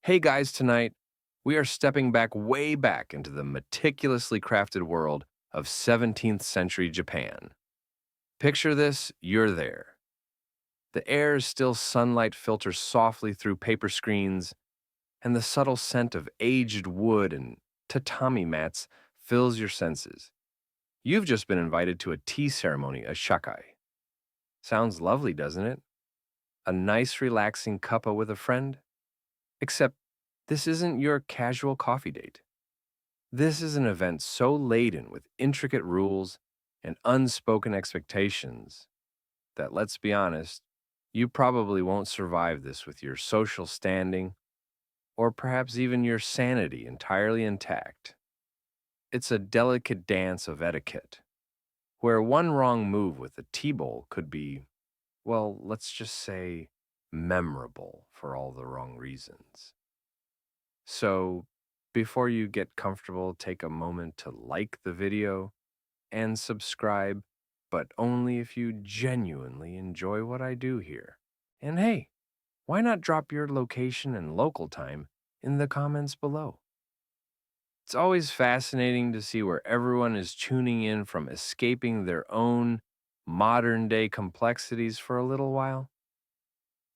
Hey guys, tonight we are stepping back way back into the meticulously crafted world of 17th century Japan. Picture this, you're there. The air's still sunlight filters softly through paper screens, and the subtle scent of aged wood and tatami mats fills your senses. You've just been invited to a tea ceremony, a shakai. Sounds lovely, doesn't it? A nice, relaxing cuppa with a friend? Except this isn't your casual coffee date. This is an event so laden with intricate rules and unspoken expectations that, let's be honest, you probably won't survive this with your social standing or perhaps even your sanity entirely intact. It's a delicate dance of etiquette, where one wrong move with a tea bowl could be, well, let's just say, memorable for all the wrong reasons. So, before you get comfortable, take a moment to like the video and subscribe, but only if you genuinely enjoy what I do here. And hey, why not drop your location and local time in the comments below? It's always fascinating to see where everyone is tuning in from escaping their own modern day complexities for a little while.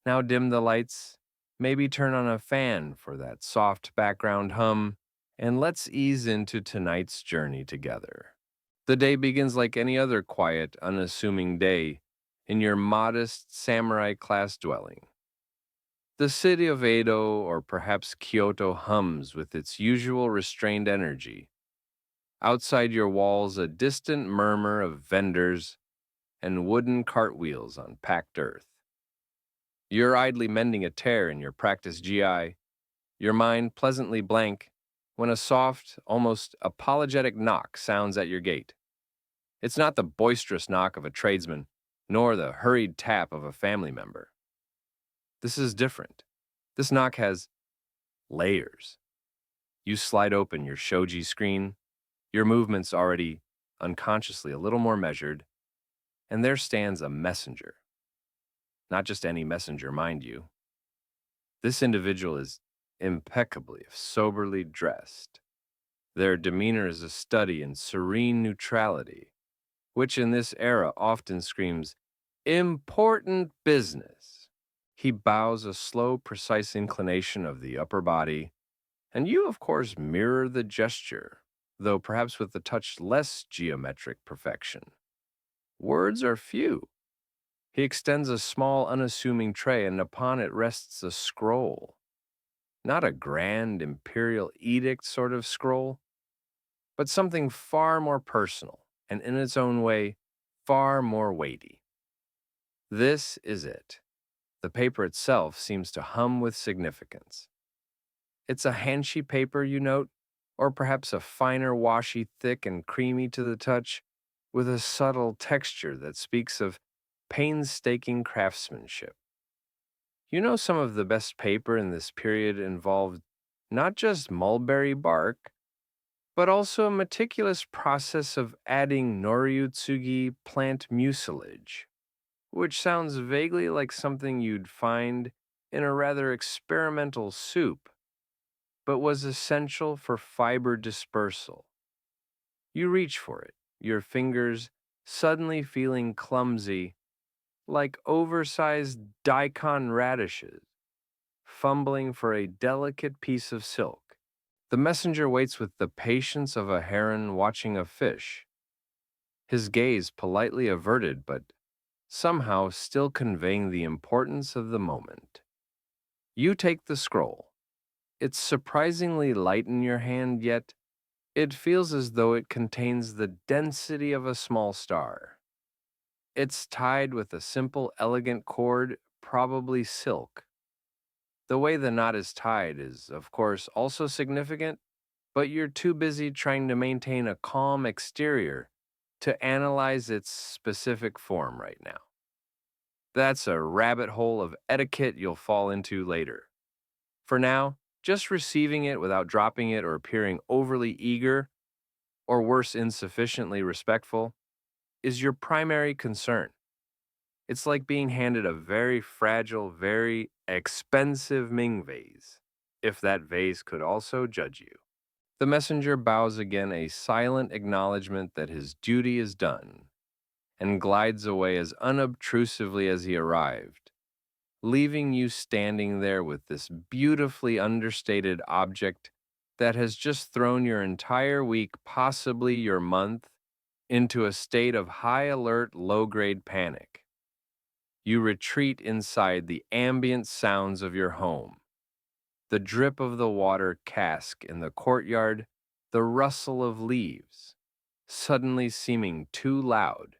Now dim the lights, maybe turn on a fan for that soft background hum, and let's ease into tonight's journey together. The day begins like any other quiet, unassuming day in your modest samurai class dwelling. The city of Edo or perhaps Kyoto hums with its usual restrained energy. Outside your walls, a distant murmur of vendors and wooden cartwheels on packed earth. You're idly mending a tear in your practice GI, your mind pleasantly blank, when a soft, almost apologetic knock sounds at your gate. It's not the boisterous knock of a tradesman, nor the hurried tap of a family member. This is different. This knock has layers. You slide open your shoji screen, your movements already unconsciously a little more measured, and there stands a messenger. Not just any messenger, mind you. This individual is impeccably, soberly dressed. Their demeanor is a study in serene neutrality, which in this era often screams, important business. He bows a slow, precise inclination of the upper body, and you, of course, mirror the gesture, though perhaps with a touch less geometric perfection. Words are few. He extends a small, unassuming tray, and upon it rests a scroll. Not a grand imperial edict sort of scroll, but something far more personal and, in its own way, far more weighty. This is it. The paper itself seems to hum with significance. It's a hanshi paper, you note, or perhaps a finer washi, thick and creamy to the touch, with a subtle texture that speaks of painstaking craftsmanship. You know, some of the best paper in this period involved not just mulberry bark, but also a meticulous process of adding Noriutsugi plant mucilage, which sounds vaguely like something you'd find in a rather experimental soup, but was essential for fiber dispersal. You reach for it, your fingers suddenly feeling clumsy, like oversized daikon radishes, fumbling for a delicate piece of silk. The messenger waits with the patience of a heron watching a fish, his gaze politely averted but somehow still conveying the importance of the moment. You take the scroll. It's surprisingly light in your hand, yet it feels as though it contains the density of a small star. It's tied with a simple, elegant cord, probably silk. The way the knot is tied is, of course, also significant, but you're too busy trying to maintain a calm exterior to analyze its specific form right now. That's a rabbit hole of etiquette you'll fall into later. For now, just receiving it without dropping it or appearing overly eager, or worse, insufficiently respectful, is your primary concern. It's like being handed a very fragile, very expensive Ming vase. if that vase could also judge you. The messenger bows again, a silent acknowledgement that his duty is done, and glides away as unobtrusively as he arrived, leaving you standing there with this beautifully understated object that has just thrown your entire week, possibly your month, into a state of high alert, low grade panic. You retreat inside the ambient sounds of your home, the drip of the water cask in the courtyard, the rustle of leaves, suddenly seeming too loud,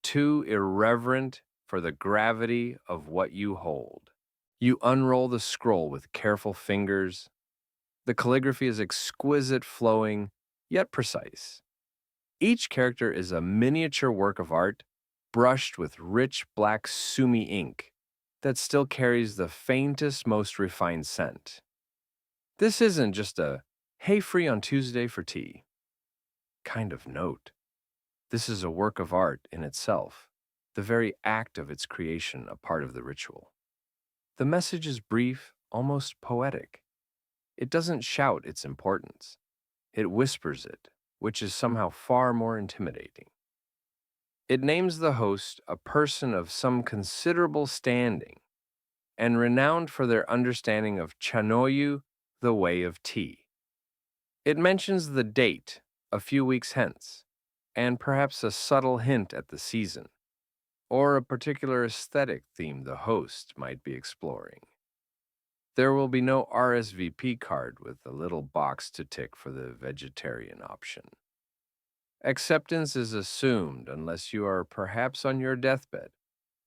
too irreverent for the gravity of what you hold. You unroll the scroll with careful fingers. The calligraphy is exquisite, flowing, yet precise. Each character is a miniature work of art, brushed with rich black sumi ink that still carries the faintest, most refined scent. This isn't just a "hey, free on Tuesday for tea" kind of note. This is a work of art in itself, the very act of its creation a part of the ritual. The message is brief, almost poetic. It doesn't shout its importance. It whispers it, which is somehow far more intimidating. It names the host a person of some considerable standing and renowned for their understanding of chanoyu, the way of tea. It mentions the date, a few weeks hence, and perhaps a subtle hint at the season, or a particular aesthetic theme the host might be exploring. There will be no RSVP card with a little box to tick for the vegetarian option. Acceptance is assumed unless you are perhaps on your deathbed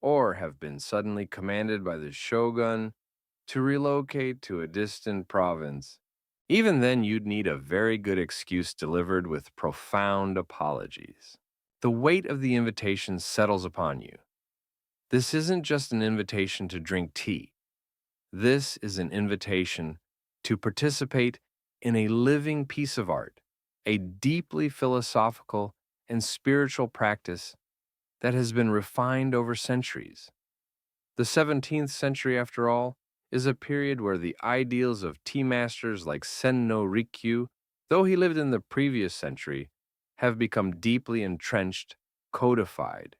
or have been suddenly commanded by the shogun to relocate to a distant province. Even then, you'd need a very good excuse delivered with profound apologies. The weight of the invitation settles upon you. This isn't just an invitation to drink tea. This is an invitation to participate in a living piece of art, a deeply philosophical and spiritual practice that has been refined over centuries. The 17th century, after all, is a period where the ideals of tea masters like Sen no Rikyu, though he lived in the previous century, have become deeply entrenched, codified,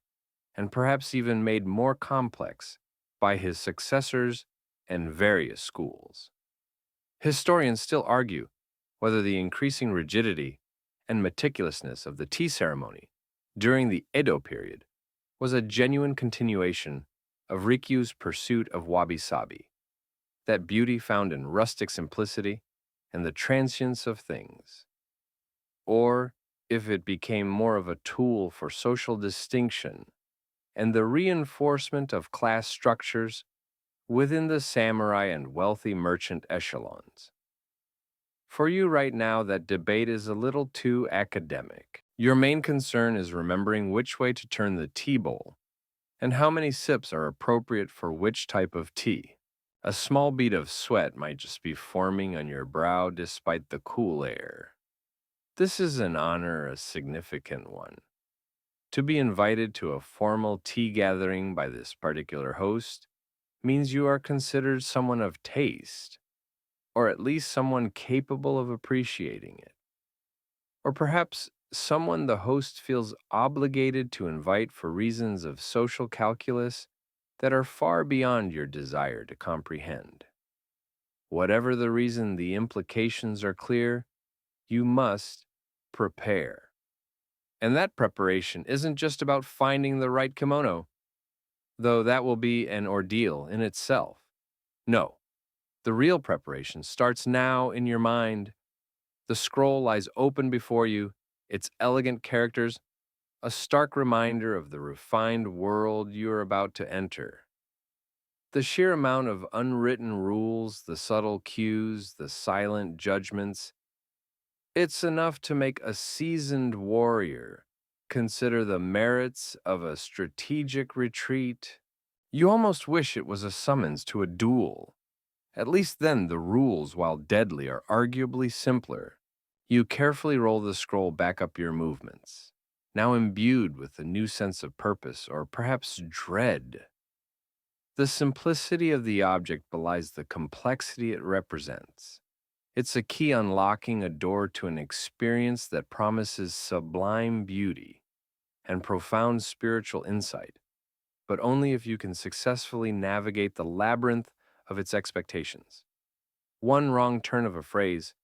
and perhaps even made more complex by his successors and various schools. Historians still argue whether the increasing rigidity and meticulousness of the tea ceremony during the Edo period was a genuine continuation of Rikyu's pursuit of wabi-sabi, that beauty found in rustic simplicity and the transience of things, or if it became more of a tool for social distinction and the reinforcement of class structures within the samurai and wealthy merchant echelons. For you right now, that debate is a little too academic. Your main concern is remembering which way to turn the tea bowl and how many sips are appropriate for which type of tea. A small bead of sweat might just be forming on your brow despite the cool air. This is an honor, a significant one. To be invited to a formal tea gathering by this particular host means you are considered someone of taste, or at least someone capable of appreciating it. Or perhaps someone the host feels obligated to invite for reasons of social calculus that are far beyond your desire to comprehend. Whatever the reason, the implications are clear. You must prepare. And that preparation isn't just about finding the right kimono, though that will be an ordeal in itself. No, the real preparation starts now in your mind. The scroll lies open before you, its elegant characters, a stark reminder of the refined world you are about to enter. The sheer amount of unwritten rules, the subtle cues, the silent judgments, it's enough to make a seasoned warrior consider the merits of a strategic retreat. You almost wish it was a summons to a duel. At least then the rules, while deadly, are arguably simpler. You carefully roll the scroll back up your movements, now imbued with a new sense of purpose or perhaps dread. The simplicity of the object belies the complexity it represents. It's a key unlocking a door to an experience that promises sublime beauty and profound spiritual insight, but only if you can successfully navigate the labyrinth of its expectations. One wrong turn of a phrase,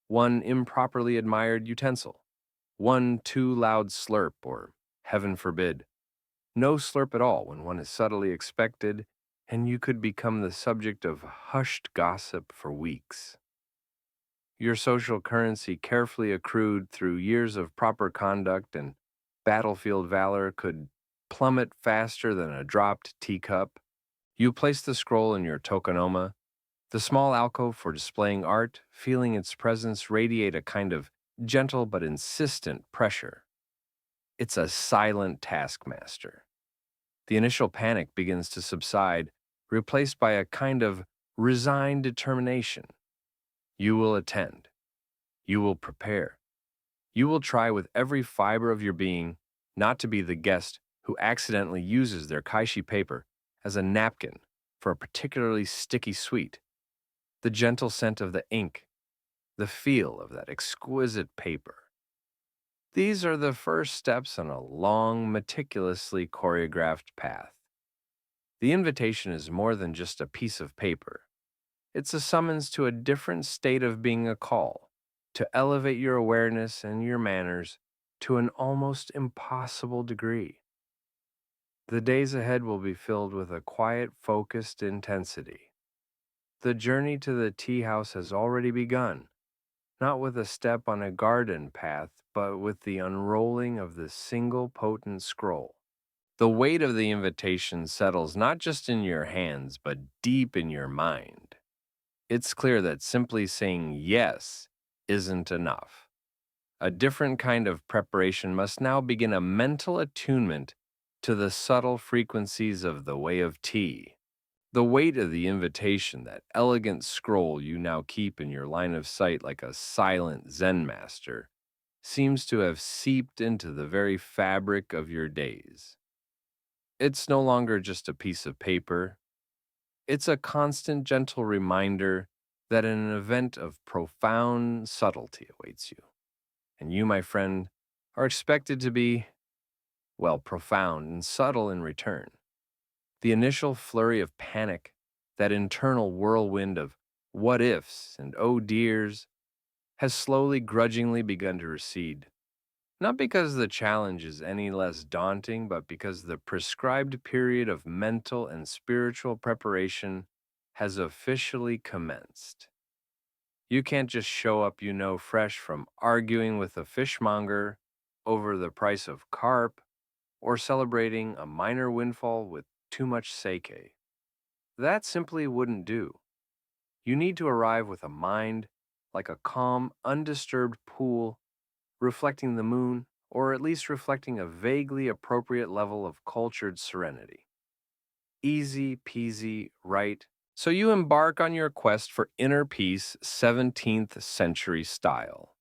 one improperly admired utensil, one too loud slurp, or, heaven forbid, no slurp at all when one is subtly expected, and you could become the subject of hushed gossip for weeks. Your social currency, carefully accrued through years of proper conduct and battlefield valor, could plummet faster than a dropped teacup. You place the scroll in your tokonoma, the small alcove for displaying art, feeling its presence radiate a kind of gentle but insistent pressure. It's a silent taskmaster. The initial panic begins to subside, replaced by a kind of resigned determination. You will attend. You will prepare. You will try with every fiber of your being not to be the guest who accidentally uses their kaishi paper as a napkin for a particularly sticky sweet. The gentle scent of the ink, the feel of that exquisite paper. These are the first steps on a long, meticulously choreographed path. The invitation is more than just a piece of paper. It's a summons to a different state of being, a call to elevate your awareness and your manners to an almost impossible degree. The days ahead will be filled with a quiet, focused intensity. The journey to the tea house has already begun, not with a step on a garden path, but with the unrolling of the single potent scroll. The weight of the invitation settles not just in your hands, but deep in your mind. It's clear that simply saying yes isn't enough. A different kind of preparation must now begin, a mental attunement to the subtle frequencies of the way of tea. The weight of the invitation, that elegant scroll you now keep in your line of sight like a silent Zen master, seems to have seeped into the very fabric of your days. It's no longer just a piece of paper. It's a constant, gentle reminder that an event of profound subtlety awaits you. And you, my friend, are expected to be, well, profound and subtle in return. The initial flurry of panic, that internal whirlwind of what ifs and oh dears, has slowly, grudgingly begun to recede. Not because the challenge is any less daunting, but because the prescribed period of mental and spiritual preparation has officially commenced. You can't just show up, fresh from arguing with a fishmonger over the price of carp or celebrating a minor windfall with too much sake. That simply wouldn't do. You need to arrive with a mind like a calm, undisturbed pool reflecting the moon, or at least reflecting a vaguely appropriate level of cultured serenity. Easy peasy, right? So you embark on your quest for inner peace, 17th century style.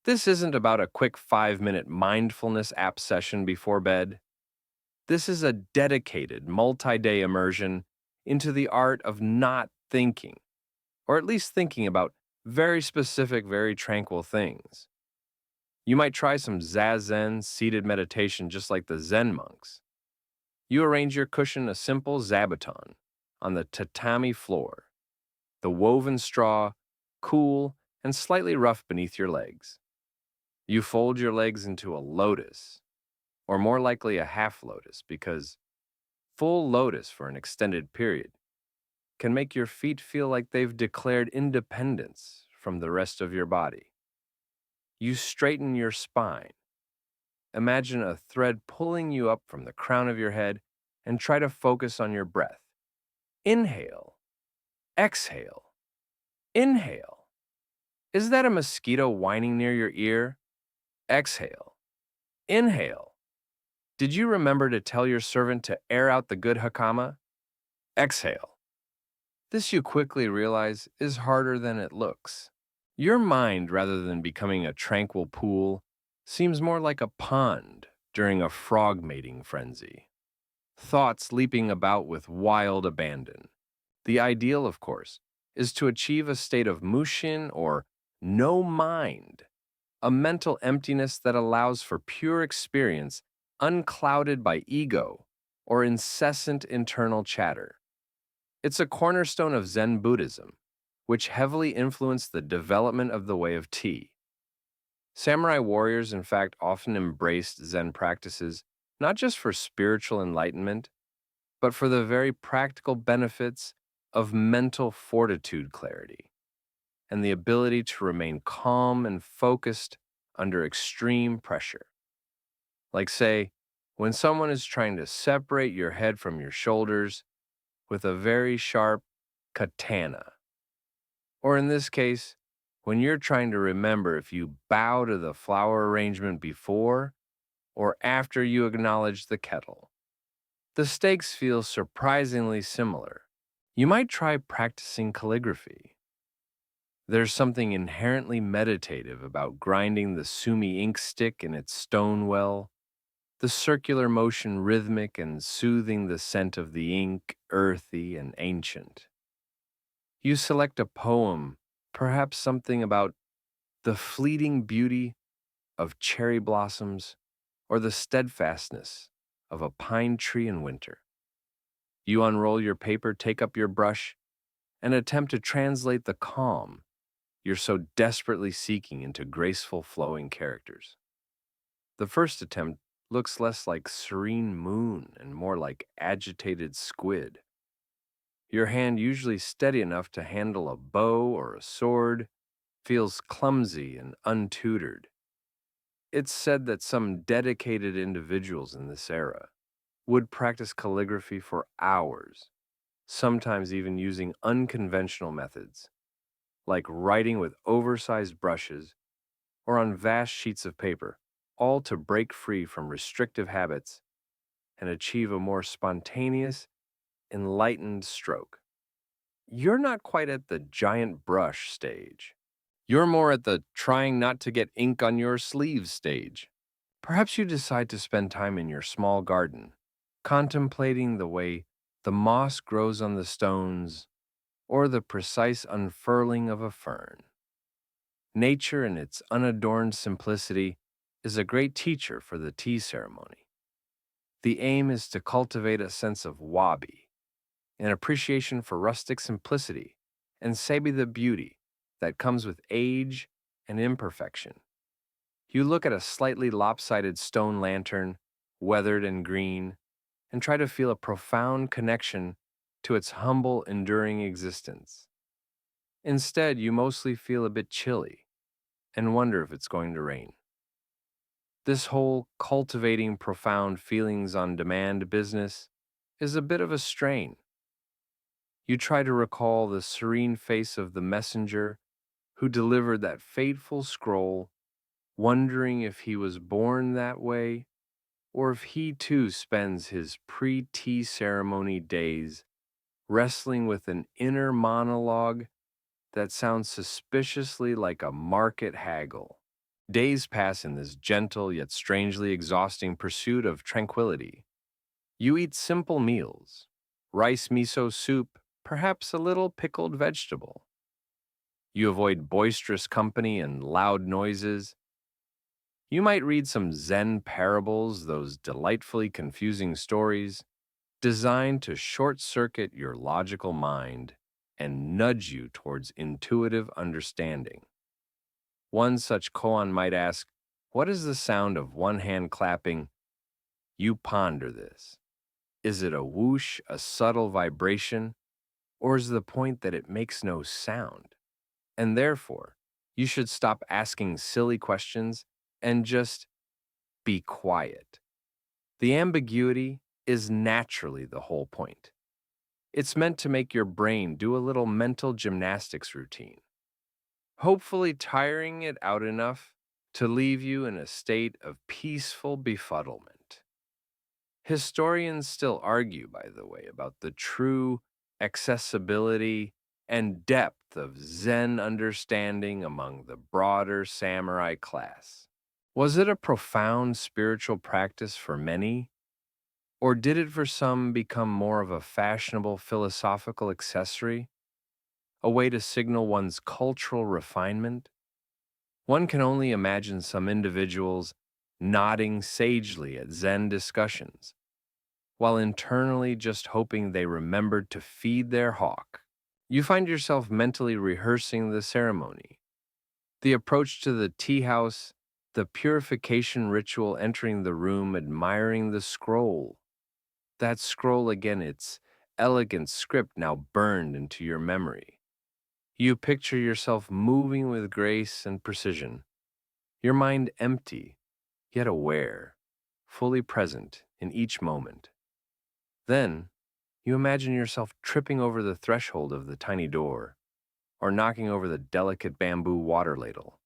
This isn't about a quick 5-minute mindfulness app session before bed. This is a dedicated multi-day immersion into the art of not thinking, or at least thinking about very specific, very tranquil things. You might try some zazen seated meditation just like the Zen monks. You arrange your cushion, a simple zabuton, on the tatami floor, the woven straw cool and slightly rough beneath your legs. You fold your legs into a lotus, or more likely a half lotus, because full lotus for an extended period can make your feet feel like they've declared independence from the rest of your body. You straighten your spine. Imagine a thread pulling you up from the crown of your head and try to focus on your breath. Inhale, exhale, inhale. Is that a mosquito whining near your ear? Exhale, inhale. Did you remember to tell your servant to air out the good hakama? Exhale. This, you quickly realize, is harder than it looks. Your mind, rather than becoming a tranquil pool, seems more like a pond during a frog mating frenzy. thoughts leaping about with wild abandon. The ideal, of course, is to achieve a state of mushin or no mind, a mental emptiness that allows for pure experience unclouded by ego or incessant internal chatter. It's a cornerstone of Zen Buddhism, which heavily influenced the development of the way of tea. Samurai warriors, in fact, often embraced Zen practices not just for spiritual enlightenment, but for the very practical benefits of mental fortitude clarity and the ability to remain calm and focused under extreme pressure. Like, say, when someone is trying to separate your head from your shoulders with a very sharp katana. Or in this case, when you're trying to remember if you bow to the flower arrangement before or after you acknowledge the kettle. The stakes feel surprisingly similar. You might try practicing calligraphy. There's something inherently meditative about grinding the sumi ink stick in its stone well, the circular motion rhythmic and soothing the scent of the ink, earthy and ancient. You select a poem, perhaps something about the fleeting beauty of cherry blossoms or the steadfastness of a pine tree in winter. You unroll your paper, take up your brush, and attempt to translate the calm you're so desperately seeking into graceful flowing characters. The first attempt looks less like serene moon and more like agitated squid. Your hand, usually steady enough to handle a bow or a sword, feels clumsy and untutored. It's said that some dedicated individuals in this era would practice calligraphy for hours, sometimes even using unconventional methods, like writing with oversized brushes or on vast sheets of paper, all to break free from restrictive habits and achieve a more spontaneous, enlightened stroke. You're not quite at the giant brush stage. You're more at the trying not to get ink on your sleeves stage. Perhaps you decide to spend time in your small garden, contemplating the way the moss grows on the stones or the precise unfurling of a fern. Nature, in its unadorned simplicity, is a great teacher for the tea ceremony. The aim is to cultivate a sense of wabi, an appreciation for rustic simplicity, and sabi the beauty that comes with age and imperfection. You look at a slightly lopsided stone lantern, weathered and green, and try to feel a profound connection to its humble, enduring existence. Instead, you mostly feel a bit chilly and wonder if it's going to rain. This whole cultivating profound feelings on demand business is a bit of a strain. You try to recall the serene face of the messenger who delivered that fateful scroll, wondering if he was born that way or if he too spends his pre-tea ceremony days wrestling with an inner monologue that sounds suspiciously like a market haggle. Days pass in this gentle yet strangely exhausting pursuit of tranquility. You eat simple meals, rice miso soup, perhaps a little pickled vegetable. You avoid boisterous company and loud noises. You might read some Zen parables, those delightfully confusing stories designed to short circuit your logical mind and nudge you towards intuitive understanding. One such koan might ask, "What is the sound of one hand clapping?" You ponder this. Is it a whoosh, a subtle vibration, or is the point that it makes no sound? And therefore, you should stop asking silly questions and just be quiet. The ambiguity is naturally the whole point. It's meant to make your brain do a little mental gymnastics routine, hopefully tiring it out enough to leave you in a state of peaceful befuddlement. Historians still argue, by the way, about the true accessibility and depth of Zen understanding among the broader samurai class. Was it a profound spiritual practice for many, Or did it for some become more of a fashionable philosophical accessory, a way to signal one's cultural refinement? One can only imagine some individuals nodding sagely at Zen discussions, while internally just hoping they remembered to feed their hawk. You find yourself mentally rehearsing the ceremony, the approach to the tea house, the purification ritual, entering the room, admiring the scroll. That scroll again, its elegant script now burned into your memory. You picture yourself moving with grace and precision, your mind empty, yet aware, fully present in each moment. Then, you imagine yourself tripping over the threshold of the tiny door, or knocking over the delicate bamboo water ladle,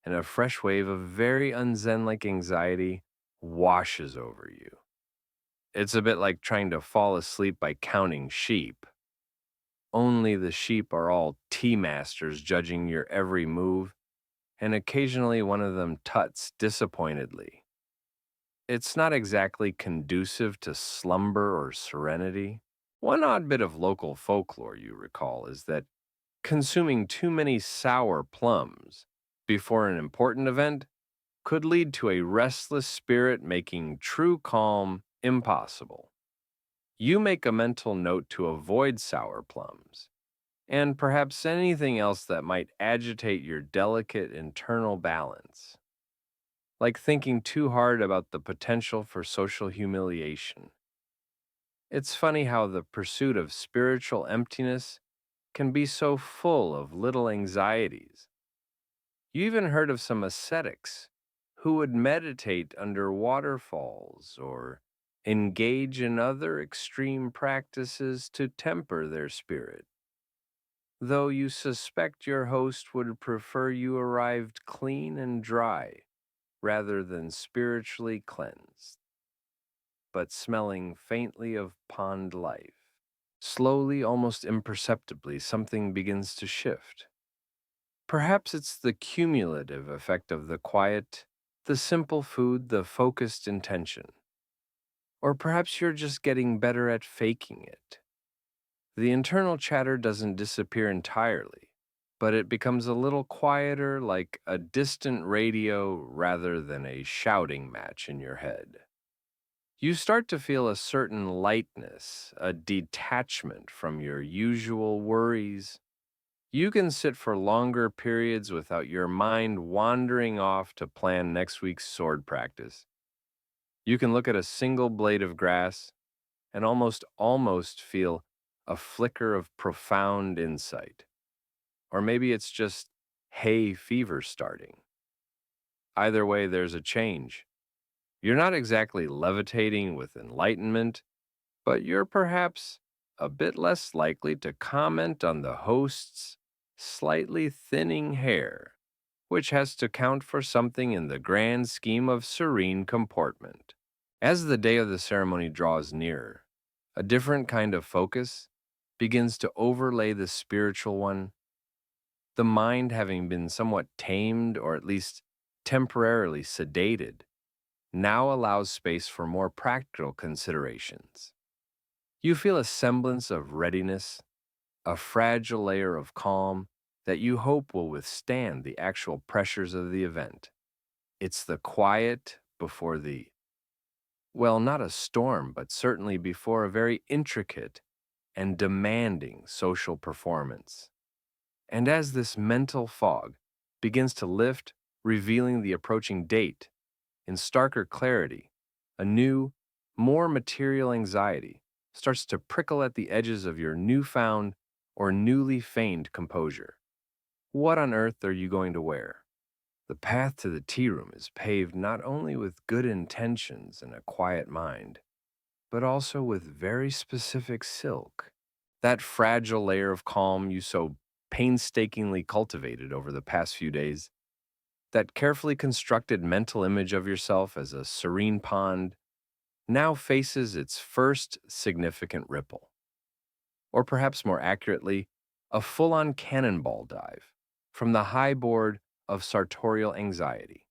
and a fresh wave of very unzen-like anxiety washes over you. It's a bit like trying to fall asleep by counting sheep. Only the sheep are all tea masters judging your every move, and occasionally one of them tuts disappointedly. It's not exactly conducive to slumber or serenity. One odd bit of local folklore you recall is that consuming too many sour plums before an important event could lead to a restless spirit, making true calm impossible. You make a mental note to avoid sour plums, and perhaps anything else that might agitate your delicate internal balance, like thinking too hard about the potential for social humiliation. It's funny how the pursuit of spiritual emptiness can be so full of little anxieties. You even heard of some ascetics who would meditate under waterfalls or engage in other extreme practices to temper their spirit, though you suspect your host would prefer you arrived clean and dry rather than spiritually cleansed, but smelling faintly of pond life. Slowly, almost imperceptibly, something begins to shift. Perhaps it's the cumulative effect of the quiet, the simple food, the focused intention. Or perhaps you're just getting better at faking it. The internal chatter doesn't disappear entirely, but it becomes a little quieter, like a distant radio rather than a shouting match in your head. You start to feel a certain lightness, a detachment from your usual worries. You can sit for longer periods without your mind wandering off to plan next week's sword practice. You can look at a single blade of grass and almost feel a flicker of profound insight. Or maybe it's just hay fever starting. Either way, there's a change. You're not exactly levitating with enlightenment, but you're perhaps a bit less likely to comment on the host's slightly thinning hair, which has to count for something in the grand scheme of serene comportment. As the day of the ceremony draws nearer, a different kind of focus begins to overlay the spiritual one, the mind having been somewhat tamed or at least temporarily sedated, now allows space for more practical considerations. You feel a semblance of readiness, a fragile layer of calm that you hope will withstand the actual pressures of the event. It's the quiet before the, well, not a storm, but certainly before a very intricate and demanding social performance. And as this mental fog begins to lift, revealing the approaching date in starker clarity, a new, more material anxiety starts to prickle at the edges of your newfound or newly feigned composure. What on earth are you going to wear? The path to the tea room is paved not only with good intentions and a quiet mind, but also with very specific silk. That fragile layer of calm you so painstakingly cultivated over the past few days, that carefully constructed mental image of yourself as a serene pond, now faces its first significant ripple. Or perhaps more accurately, a full-on cannonball dive from the high board of sartorial anxiety.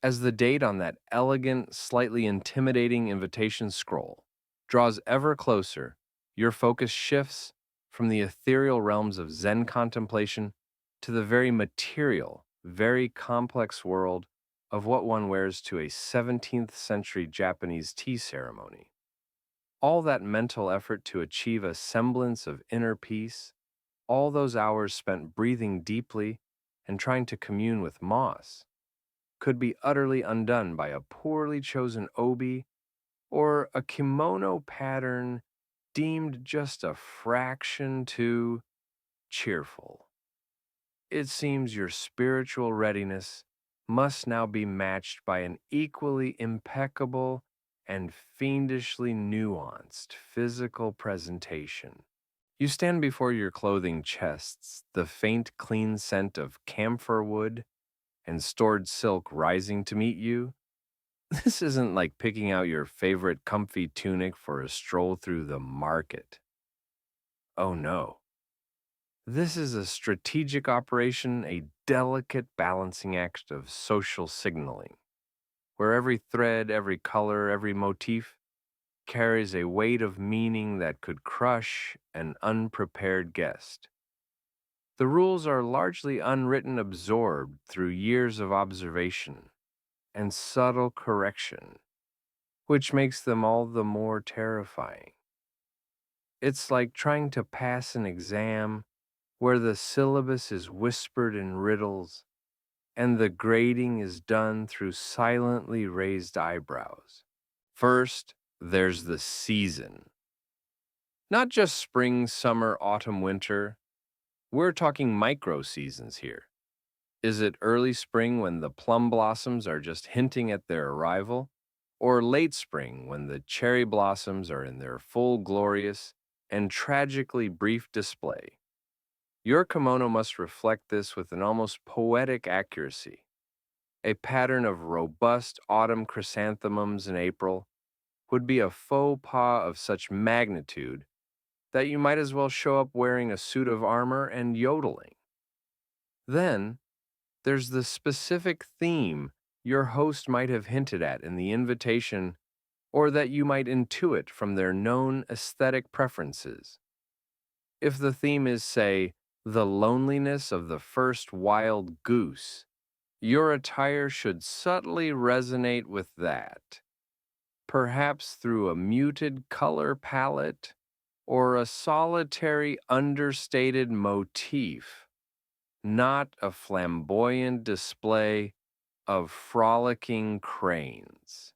As the date on that elegant, slightly intimidating invitation scroll draws ever closer, your focus shifts from the ethereal realms of Zen contemplation to the very material, very complex world of what one wears to a 17th century Japanese tea ceremony. All that mental effort to achieve a semblance of inner peace, all those hours spent breathing deeply and trying to commune with moss, could be utterly undone by a poorly chosen obi or a kimono pattern deemed just a fraction too cheerful. It seems your spiritual readiness must now be matched by an equally impeccable and fiendishly nuanced physical presentation. You stand before your clothing chests, the faint, clean scent of camphor wood and stored silk rising to meet you. This isn't like picking out your favorite comfy tunic for a stroll through the market. Oh no. This is a strategic operation, a delicate balancing act of social signaling, where every thread, every color, every motif carries a weight of meaning that could crush an unprepared guest. The rules are largely unwritten, absorbed through years of observation and subtle correction, which makes them all the more terrifying. It's like trying to pass an exam where the syllabus is whispered in riddles and the grading is done through silently raised eyebrows. First, there's the season. Not just spring, summer, autumn, winter. We're talking micro seasons here. Is it early spring when the plum blossoms are just hinting at their arrival? Or late spring when the cherry blossoms are in their full glorious and tragically brief display? Your kimono must reflect this with an almost poetic accuracy. A pattern of robust autumn chrysanthemums in April would be a faux pas of such magnitude that you might as well show up wearing a suit of armor and yodeling. Then, there's the specific theme your host might have hinted at in the invitation or that you might intuit from their known aesthetic preferences. If the theme is, say, the loneliness of the first wild goose, your attire should subtly resonate with that, perhaps through a muted color palette or a solitary understated motif, not a flamboyant display of frolicking cranes.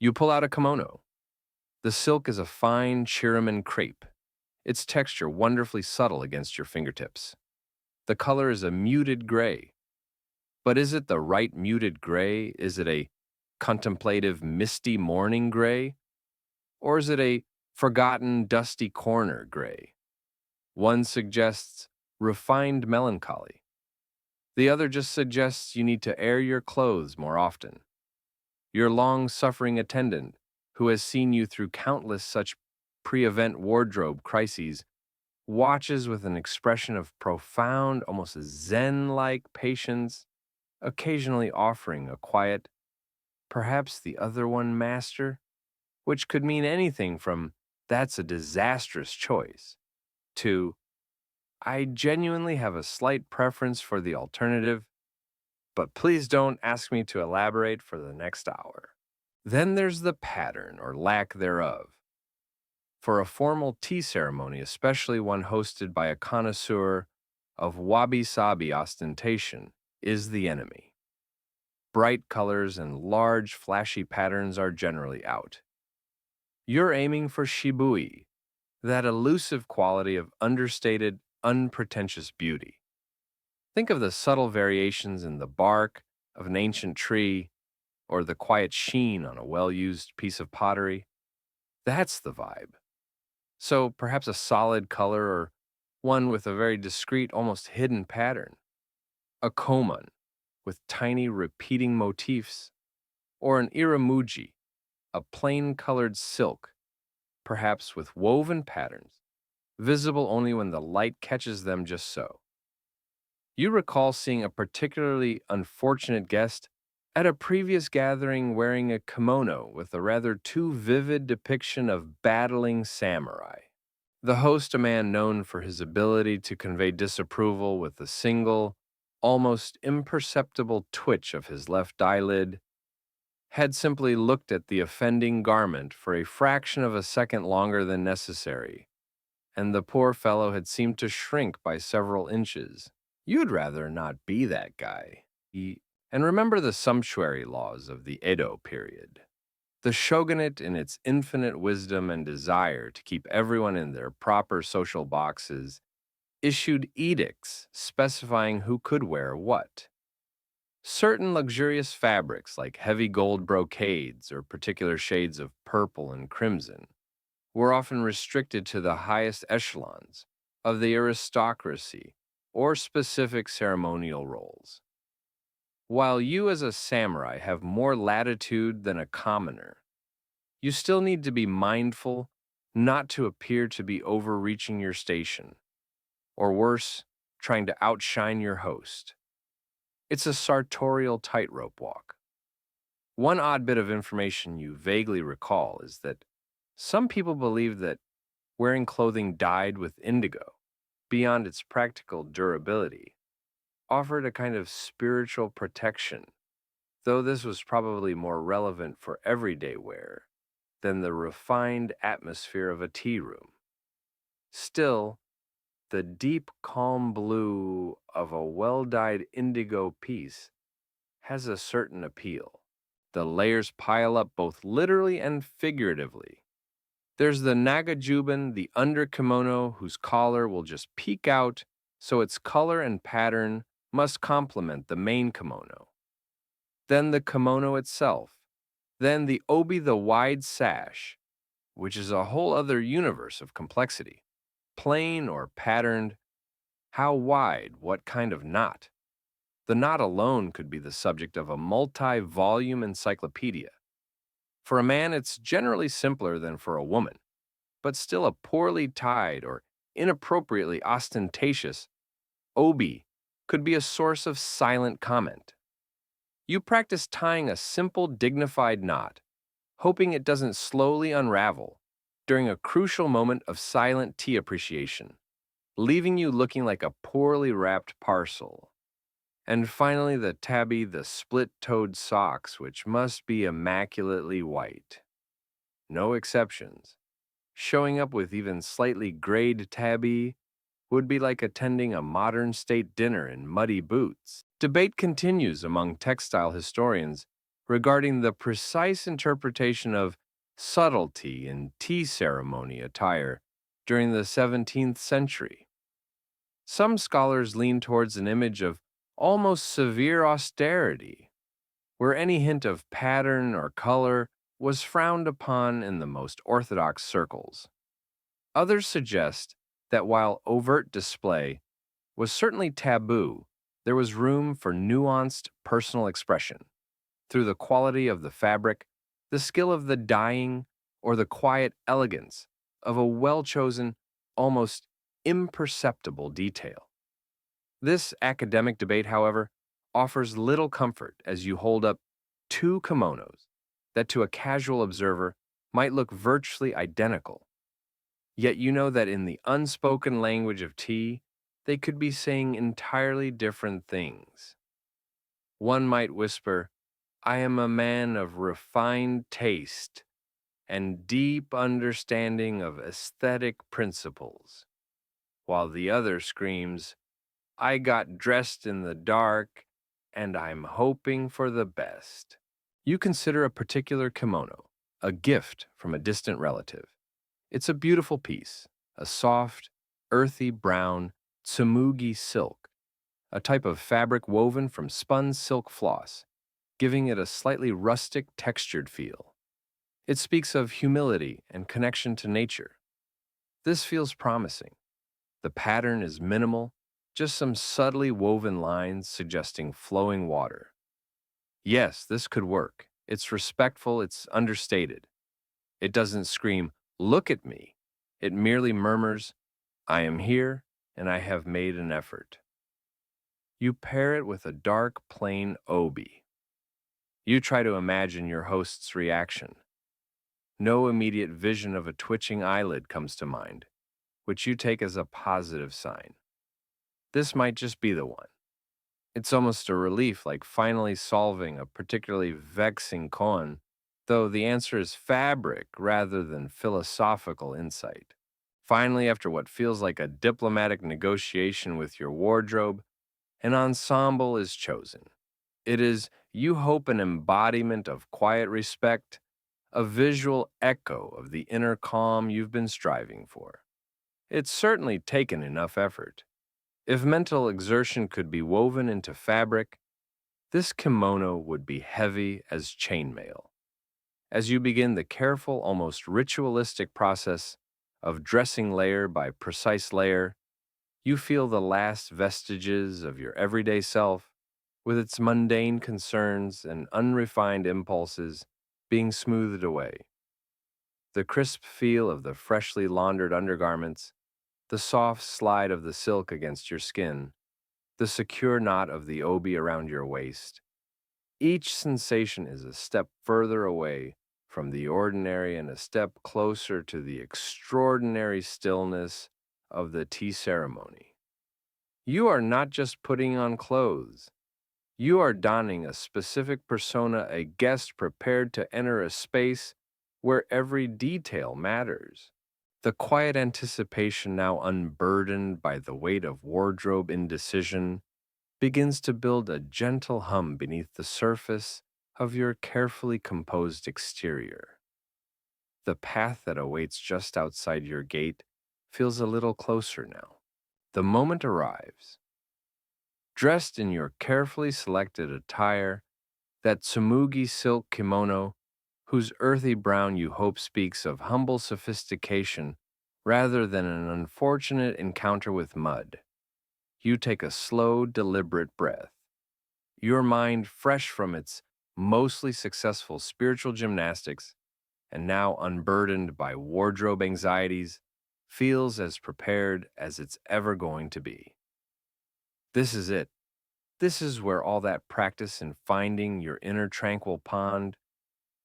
You pull out a kimono. The silk is a fine Chiraman crepe, its texture wonderfully subtle against your fingertips. The color is a muted gray. But is it the right muted gray? Is it a contemplative, misty morning gray? Or is it a forgotten, dusty corner gray? One suggests refined melancholy. The other just suggests you need to air your clothes more often. Your long-suffering attendant, who has seen you through countless such pre-event wardrobe crises, watches with an expression of profound, almost zen-like patience, occasionally offering a quiet, perhaps the other one, master, which could mean anything from, that's a disastrous choice, to, I genuinely have a slight preference for the alternative, but please don't ask me to elaborate for the next hour. Then there's the pattern, or lack thereof. For a formal tea ceremony, especially one hosted by a connoisseur of wabi-sabi ostentation, is the enemy. Bright colors and large, flashy patterns are generally out. You're aiming for shibui, that elusive quality of understated, unpretentious beauty. Think of the subtle variations in the bark of an ancient tree or the quiet sheen on a well-used piece of pottery. That's the vibe. So perhaps a solid color or one with a very discreet, almost hidden pattern. A koman with tiny repeating motifs, or an iramuji, a plain-colored silk, perhaps with woven patterns, visible only when the light catches them just so. You recall seeing a particularly unfortunate guest At a previous gathering wearing a kimono with a rather too vivid depiction of battling samurai. The host, a man known for his ability to convey disapproval with a single, almost imperceptible twitch of his left eyelid, had simply looked at the offending garment for a fraction of a second longer than necessary, and the poor fellow had seemed to shrink by several inches. You'd rather not be that guy. And remember the sumptuary laws of the Edo period. The shogunate, in its infinite wisdom and desire to keep everyone in their proper social boxes, issued edicts specifying who could wear what. Certain luxurious fabrics, like heavy gold brocades or particular shades of purple and crimson, were often restricted to the highest echelons of the aristocracy or specific ceremonial roles. While you as a samurai have more latitude than a commoner, you still need to be mindful not to appear to be overreaching your station, or worse, trying to outshine your host. It's a sartorial tightrope walk. One odd bit of information you vaguely recall is that some people believe that wearing clothing dyed with indigo, beyond its practical durability, offered a kind of spiritual protection, though this was probably more relevant for everyday wear than the refined atmosphere of a tea room. Still, the deep, calm blue of a well-dyed indigo piece has a certain appeal. The layers pile up both literally and figuratively. There's the nagajuban, the under kimono whose collar will just peek out, so its color and pattern must complement the main kimono. Then the kimono itself. Then the obi, the wide sash, which is a whole other universe of complexity. Plain or patterned, how wide, what kind of knot? The knot alone could be the subject of a multi-volume encyclopedia. For a man, it's generally simpler than for a woman, but still a poorly tied or inappropriately ostentatious obi could be a source of silent comment. You practice tying a simple, dignified knot, hoping it doesn't slowly unravel during a crucial moment of silent tea appreciation, leaving you looking like a poorly wrapped parcel. And finally, the tabby, the split-toed socks, which must be immaculately white. No exceptions. Showing up with even slightly grayed tabby would be like attending a modern state dinner in muddy boots. Debate continues among textile historians regarding the precise interpretation of subtlety in tea ceremony attire during the 17th century. Some scholars lean towards an image of almost severe austerity, where any hint of pattern or color was frowned upon in the most orthodox circles. Others suggest that while overt display was certainly taboo, there was room for nuanced personal expression through the quality of the fabric, the skill of the dyeing, or the quiet elegance of a well-chosen, almost imperceptible detail. This academic debate, however, offers little comfort as you hold up two kimonos that to a casual observer might look virtually identical. Yet you know that in the unspoken language of tea, they could be saying entirely different things. One might whisper, "I am a man of refined taste and deep understanding of aesthetic principles," while the other screams, "I got dressed in the dark and I'm hoping for the best." You consider a particular kimono a gift from a distant relative. It's a beautiful piece, a soft, earthy brown tsumugi silk, a type of fabric woven from spun silk floss, giving it a slightly rustic, textured feel. It speaks of humility and connection to nature. This feels promising. The pattern is minimal, just some subtly woven lines suggesting flowing water. Yes, this could work. It's respectful, it's understated. It doesn't scream, "Look at me." It merely murmurs, "I am here and I have made an effort." You pair it with a dark, plain obi. You try to imagine your host's reaction. No immediate vision of a twitching eyelid comes to mind, which you take as a positive sign. This might just be the one. It's almost a relief, like finally solving a particularly vexing koan, though the answer is fabric rather than philosophical insight. Finally, after what feels like a diplomatic negotiation with your wardrobe, an ensemble is chosen. It is, you hope, an embodiment of quiet respect, a visual echo of the inner calm you've been striving for. It's certainly taken enough effort. If mental exertion could be woven into fabric, this kimono would be heavy as chainmail. As you begin the careful, almost ritualistic process of dressing layer by precise layer, you feel the last vestiges of your everyday self, with its mundane concerns and unrefined impulses, being smoothed away. The crisp feel of the freshly laundered undergarments, the soft slide of the silk against your skin, the secure knot of the obi around your waist. Each sensation is a step further away from the ordinary and a step closer to the extraordinary stillness of the tea ceremony. You are not just putting on clothes. You are donning a specific persona, a guest prepared to enter a space where every detail matters. The quiet anticipation, now unburdened by the weight of wardrobe indecision, begins to build a gentle hum beneath the surface of your carefully composed exterior. The path that awaits just outside your gate feels a little closer now. The moment arrives. Dressed in your carefully selected attire, that tsumugi silk kimono, whose earthy brown you hope speaks of humble sophistication rather than an unfortunate encounter with mud. You take a slow, deliberate breath. Your mind, fresh from its mostly successful spiritual gymnastics and now unburdened by wardrobe anxieties, feels as prepared as it's ever going to be. This is it. This is where all that practice in finding your inner tranquil pond,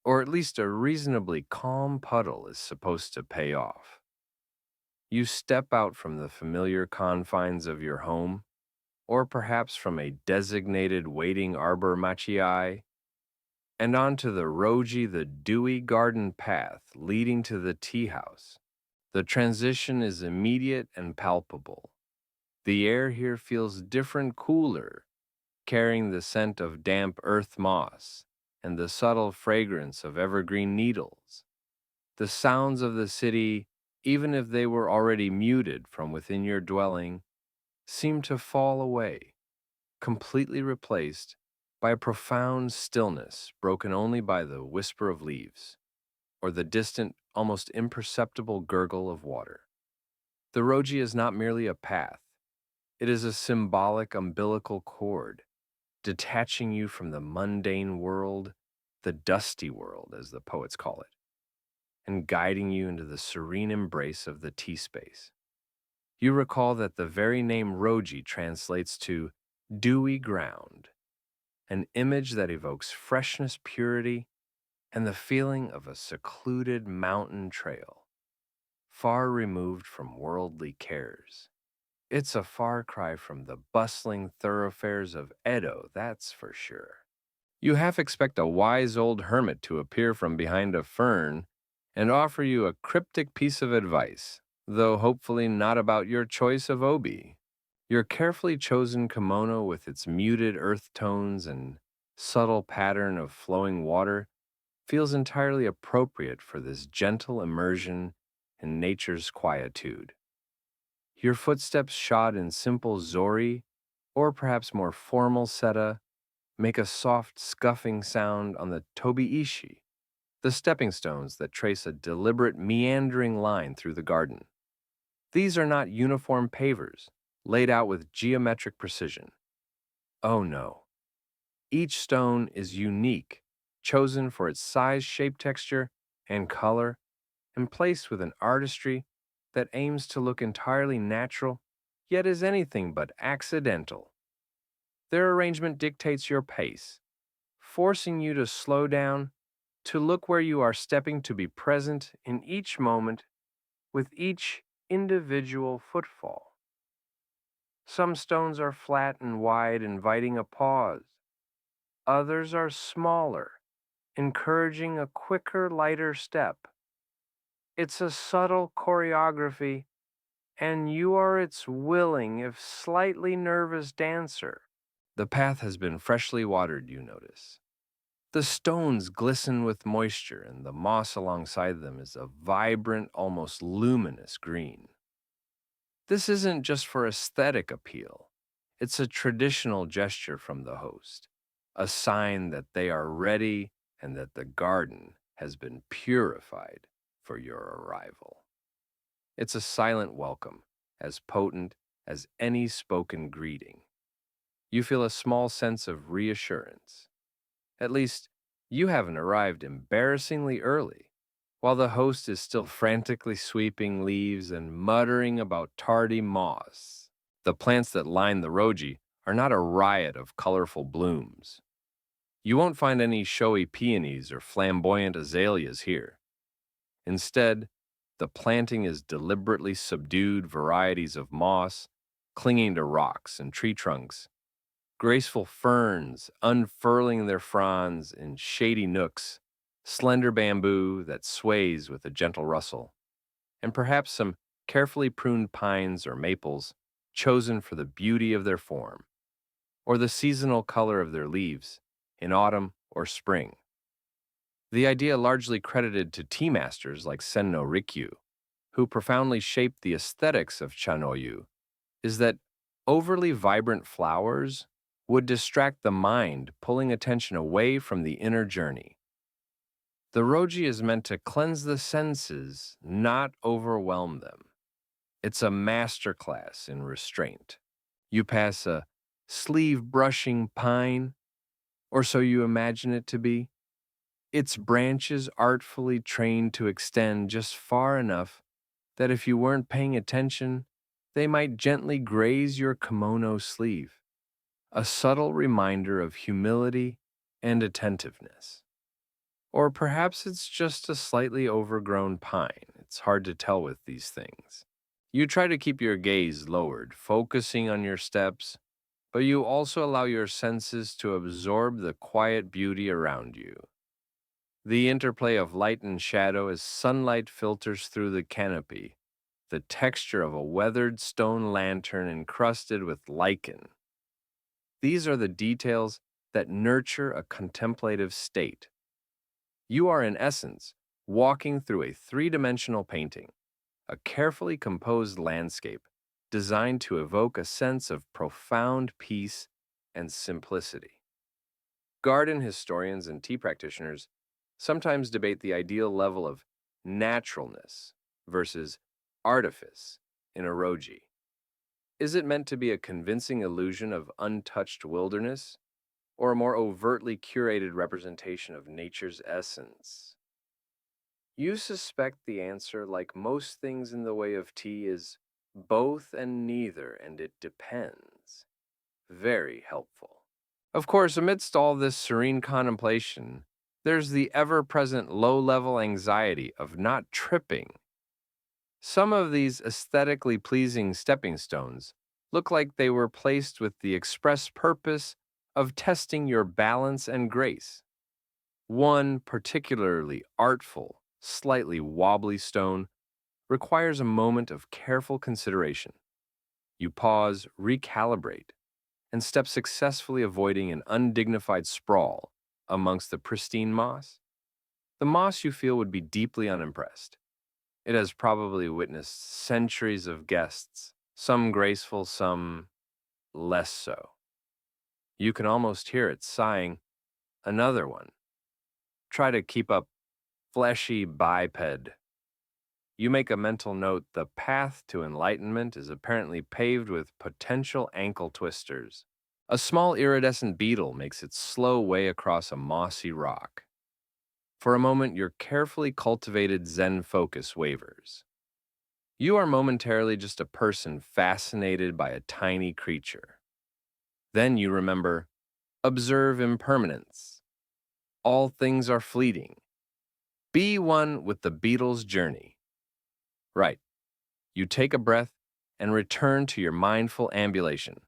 or at least a reasonably calm puddle, is supposed to pay off. You step out from the familiar confines of your home, or perhaps from a designated waiting arbor machiai, and onto the roji, the dewy garden path leading to the tea house. The transition is immediate and palpable. The air here feels different, cooler, carrying the scent of damp earth moss and the subtle fragrance of evergreen needles. The sounds of the city, even if they were already muted from within your dwelling, seem to fall away, completely replaced by a profound stillness broken only by the whisper of leaves or the distant, almost imperceptible gurgle of water. The roji is not merely a path, it is a symbolic umbilical cord, detaching you from the mundane world, the dusty world, as the poets call it, and guiding you into the serene embrace of the tea space. You recall that the very name roji translates to dewy ground, an image that evokes freshness, purity, and the feeling of a secluded mountain trail, far removed from worldly cares. It's a far cry from the bustling thoroughfares of Edo, that's for sure. You half expect a wise old hermit to appear from behind a fern and offer you a cryptic piece of advice, though hopefully not about your choice of obi. Your carefully chosen kimono, with its muted earth tones and subtle pattern of flowing water, feels entirely appropriate for this gentle immersion in nature's quietude. Your footsteps shod in simple zori, or perhaps more formal seta, make a soft scuffing sound on the tobi-ishi, the stepping stones that trace a deliberate meandering line through the garden. These are not uniform pavers, laid out with geometric precision. Oh no. Each stone is unique, chosen for its size, shape, texture, and color, and placed with an artistry that aims to look entirely natural, yet is anything but accidental. Their arrangement dictates your pace, forcing you to slow down, to look where you are stepping, to be present in each moment with each individual footfall. Some stones are flat and wide, inviting a pause. Others are smaller, encouraging a quicker, lighter step. It's a subtle choreography, and you are its willing, if slightly nervous dancer. The path has been freshly watered, you notice. The stones glisten with moisture, and the moss alongside them is a vibrant, almost luminous green. This isn't just for aesthetic appeal. It's a traditional gesture from the host, a sign that they are ready and that the garden has been purified for your arrival. It's a silent welcome, as potent as any spoken greeting. You feel a small sense of reassurance. At least, you haven't arrived embarrassingly early, while the host is still frantically sweeping leaves and muttering about tardy moss. The plants that line the roji are not a riot of colorful blooms. You won't find any showy peonies or flamboyant azaleas here. Instead, the planting is deliberately subdued varieties of moss clinging to rocks and tree trunks, graceful ferns unfurling their fronds in shady nooks, slender bamboo that sways with a gentle rustle, and perhaps some carefully pruned pines or maples chosen for the beauty of their form, or the seasonal color of their leaves in autumn or spring. The idea largely credited to tea masters like Senno Rikyu, who profoundly shaped the aesthetics of chanoyu, is that overly vibrant flowers would distract the mind, pulling attention away from the inner journey. The roji is meant to cleanse the senses, not overwhelm them. It's a masterclass in restraint. You pass a sleeve-brushing pine, or so you imagine it to be, its branches artfully trained to extend just far enough that if you weren't paying attention, they might gently graze your kimono sleeve, a subtle reminder of humility and attentiveness. Or perhaps it's just a slightly overgrown pine. It's hard to tell with these things. You try to keep your gaze lowered, focusing on your steps, but you also allow your senses to absorb the quiet beauty around you. The interplay of light and shadow as sunlight filters through the canopy, the texture of a weathered stone lantern encrusted with lichen. These are the details that nurture a contemplative state. You are, in essence, walking through a three-dimensional painting, a carefully composed landscape designed to evoke a sense of profound peace and simplicity. Garden historians and tea practitioners sometimes debate the ideal level of naturalness versus artifice in a roji. Is it meant to be a convincing illusion of untouched wilderness, or a more overtly curated representation of nature's essence? You suspect the answer, like most things in the way of tea, is both and neither, and it depends. Very helpful. Of course, amidst all this serene contemplation, there's the ever-present low-level anxiety of not tripping. Some of these aesthetically pleasing stepping stones look like they were placed with the express purpose of testing your balance and grace. One particularly artful, slightly wobbly stone requires a moment of careful consideration. You pause, recalibrate, and step successfully, avoiding an undignified sprawl amongst the pristine moss. The moss, you feel, would be deeply unimpressed. It has probably witnessed centuries of guests, some graceful, some less so. You can almost hear it sighing, "Another one. Try to keep up, fleshy biped." You make a mental note: the path to enlightenment is apparently paved with potential ankle twisters. A small iridescent beetle makes its slow way across a mossy rock. For a moment, your carefully cultivated Zen focus wavers. You are momentarily just a person fascinated by a tiny creature. Then you remember, observe impermanence. All things are fleeting. Be one with the beetle's journey. Right. You take a breath and return to your mindful ambulation,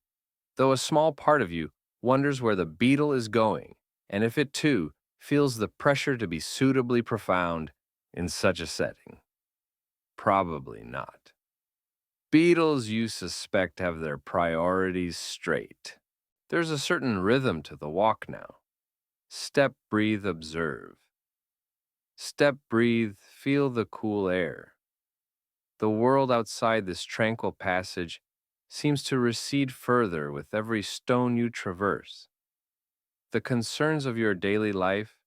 though a small part of you wonders where the beetle is going and if it too feels the pressure to be suitably profound in such a setting. Probably not. Beetles, you suspect, have their priorities straight. There's a certain rhythm to the walk now. Step, breathe, observe. Step, breathe, feel the cool air. The world outside this tranquil passage seems to recede further with every stone you traverse. The concerns of your daily life,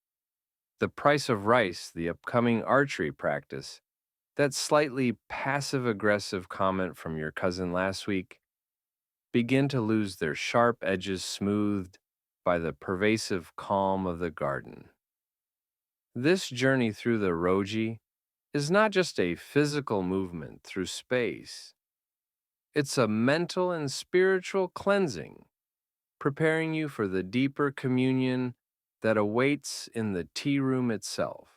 the price of rice, the upcoming archery practice, that slightly passive-aggressive comment from your cousin last week, begin to lose their sharp edges smoothed by the pervasive calm of the garden. This journey through the Roji is not just a physical movement through space. It's a mental and spiritual cleansing, preparing you for the deeper communion that awaits in the tea room itself.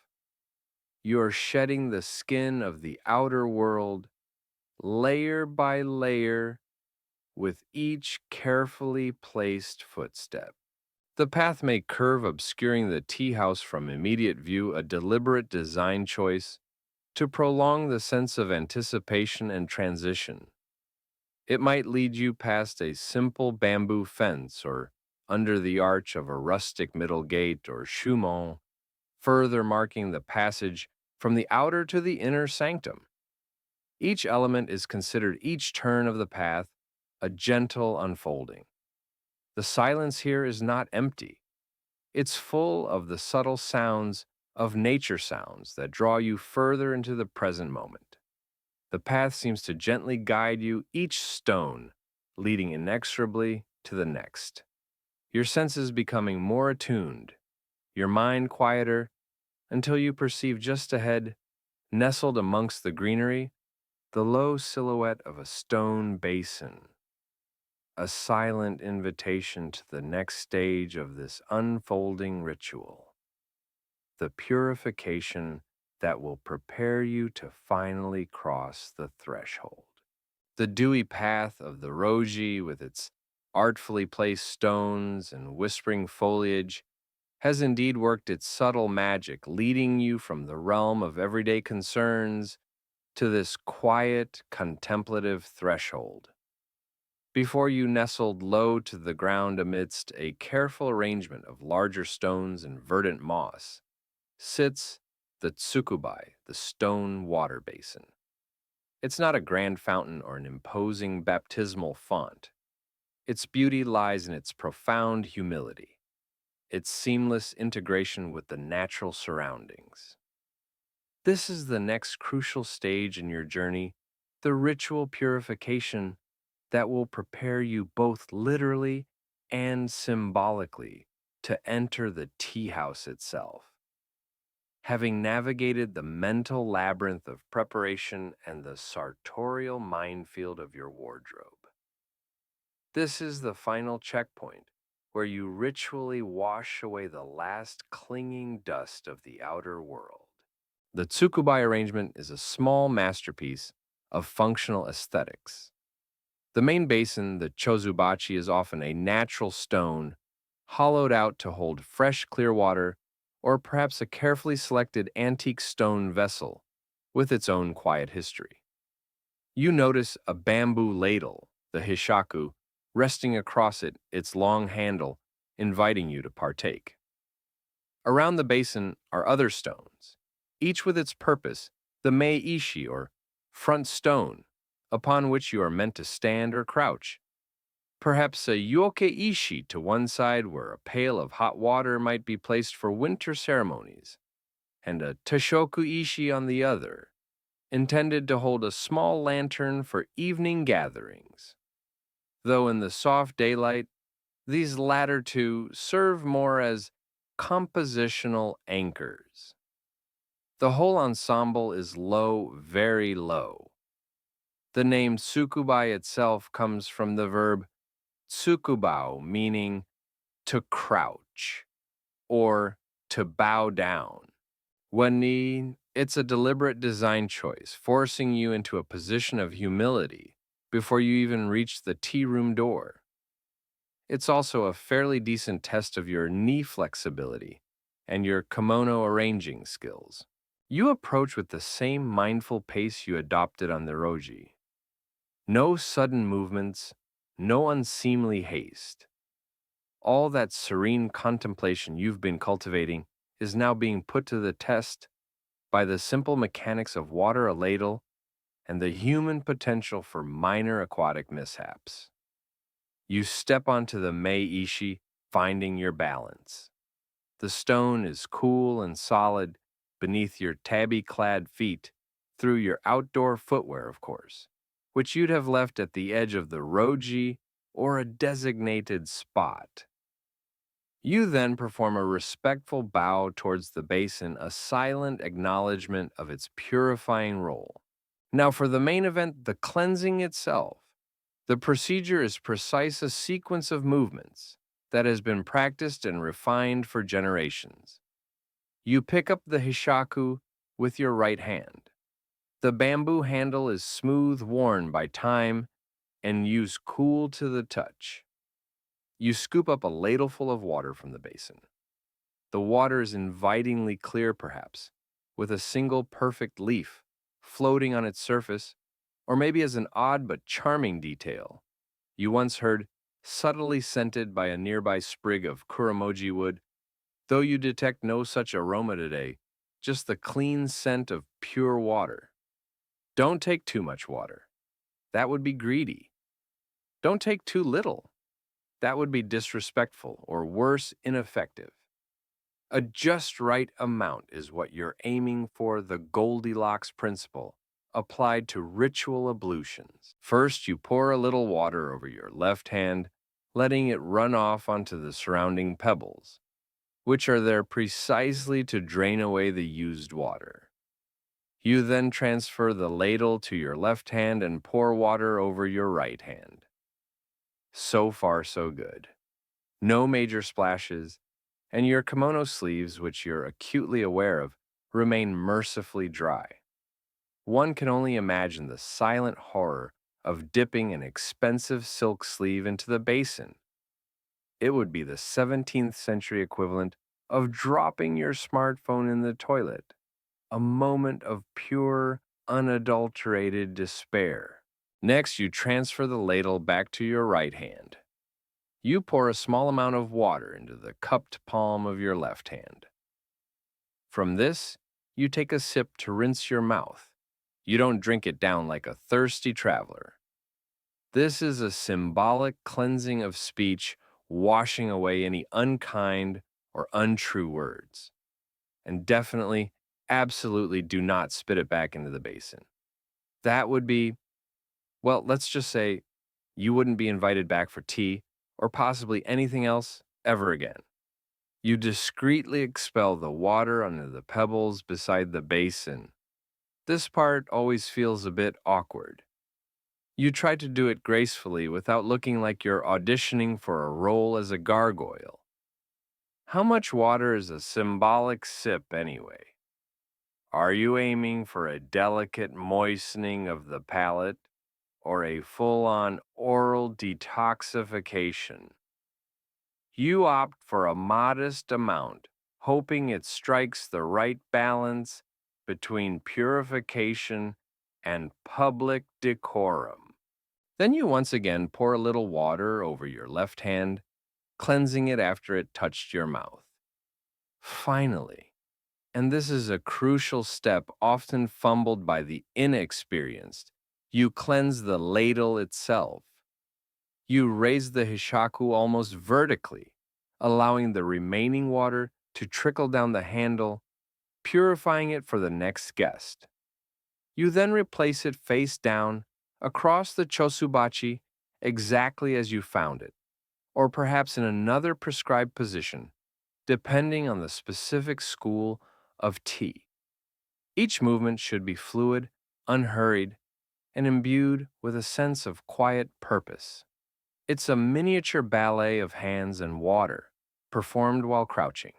You're shedding the skin of the outer world, layer by layer, with each carefully placed footstep. The path may curve, obscuring the tea house from immediate view, a deliberate design choice to prolong the sense of anticipation and transition. It might lead you past a simple bamboo fence or under the arch of a rustic middle gate or chumon, further marking the passage from the outer to the inner sanctum. Each element is considered each turn of the path a gentle unfolding. The silence here is not empty. It's full of the subtle sounds of nature sounds that draw you further into the present moment. The path seems to gently guide you, each stone leading inexorably to the next. Your senses becoming more attuned, your mind quieter, until you perceive just ahead, nestled amongst the greenery, the low silhouette of a stone basin. A silent invitation to the next stage of this unfolding ritual, the purification that will prepare you to finally cross the threshold. The dewy path of the Roji, with its artfully placed stones and whispering foliage, has indeed worked its subtle magic, leading you from the realm of everyday concerns to this quiet, contemplative threshold. Before you, nestled low to the ground amidst a careful arrangement of larger stones and verdant moss, sits the tsukubai, the stone water basin. It's not a grand fountain or an imposing baptismal font. Its beauty lies in its profound humility, its seamless integration with the natural surroundings. This is the next crucial stage in your journey, the ritual purification that will prepare you both literally and symbolically to enter the tea house itself. Having navigated the mental labyrinth of preparation and the sartorial minefield of your wardrobe, this is the final checkpoint where you ritually wash away the last clinging dust of the outer world. The tsukubai arrangement is a small masterpiece of functional aesthetics. The main basin, the chozubachi, is often a natural stone, hollowed out to hold fresh, clear water, or perhaps a carefully selected antique stone vessel with its own quiet history. You notice a bamboo ladle, the hishaku, resting across it, its long handle, inviting you to partake. Around the basin are other stones, each with its purpose, the mei-ishi, or front stone, upon which you are meant to stand or crouch. Perhaps a yoke-ishi to one side where a pail of hot water might be placed for winter ceremonies, and a tashoku-ishi on the other, intended to hold a small lantern for evening gatherings. Though in the soft daylight, these latter two serve more as compositional anchors. The whole ensemble is low, very low. The name tsukubai itself comes from the verb tsukubao, meaning to crouch, or to bow down. When it's a deliberate design choice, forcing you into a position of humility before you even reach the tea room door. It's also a fairly decent test of your knee flexibility and your kimono arranging skills. You approach with the same mindful pace you adopted on the roji. No sudden movements, no unseemly haste. All that serene contemplation you've been cultivating is now being put to the test by the simple mechanics of water a ladle and the human potential for minor aquatic mishaps. You step onto the mei ishi, finding your balance. The stone is cool and solid beneath your tabby-clad feet, through your outdoor footwear, of course, which you'd have left at the edge of the roji or a designated spot. You then perform a respectful bow towards the basin, a silent acknowledgement of its purifying role. Now, for the main event, the cleansing itself. The procedure is precise, a sequence of movements that has been practiced and refined for generations. You pick up the hishaku with your right hand. The bamboo handle is smooth worn by time and used cool to the touch. You scoop up a ladleful of water from the basin. The water is invitingly clear, perhaps, with a single perfect leaf floating on its surface, or maybe as an odd but charming detail you once heard, subtly scented by a nearby sprig of kuramoji wood, though you detect no such aroma today, just the clean scent of pure water. Don't take too much water. That would be greedy. Don't take too little. That would be disrespectful, or worse, ineffective. A just right amount is what you're aiming for, the Goldilocks principle, applied to ritual ablutions. First, you pour a little water over your left hand, letting it run off onto the surrounding pebbles, which are there precisely to drain away the used water. You then transfer the ladle to your left hand and pour water over your right hand. So far, so good. No major splashes, and your kimono sleeves, which you're acutely aware of, remain mercifully dry. One can only imagine the silent horror of dipping an expensive silk sleeve into the basin. It would be the 17th century equivalent of dropping your smartphone in the toilet, a moment of pure, unadulterated despair. Next, you transfer the ladle back to your right hand. You pour a small amount of water into the cupped palm of your left hand. From this, you take a sip to rinse your mouth. You don't drink it down like a thirsty traveler. This is a symbolic cleansing of speech, washing away any unkind or untrue words. And definitely, absolutely do not spit it back into the basin. That would be, well, let's just say you wouldn't be invited back for tea or possibly anything else ever again. You discreetly expel the water onto the pebbles beside the basin. This part always feels a bit awkward. You try to do it gracefully without looking like you're auditioning for a role as a gargoyle. How much water is a symbolic sip anyway? Are you aiming for a delicate moistening of the palate or a full-on oral detoxification? You opt for a modest amount, hoping it strikes the right balance between purification and public decorum. Then you once again pour a little water over your left hand, cleansing it after it touched your mouth. Finally, and this is a crucial step often fumbled by the inexperienced, you cleanse the ladle itself. You raise the hishaku almost vertically, allowing the remaining water to trickle down the handle, purifying it for the next guest. You then replace it face down across the chosubachi exactly as you found it, or perhaps in another prescribed position, depending on the specific school of tea. Each movement should be fluid, unhurried, and imbued with a sense of quiet purpose. It's a miniature ballet of hands and water, performed while crouching.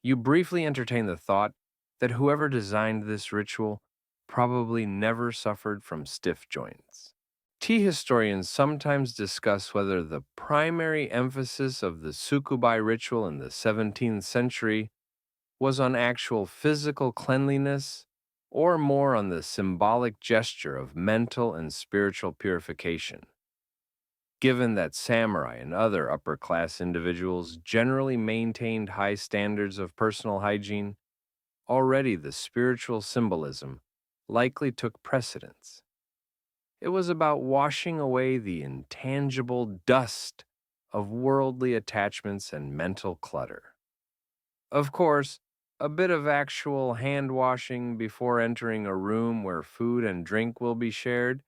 You briefly entertain the thought that whoever designed this ritual probably never suffered from stiff joints. Tea historians sometimes discuss whether the primary emphasis of the sukubai ritual in the 17th century was on actual physical cleanliness or more on the symbolic gesture of mental and spiritual purification. Given that samurai and other upper class individuals generally maintained high standards of personal hygiene, already the spiritual symbolism likely took precedence. It was about washing away the intangible dust of worldly attachments and mental clutter. Of course, a bit of actual hand washing before entering a room where food and drink will be shared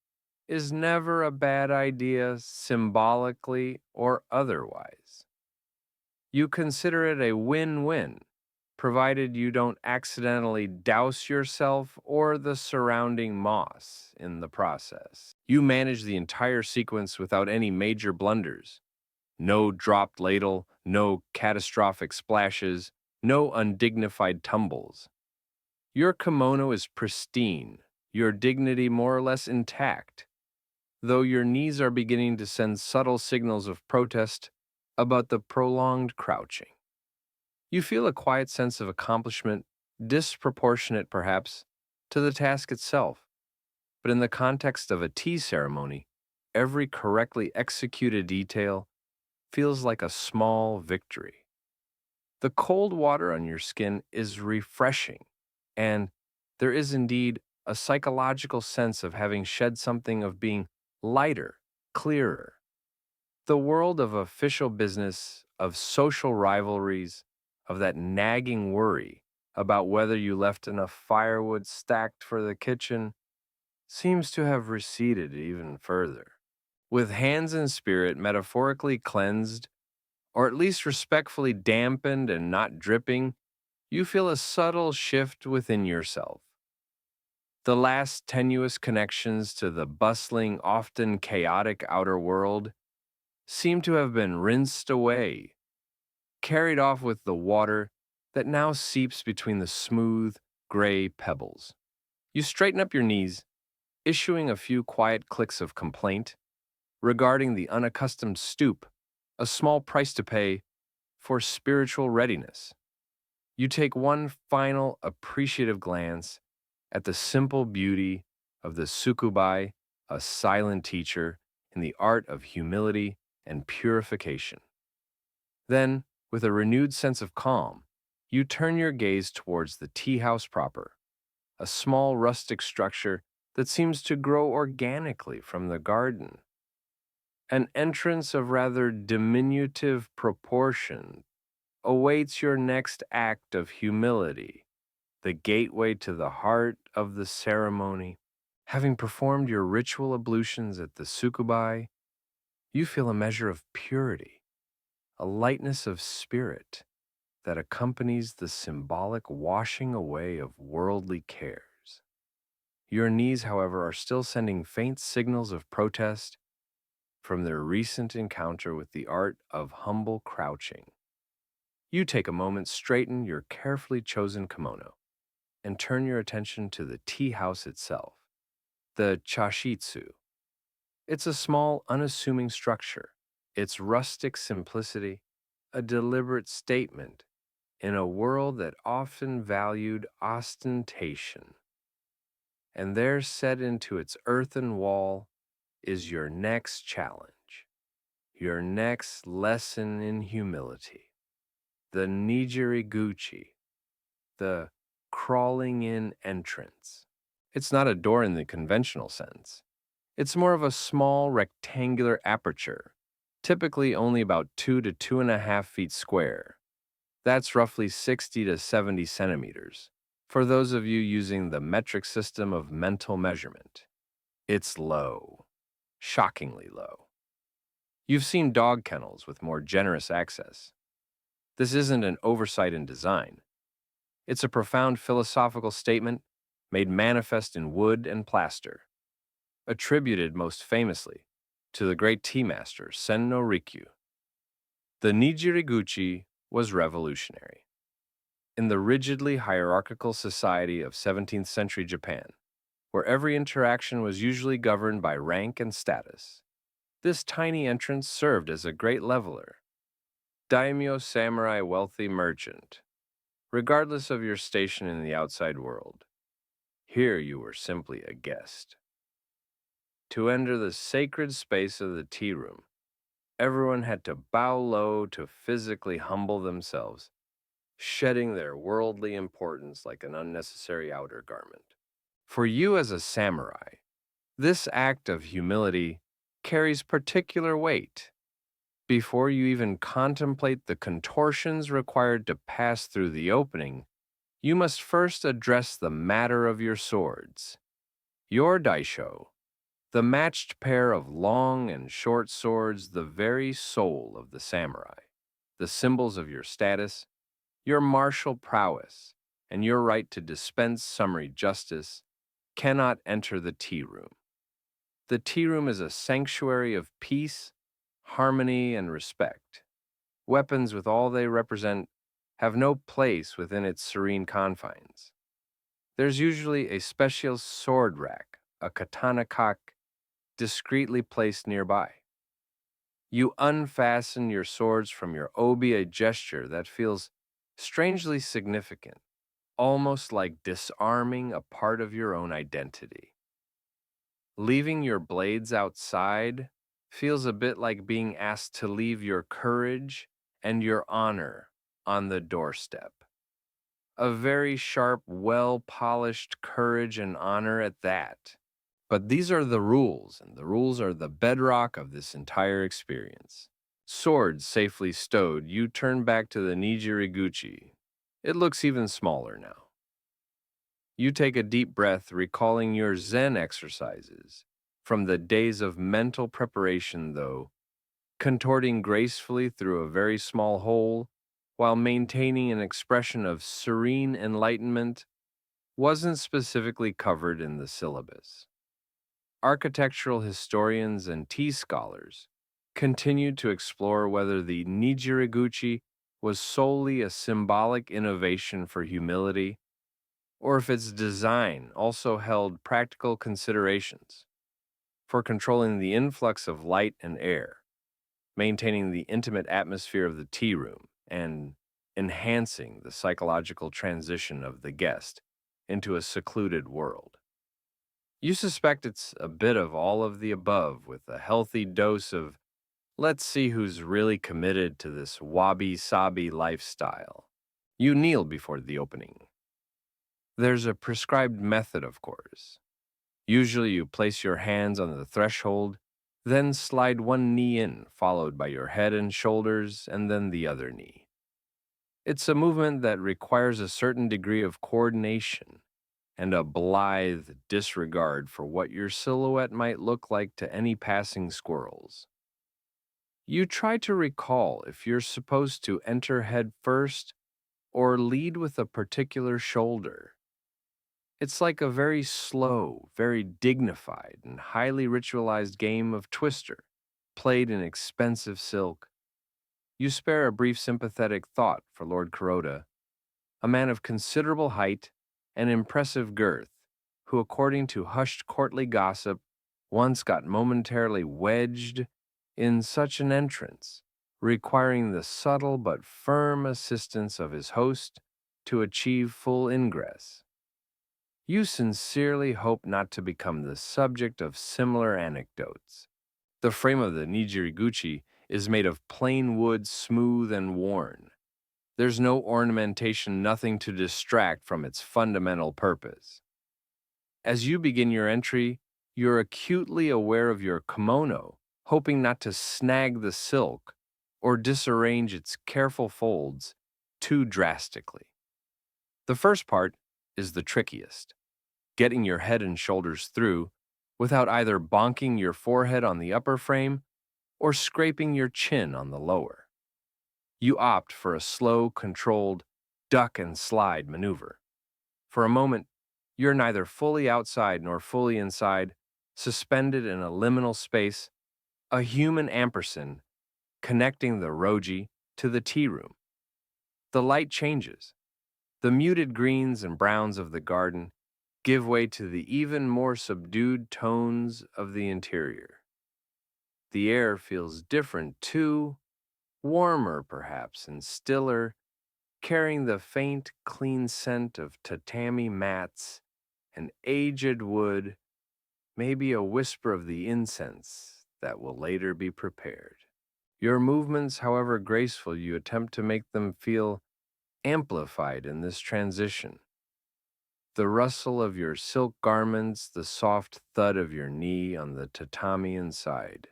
is never a bad idea, symbolically or otherwise. You consider it a win win, provided you don't accidentally douse yourself or the surrounding moss in the process. You manage the entire sequence without any major blunders. No dropped ladle, no catastrophic splashes, no undignified tumbles. Your kimono is pristine, your dignity more or less intact, though your knees are beginning to send subtle signals of protest about the prolonged crouching. You feel a quiet sense of accomplishment, disproportionate perhaps, to the task itself, but in the context of a tea ceremony, every correctly executed detail feels like a small victory. The cold water on your skin is refreshing, and there is indeed a psychological sense of having shed something of being lighter, clearer. The world of official business, of social rivalries, of that nagging worry about whether you left enough firewood stacked for the kitchen seems to have receded even further. With hands and spirit metaphorically cleansed, or at least respectfully dampened and not dripping, you feel a subtle shift within yourself. The last tenuous connections to the bustling, often chaotic outer world seem to have been rinsed away, carried off with the water that now seeps between the smooth, gray pebbles. You straighten up your knees, issuing a few quiet clicks of complaint regarding the unaccustomed stoop, a small price to pay for spiritual readiness. You take one final appreciative glance at the simple beauty of the sukubai, a silent teacher in the art of humility and purification. Then, with a renewed sense of calm, you turn your gaze towards the tea house proper, a small rustic structure that seems to grow organically from the garden. An entrance of rather diminutive proportion awaits your next act of humility, the gateway to the heart of the ceremony. Having performed your ritual ablutions at the sukubai, you feel a measure of purity, a lightness of spirit that accompanies the symbolic washing away of worldly cares. Your knees, however, are still sending faint signals of protest from their recent encounter with the art of humble crouching. You take a moment, straighten your carefully chosen kimono, and turn your attention to the tea house itself, the chashitsu. It's a small, unassuming structure. Its rustic simplicity, a deliberate statement in a world that often valued ostentation. And there, set into its earthen wall, is your next challenge, your next lesson in humility. The nijiriguchi, the crawling in entrance. It's not a door in the conventional sense. It's more of a small rectangular aperture, typically only about 2 to 2.5 feet square. That's roughly 60 to 70 centimeters, for those of you using the metric system of mental measurement. It's low, shockingly low. You've seen dog kennels with more generous access. This isn't an oversight in design. It's a profound philosophical statement made manifest in wood and plaster, attributed most famously to the great tea master Sen no Rikyu. The Nijiriguchi was revolutionary. In the rigidly hierarchical society of 17th century Japan, where every interaction was usually governed by rank and status, this tiny entrance served as a great leveler. Daimyo, samurai, wealthy merchant, regardless of your station in the outside world, here you were simply a guest. To enter the sacred space of the tea room, everyone had to bow low to physically humble themselves, shedding their worldly importance like an unnecessary outer garment. For you as a samurai, this act of humility carries particular weight. Before you even contemplate the contortions required to pass through the opening, you must first address the matter of your swords. Your daisho, the matched pair of long and short swords, the very soul of the samurai, the symbols of your status, your martial prowess, and your right to dispense summary justice, cannot enter the tea room. The tea room is a sanctuary of peace, harmony, and respect. Weapons, with all they represent, have no place within its serene confines. There's usually a special sword rack, a katana cock, discreetly placed nearby. You unfasten your swords from your obi, a gesture that feels strangely significant, almost like disarming a part of your own identity. Leaving your blades outside feels a bit like being asked to leave your courage and your honor on the doorstep. A very sharp, well-polished courage and honor at that. But these are the rules, and the rules are the bedrock of this entire experience. Swords safely stowed, you turn back to the nijiriguchi. It looks even smaller now. You take a deep breath, recalling your Zen exercises from the days of mental preparation, though, contorting gracefully through a very small hole while maintaining an expression of serene enlightenment wasn't specifically covered in the syllabus. Architectural historians and tea scholars continued to explore whether the nijiriguchi was solely a symbolic innovation for humility, or if its design also held practical considerations for controlling the influx of light and air, maintaining the intimate atmosphere of the tea room, and enhancing the psychological transition of the guest into a secluded world. You suspect it's a bit of all of the above, with a healthy dose of let's see who's really committed to this wabi-sabi lifestyle. You kneel before the opening. There's a prescribed method, of course. Usually you place your hands on the threshold, then slide one knee in, followed by your head and shoulders, and then the other knee. It's a movement that requires a certain degree of coordination and a blithe disregard for what your silhouette might look like to any passing squirrels. You try to recall if you're supposed to enter head first or lead with a particular shoulder. It's like a very slow, very dignified, and highly ritualized game of Twister, played in expensive silk. You spare a brief sympathetic thought for Lord Kuroda, a man of considerable height and impressive girth, who, according to hushed courtly gossip, once got momentarily wedged in such an entrance, requiring the subtle but firm assistance of his host to achieve full ingress. You sincerely hope not to become the subject of similar anecdotes. The frame of the nijiriguchi is made of plain wood, smooth and worn. There's no ornamentation, nothing to distract from its fundamental purpose. As you begin your entry, you're acutely aware of your kimono, hoping not to snag the silk or disarrange its careful folds too drastically. The first part is the trickiest, getting your head and shoulders through without either bonking your forehead on the upper frame or scraping your chin on the lower. You opt for a slow, controlled duck and slide maneuver. For a moment, you're neither fully outside nor fully inside, suspended in a liminal space, a human ampersand connecting the roji to the tea room. The light changes. The muted greens and browns of the garden give way to the even more subdued tones of the interior. The air feels different too, warmer perhaps and stiller, carrying the faint, clean scent of tatami mats and aged wood, maybe a whisper of the incense that will later be prepared. Your movements, however graceful, you attempt to make them feel amplified in this transition. The rustle of your silk garments, the soft thud of your knee on the tatami inside.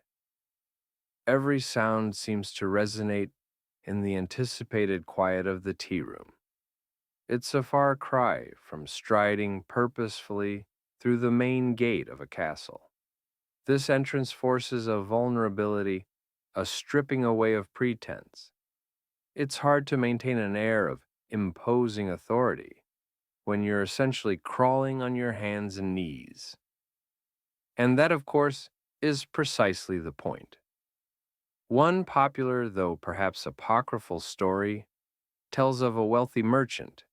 Every sound seems to resonate in the anticipated quiet of the tea room. It's a far cry from striding purposefully through the main gate of a castle. This entrance forces a vulnerability, a stripping away of pretense. It's hard to maintain an air of imposing authority when you're essentially crawling on your hands and knees. And that, of course, is precisely the point. One popular, though perhaps apocryphal story tells of a wealthy merchant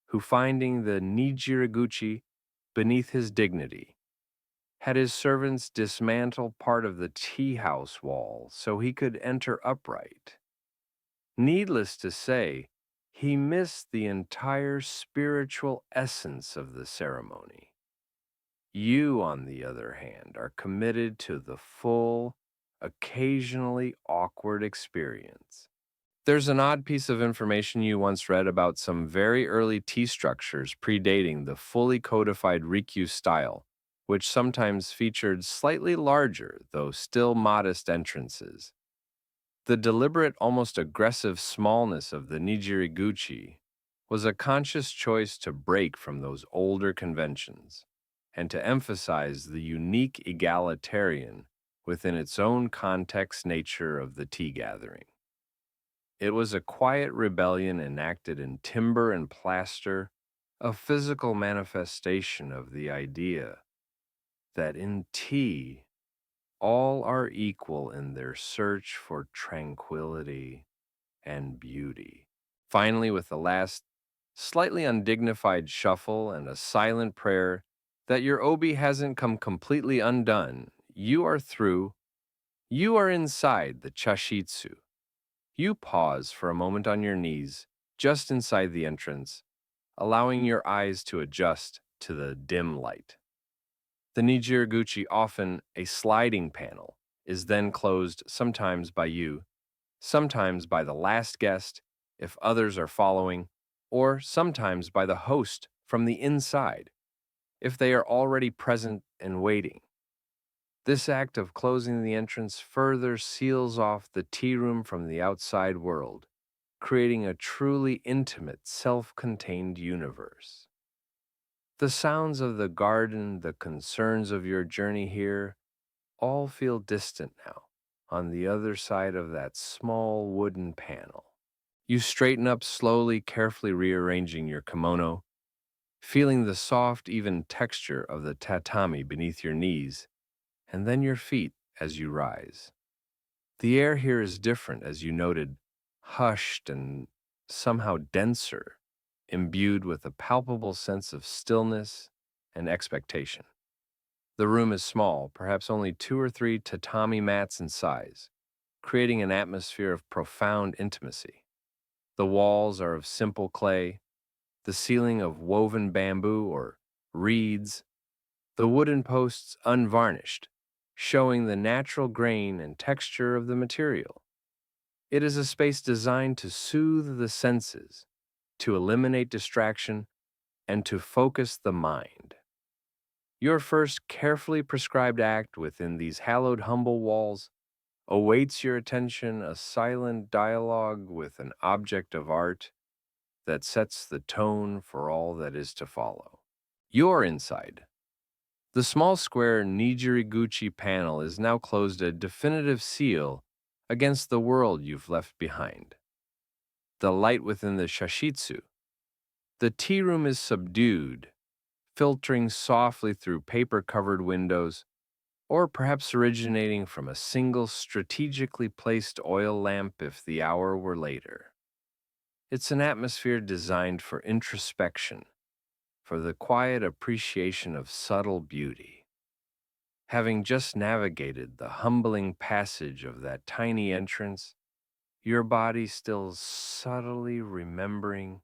who, finding the Nijiriguchi beneath his dignity, had his servants dismantle part of the tea house wall so he could enter upright. Needless to say, he missed the entire spiritual essence of the ceremony. You, on the other hand, are committed to the full, occasionally awkward experience. There's an odd piece of information you once read about some very early tea structures predating the fully codified Rikyu style, which sometimes featured slightly larger, though still modest entrances. The deliberate, almost aggressive smallness of the Nijiriguchi was a conscious choice to break from those older conventions and to emphasize the unique egalitarian within its own context nature of the tea gathering. It was a quiet rebellion enacted in timber and plaster, a physical manifestation of the idea that in tea, all are equal in their search for tranquility and beauty. Finally, with the last slightly undignified shuffle and a silent prayer that your obi hasn't come completely undone, you are through. You are inside the chashitsu. You pause for a moment on your knees, just inside the entrance, allowing your eyes to adjust to the dim light. The Nijiriguchi, often a sliding panel, is then closed sometimes by you, sometimes by the last guest, if others are following, or sometimes by the host from the inside, if they are already present and waiting. This act of closing the entrance further seals off the tea room from the outside world, creating a truly intimate, self-contained universe. The sounds of the garden, the concerns of your journey here, all feel distant now, on the other side of that small wooden panel. You straighten up slowly, carefully rearranging your kimono, feeling the soft, even texture of the tatami beneath your knees, and then your feet as you rise. The air here is different, as you noted, hushed and somehow denser, imbued with a palpable sense of stillness and expectation. The room is small, perhaps only 2 or 3 tatami mats in size, creating an atmosphere of profound intimacy. The walls are of simple clay, the ceiling of woven bamboo or reeds, the wooden posts unvarnished, showing the natural grain and texture of the material. It is a space designed to soothe the senses, to eliminate distraction, and to focus the mind. Your first carefully prescribed act within these hallowed humble walls awaits your attention, a silent dialogue with an object of art that sets the tone for all that is to follow. You're inside. The small square Nijiriguchi panel is now closed, a definitive seal against the world you've left behind. The light within the shashitsu. The tea room is subdued, filtering softly through paper-covered windows, or perhaps originating from a single strategically placed oil lamp if the hour were later. It's an atmosphere designed for introspection, for the quiet appreciation of subtle beauty. Having just navigated the humbling passage of that tiny entrance, your body still subtly remembering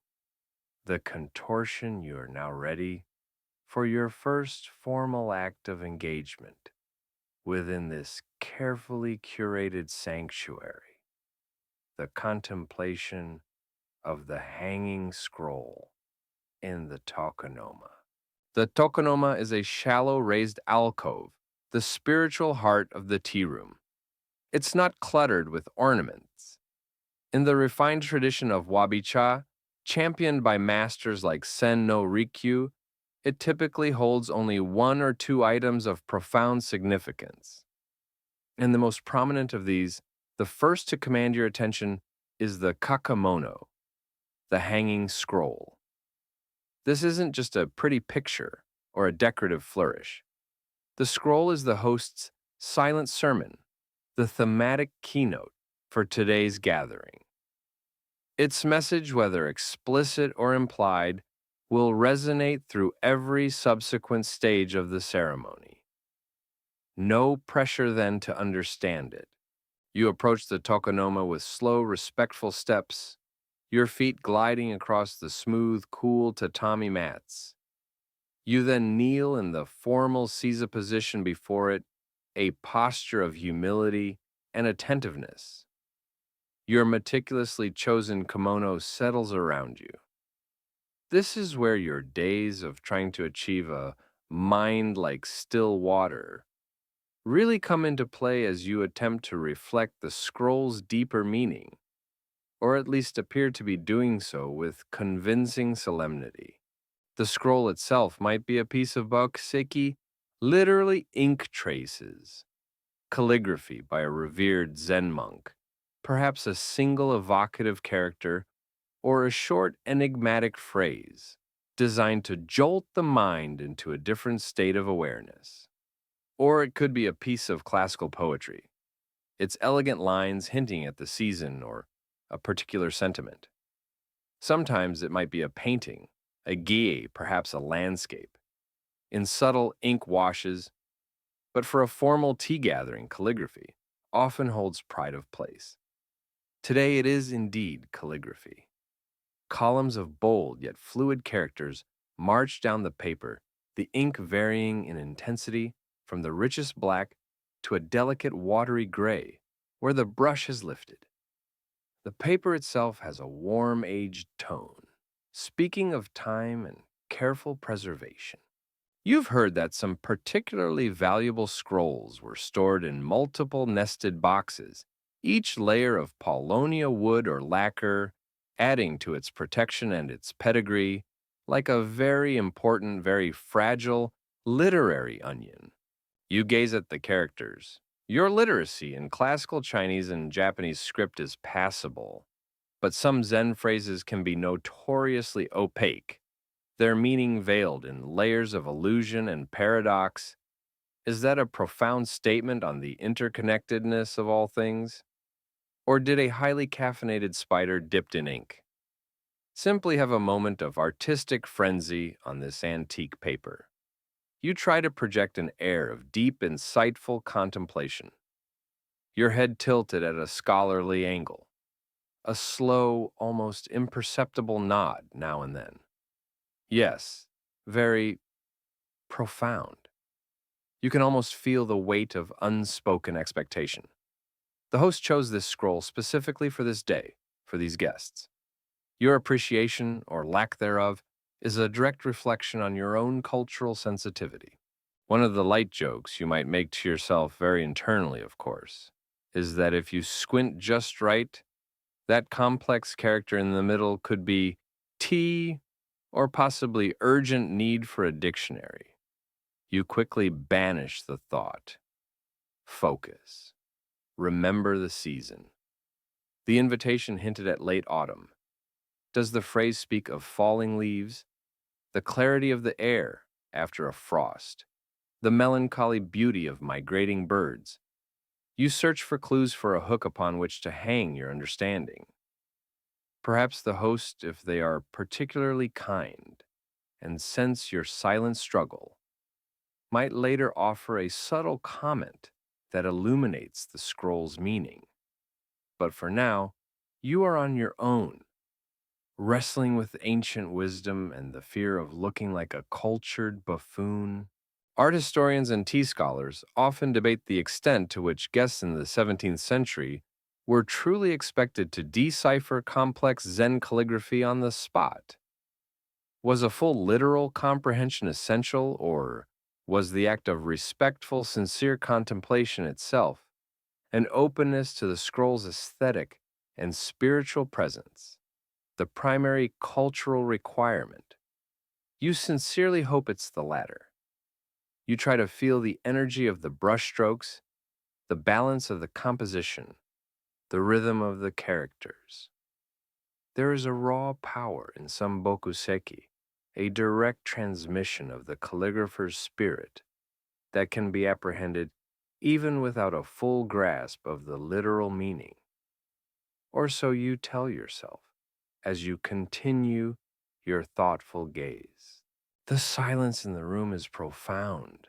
the contortion, you are now ready for your first formal act of engagement within this carefully curated sanctuary, the contemplation of the hanging scroll in the tokonoma. The tokonoma is a shallow raised alcove, the spiritual heart of the tea room. It's not cluttered with ornaments. In the refined tradition of wabi-cha, championed by masters like Sen no Rikyu, it typically holds only one or two items of profound significance. And the most prominent of these, the first to command your attention, is the kakamono, the hanging scroll. This isn't just a pretty picture or a decorative flourish. The scroll is the host's silent sermon, the thematic keynote for today's gathering. Its message, whether explicit or implied, will resonate through every subsequent stage of the ceremony. No pressure then to understand it. You approach the tokonoma with slow, respectful steps, your feet gliding across the smooth, cool tatami mats. You then kneel in the formal seiza position before it, a posture of humility and attentiveness. Your meticulously chosen kimono settles around you. This is where your days of trying to achieve a mind like still water really come into play as you attempt to reflect the scroll's deeper meaning, or at least appear to be doing so with convincing solemnity. The scroll itself might be a piece of bakuseki, literally ink traces, calligraphy by a revered Zen monk, perhaps a single evocative character, or a short enigmatic phrase designed to jolt the mind into a different state of awareness. Or it could be a piece of classical poetry, its elegant lines hinting at the season or a particular sentiment. Sometimes it might be a painting, a gie, perhaps a landscape, in subtle ink washes, but for a formal tea gathering, calligraphy often holds pride of place. Today it is indeed calligraphy. Columns of bold yet fluid characters march down the paper, the ink varying in intensity from the richest black to a delicate watery gray where the brush is lifted. The paper itself has a warm aged tone, speaking of time and careful preservation. You've heard that some particularly valuable scrolls were stored in multiple nested boxes, each layer of paulownia wood or lacquer adding to its protection and its pedigree, like a very important, very fragile literary onion. You gaze at the characters. Your literacy in classical Chinese and Japanese script is passable, but some Zen phrases can be notoriously opaque, their meaning veiled in layers of illusion and paradox. Is that a profound statement on the interconnectedness of all things? Or did a highly caffeinated spider dipped in ink simply have a moment of artistic frenzy on this antique paper? You try to project an air of deep, insightful contemplation, your head tilted at a scholarly angle, a slow, almost imperceptible nod now and then. Yes, very profound. You can almost feel the weight of unspoken expectation. The host chose this scroll specifically for this day, for these guests. Your appreciation, or lack thereof, is a direct reflection on your own cultural sensitivity. One of the light jokes you might make to yourself very internally, of course, is that if you squint just right, that complex character in the middle could be tea or possibly urgent need for a dictionary. You quickly banish the thought. Focus. Remember the season. The invitation hinted at late autumn. Does the phrase speak of falling leaves, the clarity of the air after a frost, the melancholy beauty of migrating birds? You search for clues for a hook upon which to hang your understanding. Perhaps the host, if they are particularly kind and sense your silent struggle, might later offer a subtle comment that illuminates the scroll's meaning. But for now, you are on your own, wrestling with ancient wisdom and the fear of looking like a cultured buffoon. Art historians and tea scholars often debate the extent to which guests in the 17th century were truly expected to decipher complex Zen calligraphy on the spot. Was a full literal comprehension essential, or was the act of respectful, sincere contemplation itself an openness to the scroll's aesthetic and spiritual presence the primary cultural requirement? You sincerely hope it's the latter. You try to feel the energy of the brushstrokes, the balance of the composition, the rhythm of the characters. There is a raw power in some bokuseki, a direct transmission of the calligrapher's spirit that can be apprehended even without a full grasp of the literal meaning. Or so you tell yourself as you continue your thoughtful gaze. The silence in the room is profound.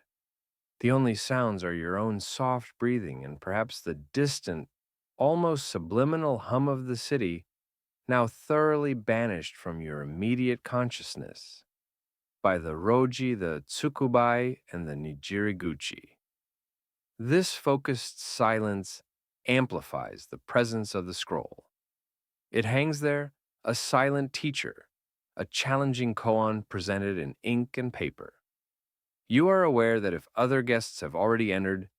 The only sounds are your own soft breathing and perhaps the distant, almost subliminal hum of the city, now thoroughly banished from your immediate consciousness by the roji, the tsukubai, and the nijiriguchi. This focused silence amplifies the presence of the scroll. It hangs there, a silent teacher, a challenging koan presented in ink and paper. You are aware that if other guests have already entered,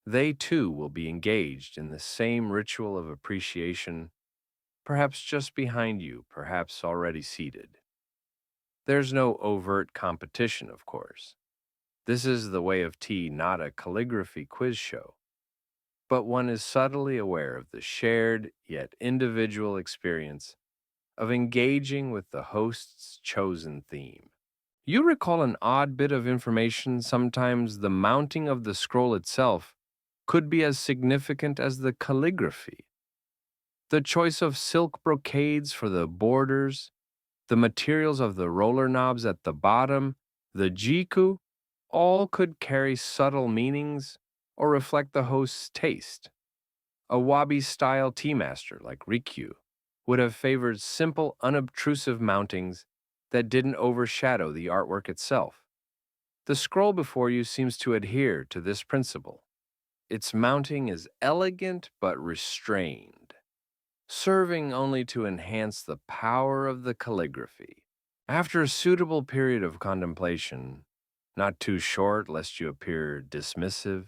they too will be engaged in the same ritual of appreciation, perhaps just behind you, perhaps already seated. There's no overt competition, of course. This is the way of tea, not a calligraphy quiz show. But one is subtly aware of the shared yet individual experience of engaging with the host's chosen theme. You recall an odd bit of information. Sometimes the mounting of the scroll itself could be as significant as the calligraphy. The choice of silk brocades for the borders, the materials of the roller knobs at the bottom, the jiku, all could carry subtle meanings or reflect the host's taste. A wabi-style tea master like Rikyu would have favored simple, unobtrusive mountings that didn't overshadow the artwork itself. The scroll before you seems to adhere to this principle. Its mounting is elegant but restrained, serving only to enhance the power of the calligraphy. After a suitable period of contemplation, not too short lest you appear dismissive,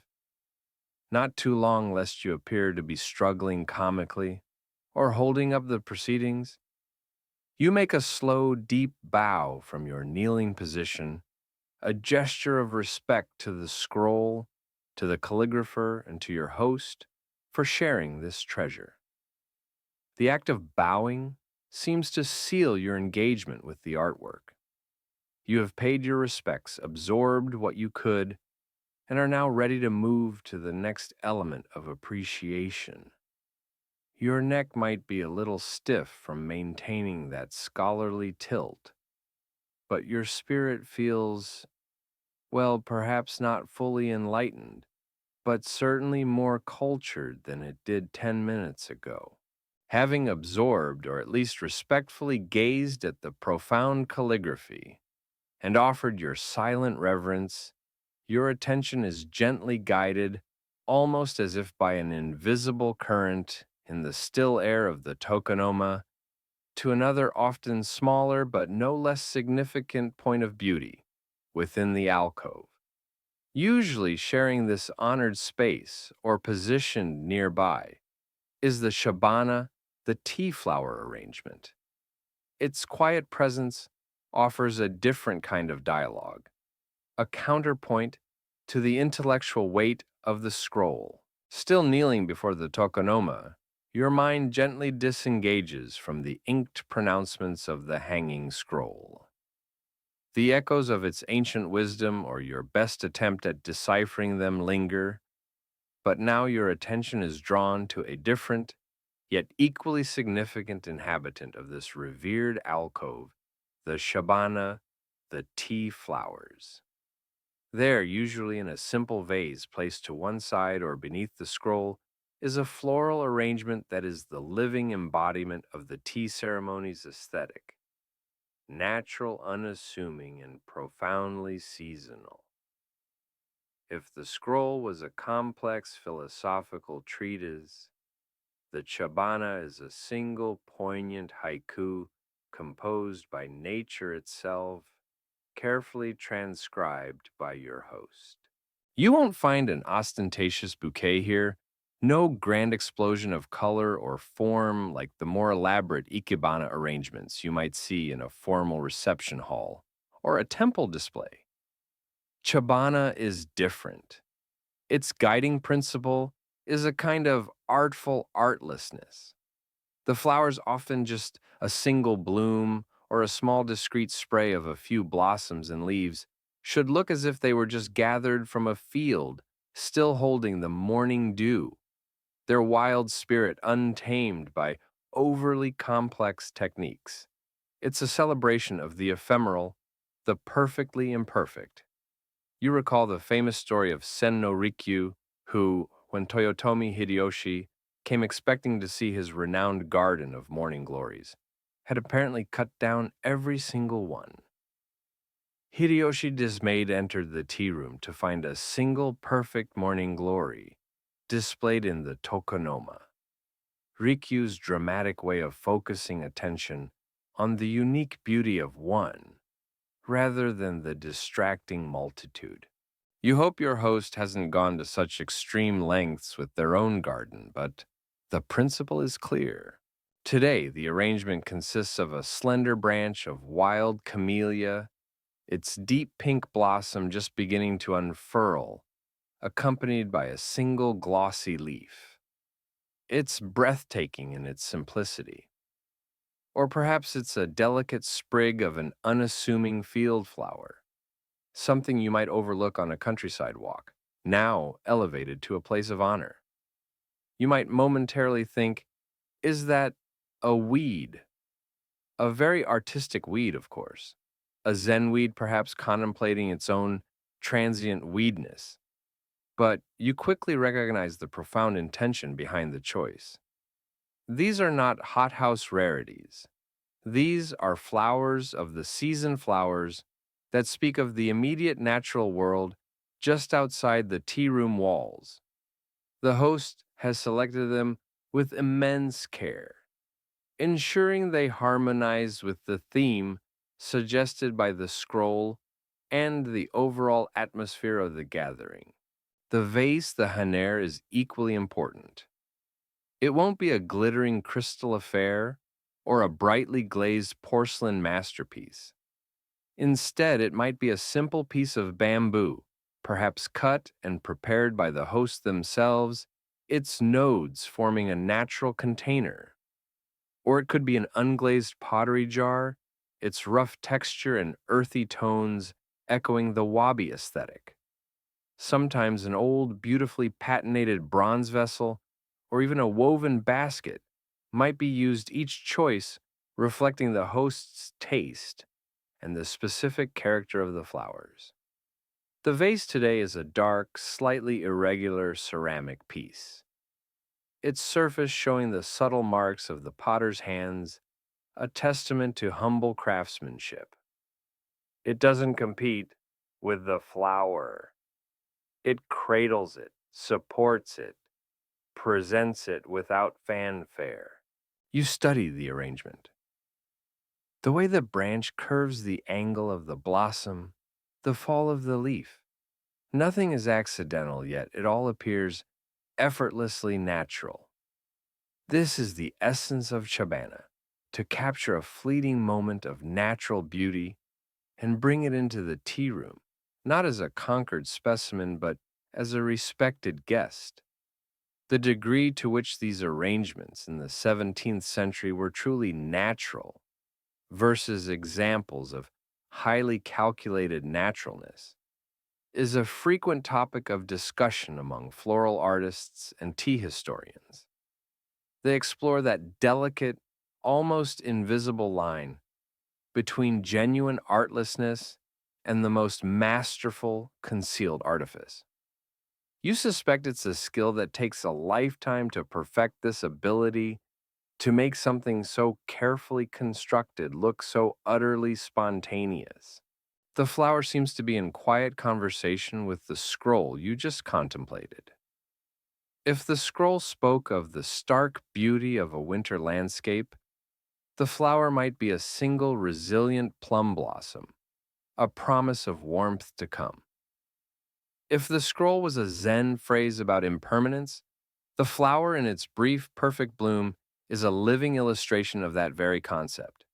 not too long lest you appear to be struggling comically or holding up the proceedings, you make a slow, deep bow from your kneeling position, a gesture of respect to the scroll, to the calligrapher, and to your host for sharing this treasure. The act of bowing seems to seal your engagement with the artwork. You have paid your respects, absorbed what you could, and are now ready to move to the next element of appreciation. Your neck might be a little stiff from maintaining that scholarly tilt, but your spirit feels, well, perhaps not fully enlightened, but certainly more cultured than it did 10 minutes ago. Having absorbed, or at least respectfully gazed at the profound calligraphy and offered your silent reverence, your attention is gently guided, almost as if by an invisible current in the still air of the tokonoma, to another often smaller but no less significant point of beauty within the alcove. Usually sharing this honored space or positioned nearby is the shabana, the tea flower arrangement. Its quiet presence offers a different kind of dialogue, a counterpoint to the intellectual weight of the scroll. Still kneeling before the tokonoma, your mind gently disengages from the inked pronouncements of the hanging scroll. The echoes of its ancient wisdom or your best attempt at deciphering them linger, but now your attention is drawn to a different, Yet equally significant inhabitant of this revered alcove, the shabana, the tea flowers. There, usually in a simple vase placed to one side or beneath the scroll, is a floral arrangement that is the living embodiment of the tea ceremony's aesthetic, natural, unassuming, and profoundly seasonal. If the scroll was a complex philosophical treatise, the Chabana is a single poignant haiku composed by nature itself, carefully transcribed by your host. You won't find an ostentatious bouquet here, no grand explosion of color or form like the more elaborate ikebana arrangements you might see in a formal reception hall or a temple display. Chabana is different. Its guiding principle is a kind of artful artlessness. The flowers often just a single bloom or a small discreet spray of a few blossoms and leaves should look as if they were just gathered from a field, still holding the morning dew, their wild spirit untamed by overly complex techniques. It's a celebration of the ephemeral, the perfectly imperfect. You recall the famous story of Sen no Rikyu, who, when Toyotomi Hideyoshi came expecting to see his renowned garden of morning glories, had apparently cut down every single one. Hideyoshi dismayed entered the tea room to find a single perfect morning glory displayed in the tokonoma, Rikyu's dramatic way of focusing attention on the unique beauty of one rather than the distracting multitude. You hope your host hasn't gone to such extreme lengths with their own garden, but the principle is clear. Today, the arrangement consists of a slender branch of wild camellia, its deep pink blossom just beginning to unfurl, accompanied by a single glossy leaf. It's breathtaking in its simplicity. Or perhaps it's a delicate sprig of an unassuming field flower, something you might overlook on a countryside walk, now elevated to a place of honor. You might momentarily think, is that a weed? A very artistic weed, of course. A Zen weed perhaps contemplating its own transient weedness. But you quickly recognize the profound intention behind the choice. These are not hothouse rarities. These are flowers of the season flowers that speak of the immediate natural world just outside the tea room walls. The host has selected them with immense care, ensuring they harmonize with the theme suggested by the scroll and the overall atmosphere of the gathering. The vase, the haner, is equally important. It won't be a glittering crystal affair or a brightly glazed porcelain masterpiece. Instead, it might be a simple piece of bamboo, perhaps cut and prepared by the host themselves, its nodes forming a natural container. Or it could be an unglazed pottery jar, its rough texture and earthy tones echoing the wabi aesthetic. Sometimes an old, beautifully patinated bronze vessel, or even a woven basket, might be used, each choice reflecting the host's taste and the specific character of the flowers. The vase today is a dark, slightly irregular ceramic piece, its surface showing the subtle marks of the potter's hands, a testament to humble craftsmanship. It doesn't compete with the flower. It cradles it, supports it, presents it without fanfare. You study the arrangement. The way the branch curves the angle of the blossom, the fall of the leaf. Nothing is accidental, yet it all appears effortlessly natural. This is the essence of Chabana, to capture a fleeting moment of natural beauty and bring it into the tea room, not as a conquered specimen, but as a respected guest. The degree to which these arrangements in the 17th century were truly natural versus examples of highly calculated naturalness is a frequent topic of discussion among floral artists and tea historians. They explore that delicate, almost invisible line between genuine artlessness and the most masterful concealed artifice. You suspect it's a skill that takes a lifetime to perfect this ability to make something so carefully constructed look so utterly spontaneous. The flower seems to be in quiet conversation with the scroll you just contemplated. If the scroll spoke of the stark beauty of a winter landscape, the flower might be a single resilient plum blossom, a promise of warmth to come. If the scroll was a Zen phrase about impermanence, the flower in its brief, perfect bloom is a living illustration of that very concept.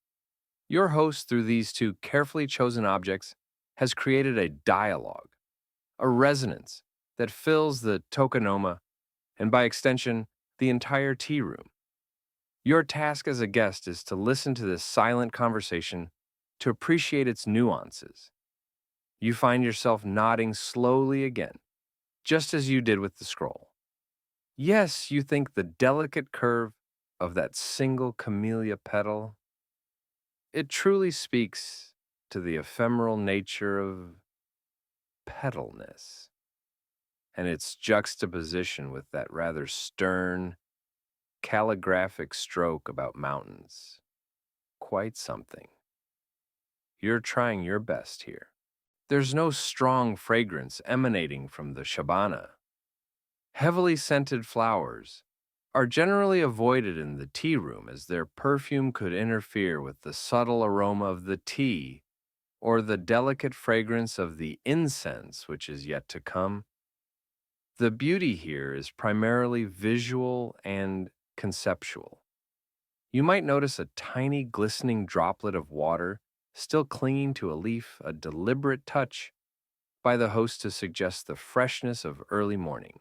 Your host, through these two carefully chosen objects, has created a dialogue, a resonance that fills the tokonoma and, by extension, the entire tea room. Your task as a guest is to listen to this silent conversation, to appreciate its nuances. You find yourself nodding slowly again, just as you did with the scroll. Yes, you think the delicate curve of that single camellia petal, it truly speaks to the ephemeral nature of petalness and its juxtaposition with that rather stern, calligraphic stroke about mountains. Quite something. You're trying your best here. There's no strong fragrance emanating from the shabana. Heavily scented flowers are generally avoided in the tea room as their perfume could interfere with the subtle aroma of the tea or the delicate fragrance of the incense which is yet to come. The beauty here is primarily visual and conceptual. You might notice a tiny glistening droplet of water still clinging to a leaf, a deliberate touch by the host to suggest the freshness of early morning.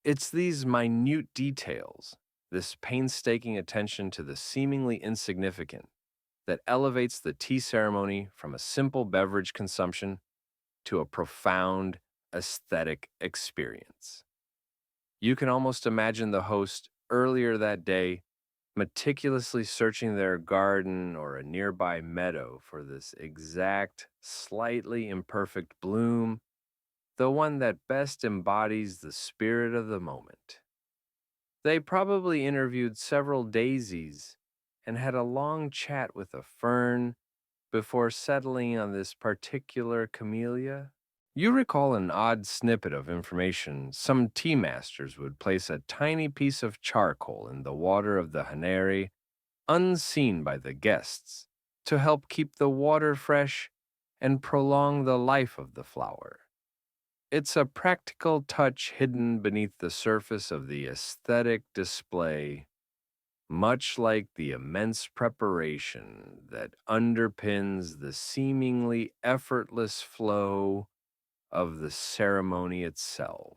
It's these minute details, this painstaking attention to the seemingly insignificant, that elevates the tea ceremony from a simple beverage consumption to a profound aesthetic experience. You can almost imagine the host earlier that day meticulously searching their garden or a nearby meadow for this exact, slightly imperfect bloom, the one that best embodies the spirit of the moment. They probably interviewed several daisies and had a long chat with a fern before settling on this particular camellia. You recall an odd snippet of information. Some tea masters would place a tiny piece of charcoal in the water of the haneri, unseen by the guests, to help keep the water fresh and prolong the life of the flower. It's a practical touch hidden beneath the surface of the aesthetic display, much like the immense preparation that underpins the seemingly effortless flow of the ceremony itself.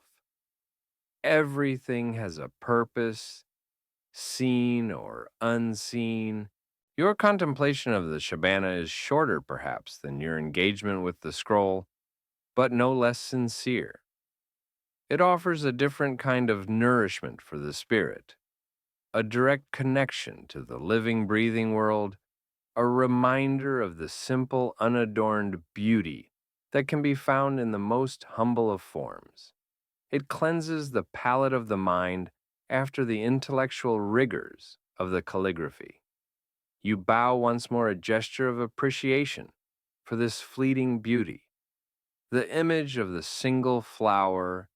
Everything has a purpose, seen or unseen. Your contemplation of the Shabana is shorter, perhaps, than your engagement with the scroll, but no less sincere. It offers a different kind of nourishment for the spirit, a direct connection to the living, breathing world, a reminder of the simple, unadorned beauty that can be found in the most humble of forms. It cleanses the palate of the mind after the intellectual rigors of the calligraphy. You bow once more, a gesture of appreciation for this fleeting beauty. The image of the single flower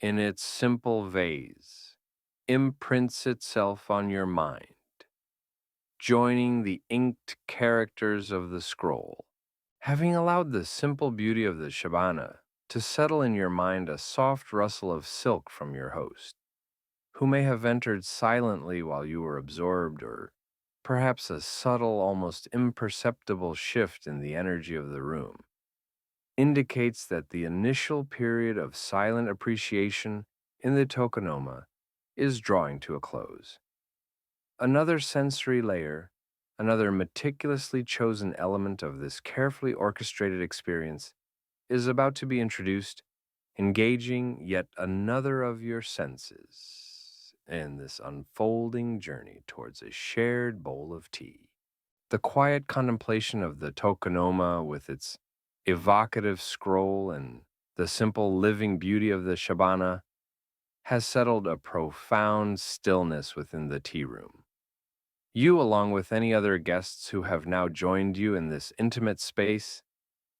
in its simple vase imprints itself on your mind, joining the inked characters of the scroll. Having allowed the simple beauty of the Shabana to settle in your mind, a soft rustle of silk from your host, who may have entered silently while you were absorbed, or perhaps a subtle, almost imperceptible shift in the energy of the room, indicates that the initial period of silent appreciation in the tokonoma is drawing to a close. Another sensory layer, another meticulously chosen element of this carefully orchestrated experience is about to be introduced, engaging yet another of your senses. in this unfolding journey towards a shared bowl of tea. The quiet contemplation of the tokonoma with its evocative scroll and the simple living beauty of the shabana has settled a profound stillness within the tea room. You, along with any other guests who have now joined you in this intimate space,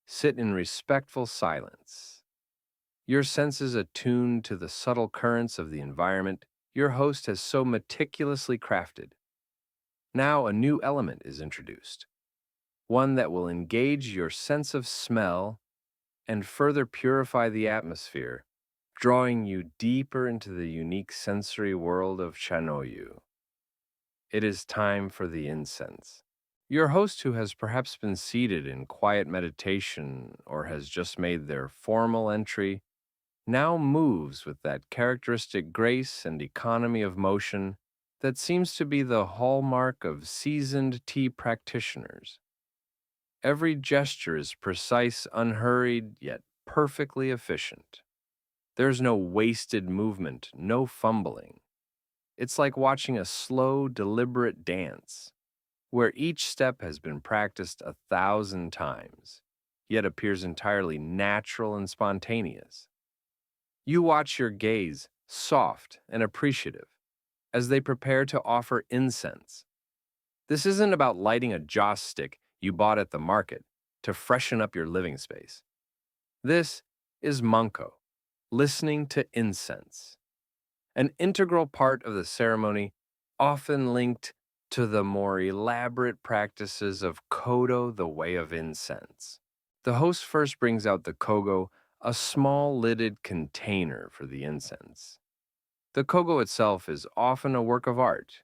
sit in respectful silence. Your senses attuned to the subtle currents of the environment your host has so meticulously crafted. Now a new element is introduced, one that will engage your sense of smell and further purify the atmosphere, drawing you deeper into the unique sensory world of chanoyu. It is time for the incense. Your host, who has perhaps been seated in quiet meditation or has just made their formal entry, now moves with that characteristic grace and economy of motion that seems to be the hallmark of seasoned tea practitioners. Every gesture is precise, unhurried, yet perfectly efficient. There's no wasted movement, no fumbling. It's like watching a slow, deliberate dance, where each step has been practiced 1,000 times, yet appears entirely natural and spontaneous. You watch your gaze, soft and appreciative, as they prepare to offer incense. This isn't about lighting a joss stick you bought at the market to freshen up your living space. This is manko, listening to incense, an integral part of the ceremony, often linked to the more elaborate practices of kodo, the way of incense. The host first brings out the kogo, a small lidded container for the incense. The kogo itself is often a work of art,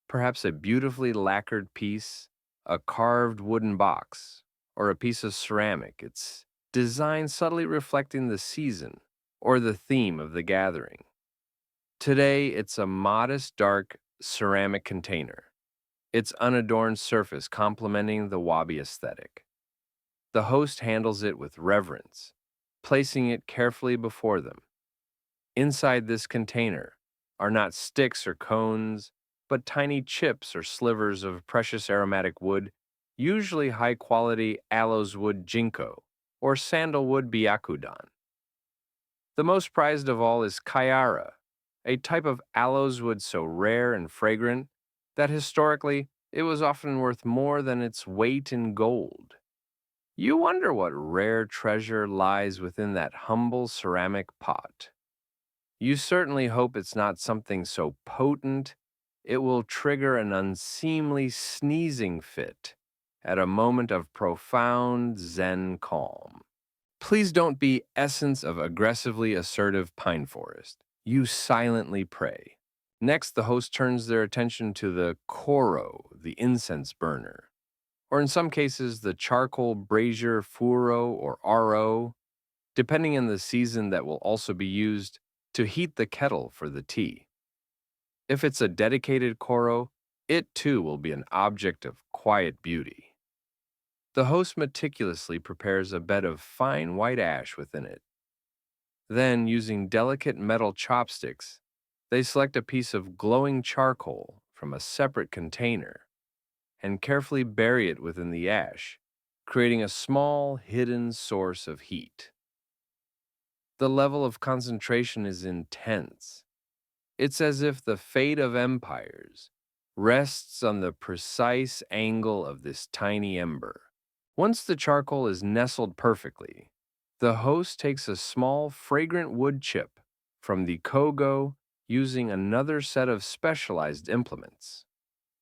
perhaps a beautifully lacquered piece, a carved wooden box, or a piece of ceramic, its design subtly reflecting the season or the theme of the gathering. Today, it's a modest, dark ceramic container, its unadorned surface complementing the wabi aesthetic. The host handles it with reverence, placing it carefully before them. Inside this container are not sticks or cones, but tiny chips or slivers of precious aromatic wood, usually high-quality aloes wood ginkgo or sandalwood byakudan. The most prized of all is kayara, a type of aloes wood so rare and fragrant that historically it was often worth more than its weight in gold. You wonder what rare treasure lies within that humble ceramic pot. You certainly hope it's not something so potent it will trigger an unseemly sneezing fit at a moment of profound Zen calm. Please don't be essence of aggressively assertive pine forest. You silently pray. Next, the host turns their attention to the koro, the incense burner, or in some cases, the charcoal brazier furo or RO, depending on the season that will also be used to heat the kettle for the tea. If it's a dedicated koro, it too will be an object of quiet beauty. The host meticulously prepares a bed of fine white ash within it. Then, using delicate metal chopsticks, they select a piece of glowing charcoal from a separate container and carefully bury it within the ash, creating a small, hidden source of heat. The level of concentration is intense. It's as if the fate of empires rests on the precise angle of this tiny ember. Once the charcoal is nestled perfectly, the host takes a small, fragrant wood chip from the kogo using another set of specialized implements,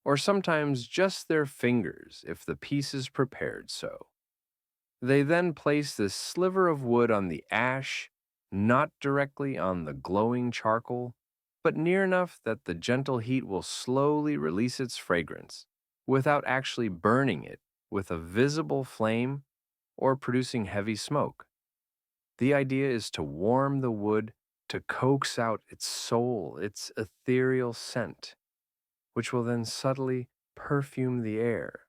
or sometimes just their fingers if the piece is prepared so. They then place this sliver of wood on the ash, not directly on the glowing charcoal, but near enough that the gentle heat will slowly release its fragrance without actually burning it with a visible flame or producing heavy smoke. The idea is to warm the wood to coax out its soul, its ethereal scent, which will then subtly perfume the air.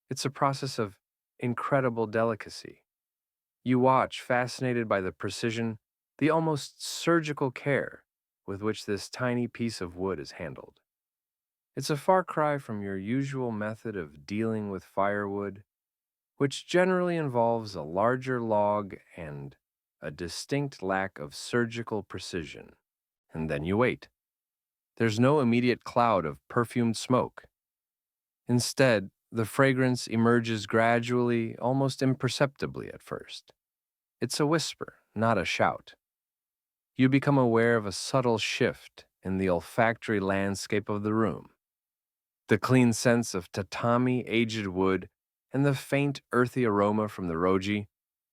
It's a process of incredible delicacy. You watch, fascinated by the precision, the almost surgical care, with which this tiny piece of wood is handled. It's a far cry from your usual method of dealing with firewood, which generally involves a larger log and a distinct lack of surgical precision. And then you wait. There's no immediate cloud of perfumed smoke. Instead, the fragrance emerges gradually, almost imperceptibly at first. It's a whisper, not a shout. You become aware of a subtle shift in the olfactory landscape of the room. The clean scents of tatami, aged wood, and the faint, earthy aroma from the roji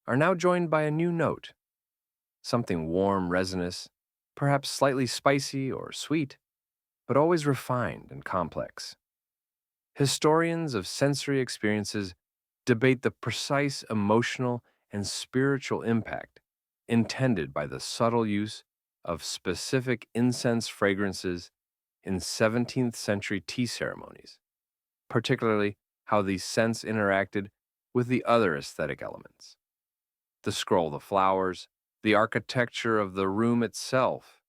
are now joined by a new note, something warm, resinous, perhaps slightly spicy or sweet, but always refined and complex. Historians of sensory experiences debate the precise emotional and spiritual impact intended by the subtle use of specific incense fragrances in 17th century tea ceremonies, particularly how these scents interacted with the other aesthetic elements: the scroll, the flowers, the architecture of the room itself,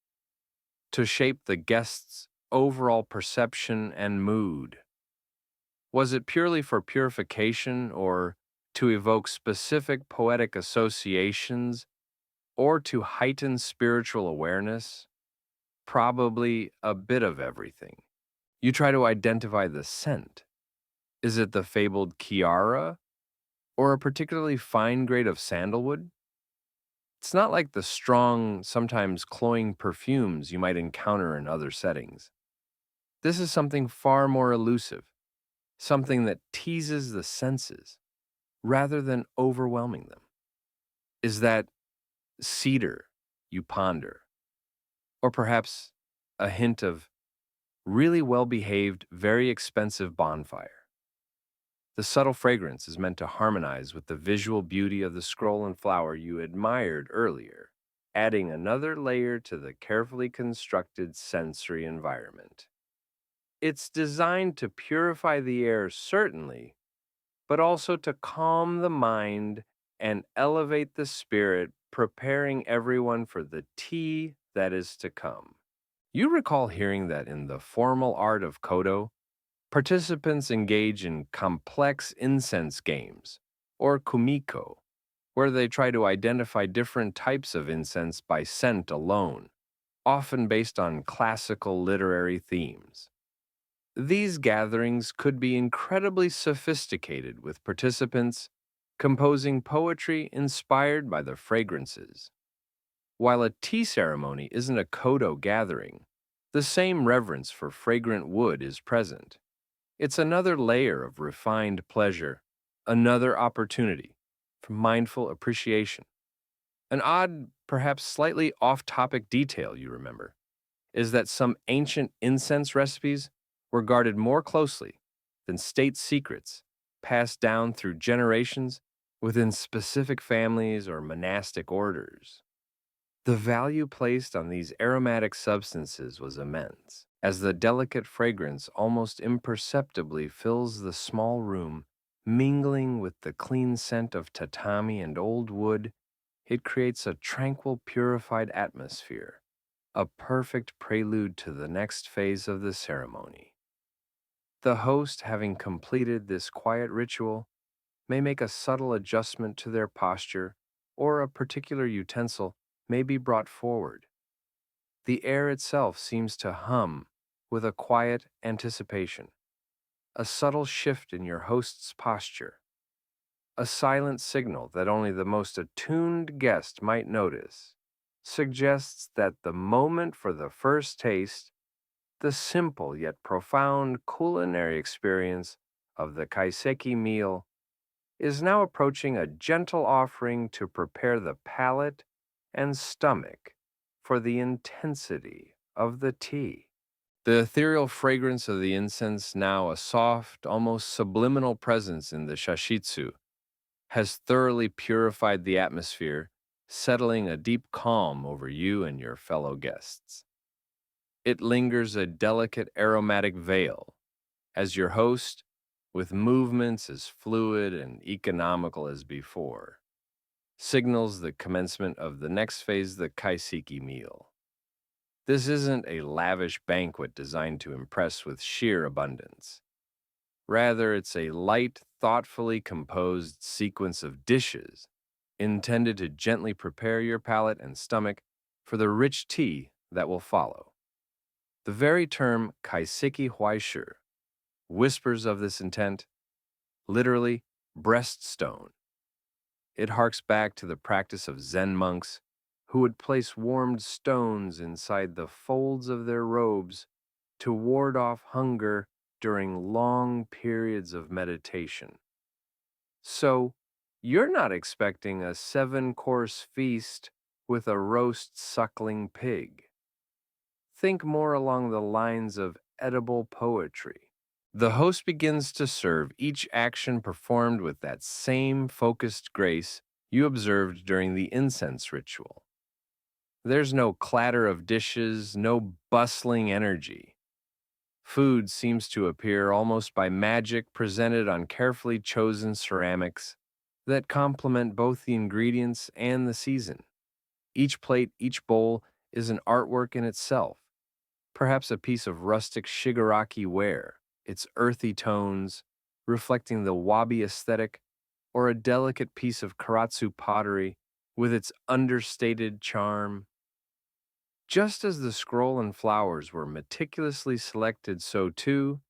to shape the guest's overall perception and mood. Was it purely for purification or to evoke specific poetic associations or to heighten spiritual awareness? Probably a bit of everything. You try to identify the scent. Is it the fabled Chiara or a particularly fine grade of sandalwood? It's not like the strong, sometimes cloying perfumes you might encounter in other settings. This is something far more elusive, something that teases the senses rather than overwhelming them. Is that cedar you ponder? Or perhaps a hint of really well behaved, very expensive bonfire? The subtle fragrance is meant to harmonize with the visual beauty of the scroll and flower you admired earlier, adding another layer to the carefully constructed sensory environment. It's designed to purify the air, certainly, but also to calm the mind and elevate the spirit, preparing everyone for the tea that is to come. You recall hearing that in the formal art of Kodo, participants engage in complex incense games, or kumiko, where they try to identify different types of incense by scent alone, often based on classical literary themes. These gatherings could be incredibly sophisticated, with participants composing poetry inspired by the fragrances. While a tea ceremony isn't a Kodo gathering, the same reverence for fragrant wood is present. It's another layer of refined pleasure, another opportunity for mindful appreciation. An odd, perhaps slightly off topic detail you remember is that some ancient incense recipes were guarded more closely than state secrets passed down through generations within specific families or monastic orders. The value placed on these aromatic substances was immense, as the delicate fragrance almost imperceptibly fills the small room, mingling with the clean scent of tatami and old wood. It creates a tranquil, purified atmosphere, a perfect prelude to the next phase of the ceremony. The host, having completed this quiet ritual, may make a subtle adjustment to their posture, or a particular utensil may be brought forward. The air itself seems to hum with a quiet anticipation, a subtle shift in your host's posture, a silent signal that only the most attuned guest might notice, suggests that the moment for the first taste, the simple yet profound culinary experience of the kaiseki meal, is now approaching, a gentle offering to prepare the palate and stomach for the intensity of the tea. The ethereal fragrance of the incense, now a soft, almost subliminal presence in the shashitsu, has thoroughly purified the atmosphere, settling a deep calm over you and your fellow guests. It lingers, a delicate aromatic veil, as your host, with movements as fluid and economical as before, signals the commencement of the next phase, the kaiseki meal. This isn't a lavish banquet designed to impress with sheer abundance. Rather, it's a light, thoughtfully composed sequence of dishes intended to gently prepare your palate and stomach for the rich tea that will follow. The very term kaiseki huaishu whispers of this intent, literally breaststone. It harks back to the practice of Zen monks who would place warmed stones inside the folds of their robes to ward off hunger during long periods of meditation. So, you're not expecting a 7-course feast with a roast suckling pig. Think more along the lines of edible poetry. The host begins to serve each action performed with that same focused grace you observed during the incense ritual. There's no clatter of dishes, no bustling energy. Food seems to appear almost by magic, presented on carefully chosen ceramics that complement both the ingredients and the season. Each plate, each bowl is an artwork in itself, perhaps a piece of rustic shigaraki ware, its earthy tones reflecting the wabi aesthetic, or a delicate piece of karatsu pottery with its understated charm. Just as the scroll and flowers were meticulously selected, so too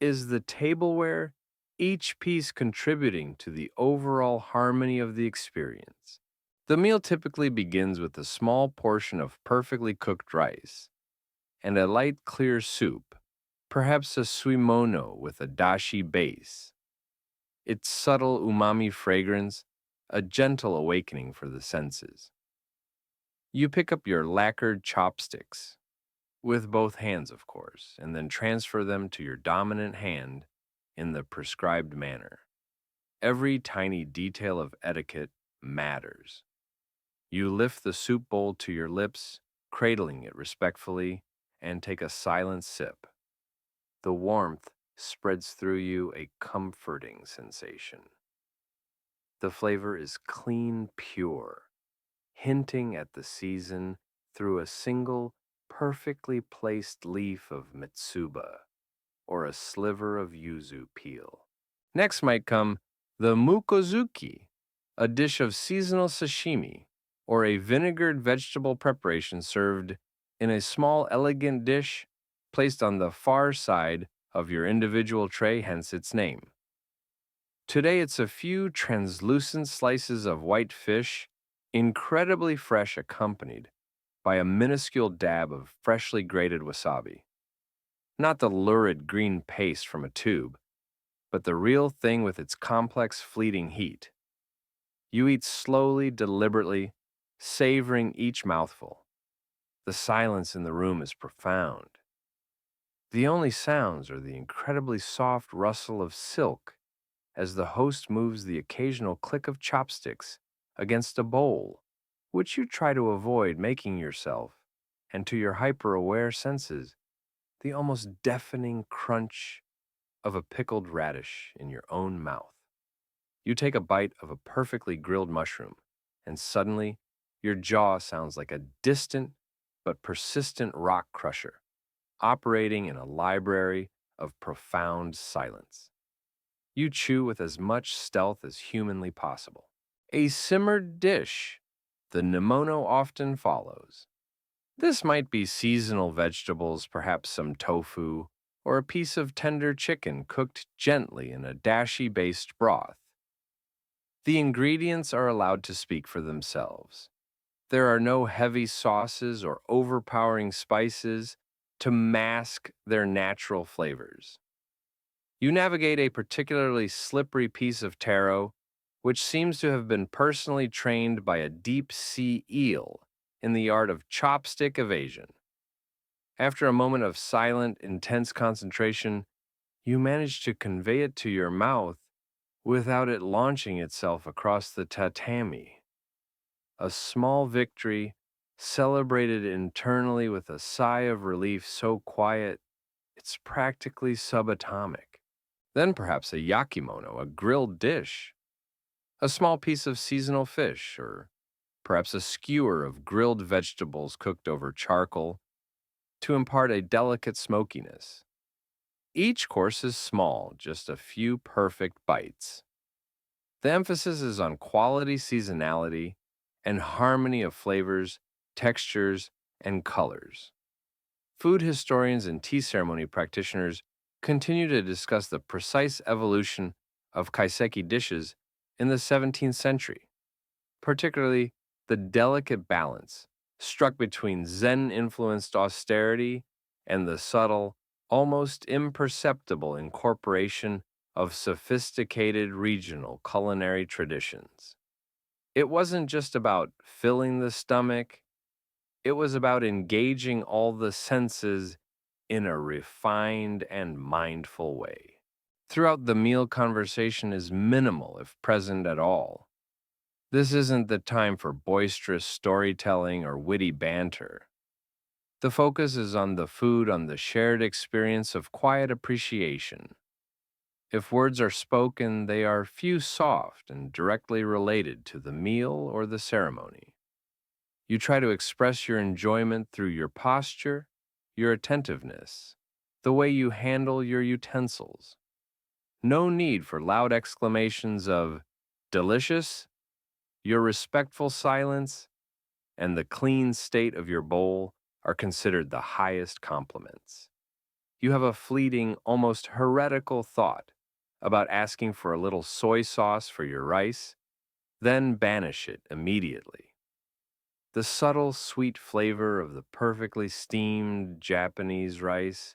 is the tableware, each piece contributing to the overall harmony of the experience. The meal typically begins with a small portion of perfectly cooked rice and a light clear soup, perhaps a suimono with a dashi base. Its subtle umami fragrance, a gentle awakening for the senses. You pick up your lacquered chopsticks, with both hands, of course, and then transfer them to your dominant hand in the prescribed manner. Every tiny detail of etiquette matters. You lift the soup bowl to your lips, cradling it respectfully, and take a silent sip. The warmth spreads through you, a comforting sensation. The flavor is clean, pure, hinting at the season through a single, perfectly placed leaf of mitsuba or a sliver of yuzu peel. Next might come the mukozuki, a dish of seasonal sashimi, or a vinegared vegetable preparation served in a small, elegant dish placed on the far side of your individual tray, hence its name. Today, it's a few translucent slices of white fish, incredibly fresh, accompanied by a minuscule dab of freshly grated wasabi. Not the lurid green paste from a tube, but the real thing with its complex, fleeting heat. You eat slowly, deliberately, savoring each mouthful. The silence in the room is profound. The only sounds are the incredibly soft rustle of silk as the host moves the occasional click of chopsticks against a bowl, which you try to avoid making yourself, and to your hyper-aware senses, the almost deafening crunch of a pickled radish in your own mouth. You take a bite of a perfectly grilled mushroom, and suddenly your jaw sounds like a distant but persistent rock crusher, operating in a library of profound silence. You chew with as much stealth as humanly possible. A simmered dish, the nemono often follows. This might be seasonal vegetables, perhaps some tofu, or a piece of tender chicken cooked gently in a dashi-based broth. The ingredients are allowed to speak for themselves. There are no heavy sauces or overpowering spices to mask their natural flavors. You navigate a particularly slippery piece of taro, which seems to have been personally trained by a deep-sea eel in the art of chopstick evasion. After a moment of silent, intense concentration, you manage to convey it to your mouth without it launching itself across the tatami. A small victory, celebrated internally with a sigh of relief so quiet it's practically subatomic. Then perhaps a yakimono, a grilled dish, a small piece of seasonal fish, or perhaps a skewer of grilled vegetables cooked over charcoal to impart a delicate smokiness. Each course is small, just a few perfect bites. The emphasis is on quality seasonality and harmony of flavors, textures, and colors. Food historians and tea ceremony practitioners continue to discuss the precise evolution of kaiseki dishes in the 17th century, particularly the delicate balance struck between Zen influenced austerity and the subtle, almost imperceptible incorporation of sophisticated regional culinary traditions. It wasn't just about filling the stomach, it was about engaging all the senses in a refined and mindful way. Throughout the meal, conversation is minimal if present at all. This isn't the time for boisterous storytelling or witty banter. The focus is on the food, on the shared experience of quiet appreciation. If words are spoken, they are few, soft, and directly related to the meal or the ceremony. You try to express your enjoyment through your posture, your attentiveness, the way you handle your utensils. No need for loud exclamations of delicious. Your respectful silence and the clean state of your bowl are considered the highest compliments. You have a fleeting, almost heretical thought about asking for a little soy sauce for your rice, then banish it immediately. The subtle, sweet flavor of the perfectly steamed Japanese rice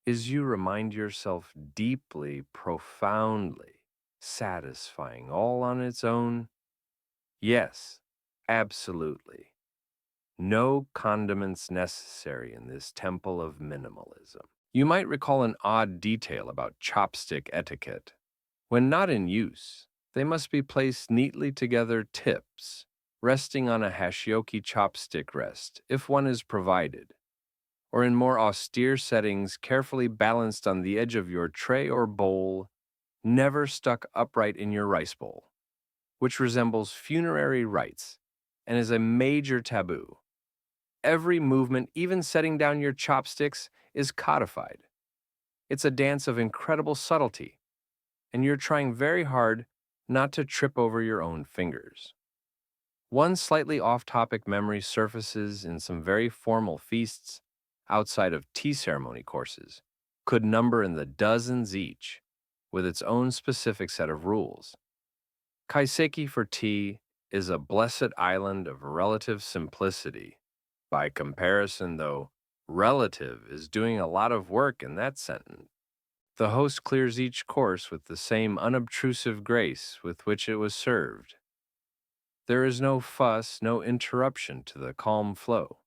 is, you remind yourself, deeply, profoundly satisfying all on its own. Yes, absolutely. No condiments necessary in this temple of minimalism. You might recall an odd detail about chopstick etiquette. When not in use, they must be placed neatly together tips, resting on a hashioki chopstick rest, if one is provided, or in more austere settings, carefully balanced on the edge of your tray or bowl, never stuck upright in your rice bowl, which resembles funerary rites and is a major taboo. Every movement, even setting down your chopsticks, is codified. It's a dance of incredible subtlety, and you're trying very hard not to trip over your own fingers. One slightly off-topic memory surfaces in some very formal feasts outside of tea ceremony courses, could number in the dozens each, with its own specific set of rules. Kaiseki for tea is a blessed island of relative simplicity. By comparison, though, relative is doing a lot of work in that sentence. The host clears each course with the same unobtrusive grace with which it was served. There is no fuss, no interruption to the calm flow.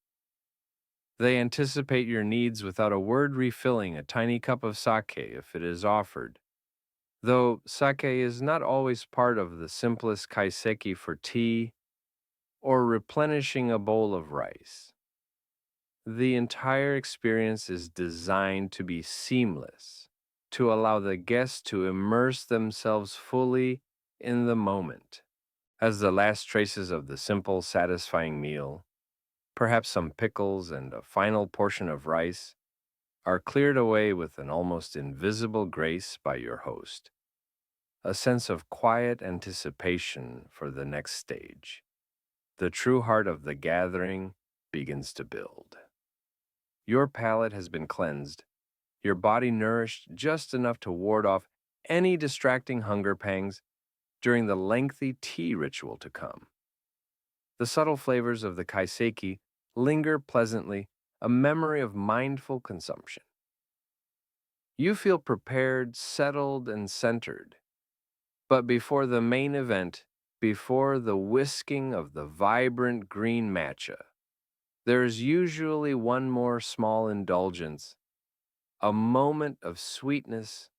They anticipate your needs without a word, refilling a tiny cup of sake if it is offered. Though sake is not always part of the simplest kaiseki for tea or replenishing a bowl of rice. The entire experience is designed to be seamless, to allow the guests to immerse themselves fully in the moment. As the last traces of the simple, satisfying meal, perhaps some pickles and a final portion of rice, are cleared away with an almost invisible grace by your host, a sense of quiet anticipation for the next stage. The true heart of the gathering begins to build. Your palate has been cleansed, your body nourished just enough to ward off any distracting hunger pangs during the lengthy tea ritual to come. The subtle flavors of the kaiseki linger pleasantly, a memory of mindful consumption. You feel prepared, settled, and centered. But before the main event, before the whisking of the vibrant green matcha, there is usually one more small indulgence, a moment of sweetness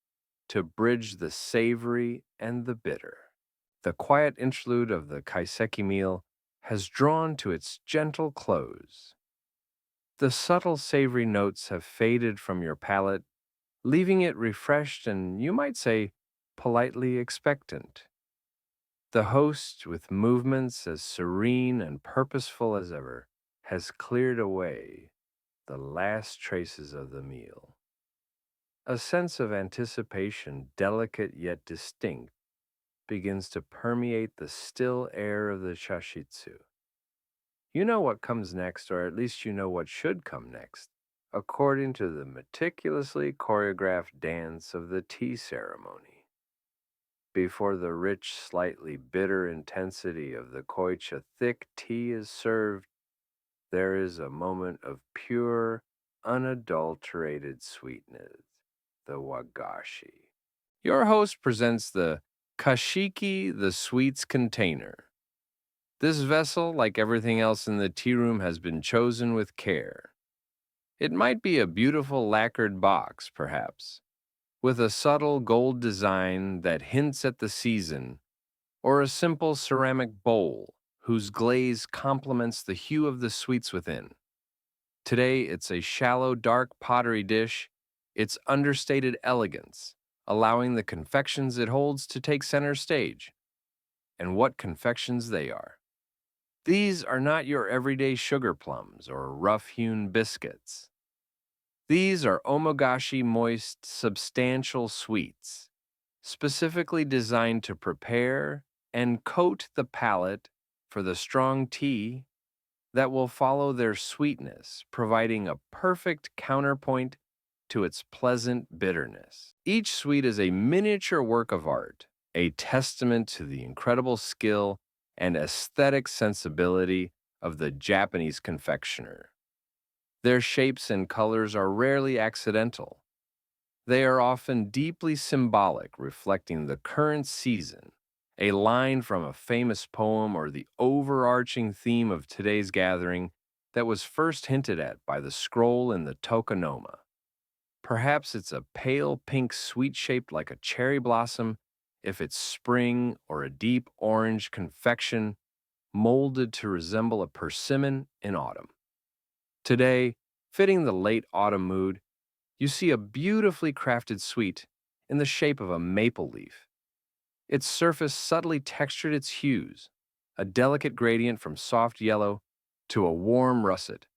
to bridge the savory and the bitter. The quiet interlude of the kaiseki meal has drawn to its gentle close. The subtle savory notes have faded from your palate, leaving it refreshed and, you might say, politely expectant. The host, with movements as serene and purposeful as ever, has cleared away the last traces of the meal. A sense of anticipation, delicate yet distinct, begins to permeate the still air of the chashitsu. You know what comes next, or at least you know what should come next, according to the meticulously choreographed dance of the tea ceremony. Before the rich, slightly bitter intensity of the koicha thick tea is served, there is a moment of pure, unadulterated sweetness, the wagashi. Your host presents the kashiki, the sweets container. This vessel, like everything else in the tea room, has been chosen with care. It might be a beautiful lacquered box, perhaps, with a subtle gold design that hints at the season, or a simple ceramic bowl whose glaze complements the hue of the sweets within. Today, it's a shallow, dark pottery dish, its understated elegance, allowing the confections it holds to take center stage. And what confections they are! These are not your everyday sugar plums or rough-hewn biscuits. These are omogashi moist, substantial sweets, specifically designed to prepare and coat the palate for the strong tea that will follow their sweetness, providing a perfect counterpoint to its pleasant bitterness. Each sweet is a miniature work of art, a testament to the incredible skill and aesthetic sensibility of the Japanese confectioner. Their shapes and colors are rarely accidental. They are often deeply symbolic, reflecting the current season, a line from a famous poem, or the overarching theme of today's gathering that was first hinted at by the scroll in the tokonoma. Perhaps it's a pale pink sweet shaped like a cherry blossom, if it's spring, or a deep orange confection molded to resemble a persimmon in autumn. Today, fitting the late autumn mood, you see a beautifully crafted sweet in the shape of a maple leaf. Its surface subtly textured its hues, a delicate gradient from soft yellow to a warm russet,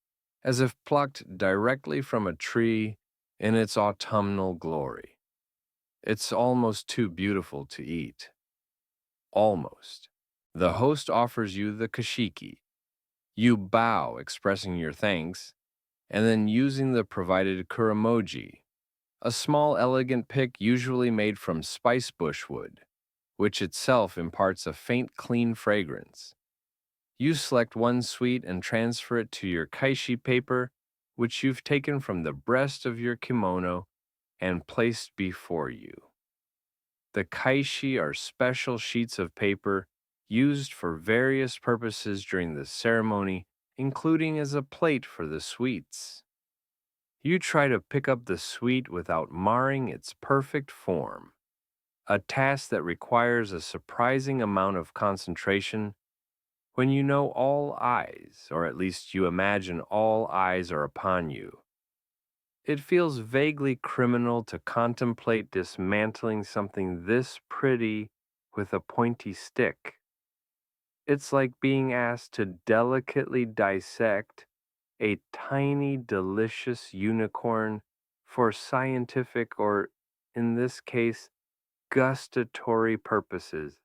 as if plucked directly from a tree in its autumnal glory. It's almost too beautiful to eat. Almost. The host offers you the kashiki. You bow, expressing your thanks, and then using the provided kuramoji, a small elegant pick usually made from spice bush wood, which itself imparts a faint clean fragrance. You select one sweet and transfer it to your kaishi paper, which you've taken from the breast of your kimono and placed before you. The kaishi are special sheets of paper used for various purposes during the ceremony, including as a plate for the sweets. You try to pick up the sweet without marring its perfect form, a task that requires a surprising amount of concentration when you know all eyes, or at least you imagine all eyes are upon you. It feels vaguely criminal to contemplate dismantling something this pretty with a pointy stick. It's like being asked to delicately dissect a tiny, delicious unicorn for scientific, or, in this case, gustatory purposes.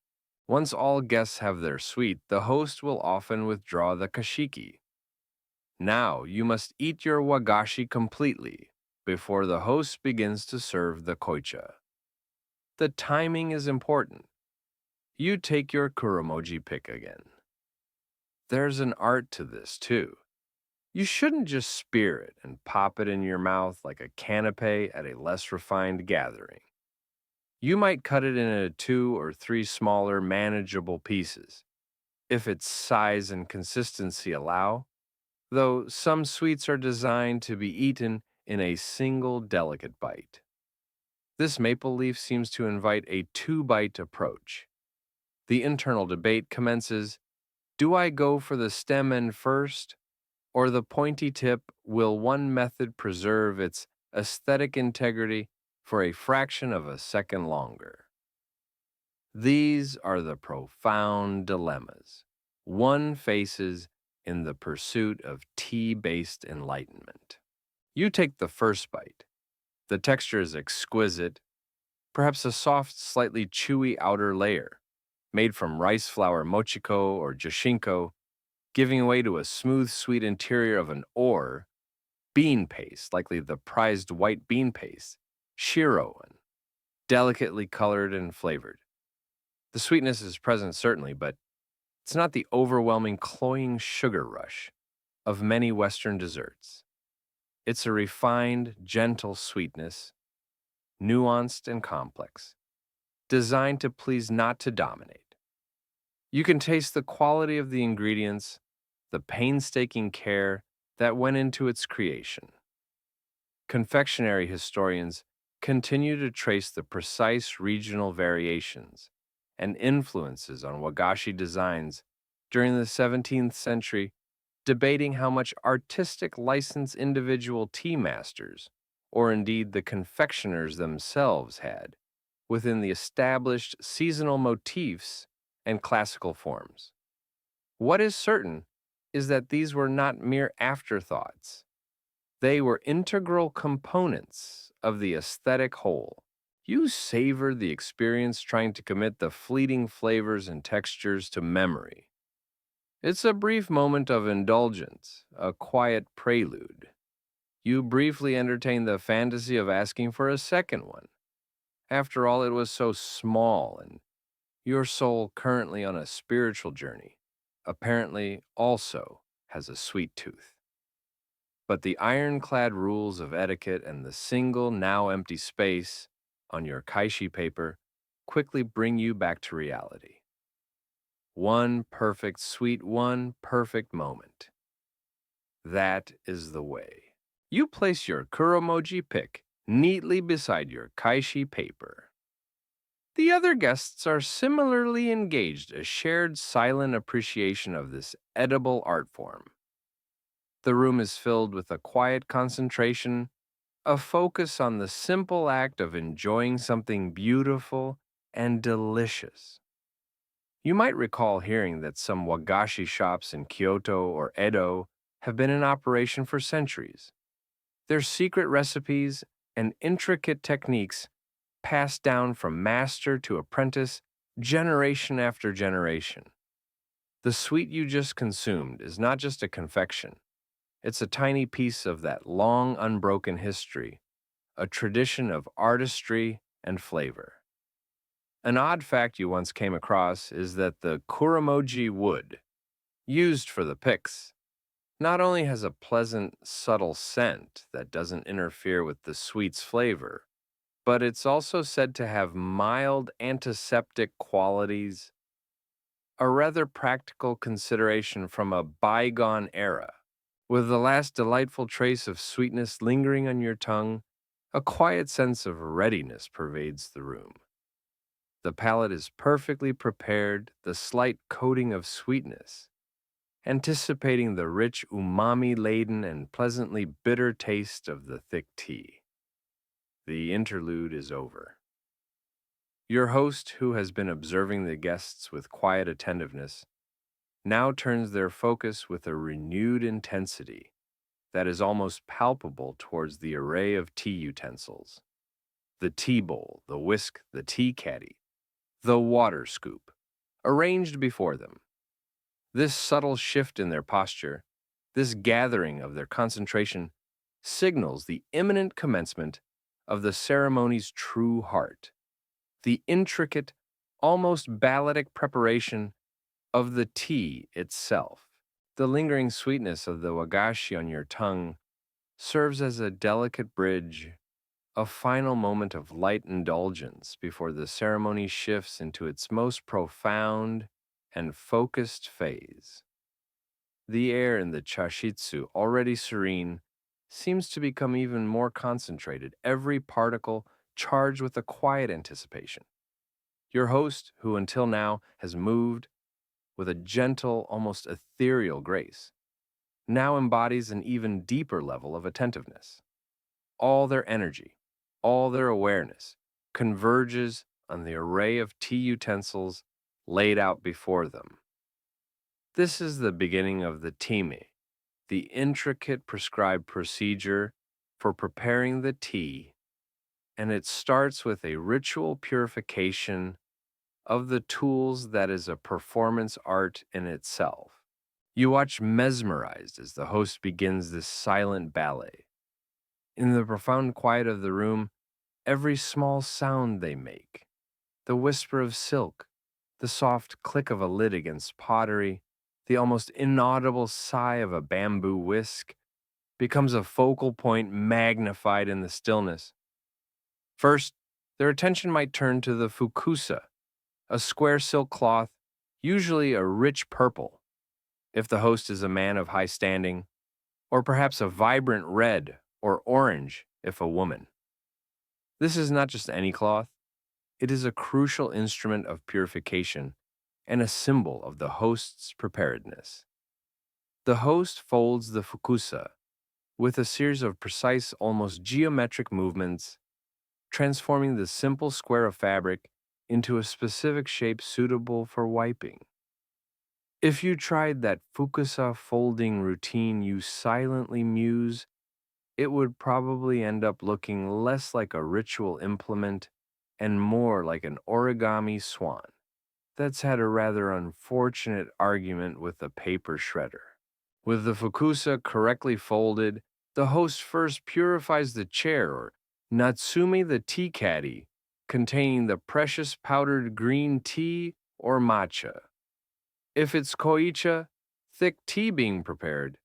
Once all guests have their sweet, the host will often withdraw the kashiki. Now you must eat your wagashi completely before the host begins to serve the koicha. The timing is important. You take your kuromoji pick again. There's an art to this, too. You shouldn't just spear it and pop it in your mouth like a canapé at a less refined gathering. You might cut it into 2 or 3 smaller, manageable pieces, if its size and consistency allow, though some sweets are designed to be eaten in a single delicate bite. This maple leaf seems to invite a 2-bite approach. The internal debate commences: do I go for the stem end first, or the pointy tip? Will one method preserve its aesthetic integrity for a fraction of a second longer? These are the profound dilemmas one faces in the pursuit of tea-based enlightenment. You take the first bite. The texture is exquisite, perhaps a soft, slightly chewy outer layer, made from rice flour mochiko or jashinko, giving way to a smooth, sweet interior of an ore, bean paste, likely the prized white bean paste, shiroan, delicately colored and flavored. The sweetness is present certainly, but it's not the overwhelming, cloying sugar rush of many Western desserts. It's a refined, gentle sweetness, nuanced and complex, designed to please, not to dominate. You can taste the quality of the ingredients, the painstaking care that went into its creation. Confectionery historians continue to trace the precise regional variations and influences on wagashi designs during the 17th century, debating how much artistic license individual tea masters, or indeed the confectioners themselves, had within the established seasonal motifs and classical forms. What is certain is that these were not mere afterthoughts. They were integral components of the aesthetic whole. You savor the experience trying to commit the fleeting flavors and textures to memory. It's a brief moment of indulgence, a quiet prelude. You briefly entertain the fantasy of asking for a second one. After all, it was so small, and your soul, currently on a spiritual journey, apparently also has a sweet tooth. But the ironclad rules of etiquette and the single, now empty space on your kaishi paper quickly bring you back to reality. One perfect, sweet, one perfect moment. That is the way. You place your kuromoji pick neatly beside your kaishi paper. The other guests are similarly engaged, a shared silent appreciation of this edible art form. The room is filled with a quiet concentration, a focus on the simple act of enjoying something beautiful and delicious. You might recall hearing that some wagashi shops in Kyoto or Edo have been in operation for centuries. Their secret recipes and intricate techniques passed down from master to apprentice, generation after generation. The sweet you just consumed is not just a confection. It's a tiny piece of that long, unbroken history, a tradition of artistry and flavor. An odd fact you once came across is that the kuromoji wood, used for the picks, not only has a pleasant, subtle scent that doesn't interfere with the sweet's flavor, but it's also said to have mild antiseptic qualities, a rather practical consideration from a bygone era. With the last delightful trace of sweetness lingering on your tongue, a quiet sense of readiness pervades the room. The palate is perfectly prepared, the slight coating of sweetness, anticipating the rich umami-laden and pleasantly bitter taste of the thick tea. The interlude is over. Your host, who has been observing the guests with quiet attentiveness, now turns their focus with a renewed intensity that is almost palpable towards the array of tea utensils. The tea bowl, the whisk, the tea caddy, the water scoop, arranged before them. This subtle shift in their posture, this gathering of their concentration, signals the imminent commencement of the ceremony's true heart, the intricate, almost balladic preparation of the tea itself. The lingering sweetness of the wagashi on your tongue serves as a delicate bridge, a final moment of light indulgence before the ceremony shifts into its most profound and focused phase. The air in the chashitsu, already serene, seems to become even more concentrated, every particle charged with a quiet anticipation. Your host, who until now has moved with a gentle, almost ethereal grace, now embodies an even deeper level of attentiveness. All their energy, all their awareness converges on the array of tea utensils laid out before them. This is the beginning of the time, the intricate prescribed procedure for preparing the tea, and it starts with a ritual purification of the tools that is a performance art in itself. You watch mesmerized as the host begins this silent ballet. In the profound quiet of the room, every small sound they make, the whisper of silk, the soft click of a lid against pottery, the almost inaudible sigh of a bamboo whisk, becomes a focal point magnified in the stillness. First, their attention might turn to the fukusa, a square silk cloth, usually a rich purple, if the host is a man of high standing, or perhaps a vibrant red or orange if a woman. This is not just any cloth, it is a crucial instrument of purification and a symbol of the host's preparedness. The host folds the fukusa with a series of precise, almost geometric movements, transforming the simple square of fabric into a specific shape suitable for wiping. If you tried that fukusa folding routine you silently muse, it would probably end up looking less like a ritual implement and more like an origami swan that's had a rather unfortunate argument with a paper shredder. With the fukusa correctly folded, the host first purifies the chair or natsume, the tea caddy, containing the precious powdered green tea or matcha. If it's koicha, thick tea being prepared,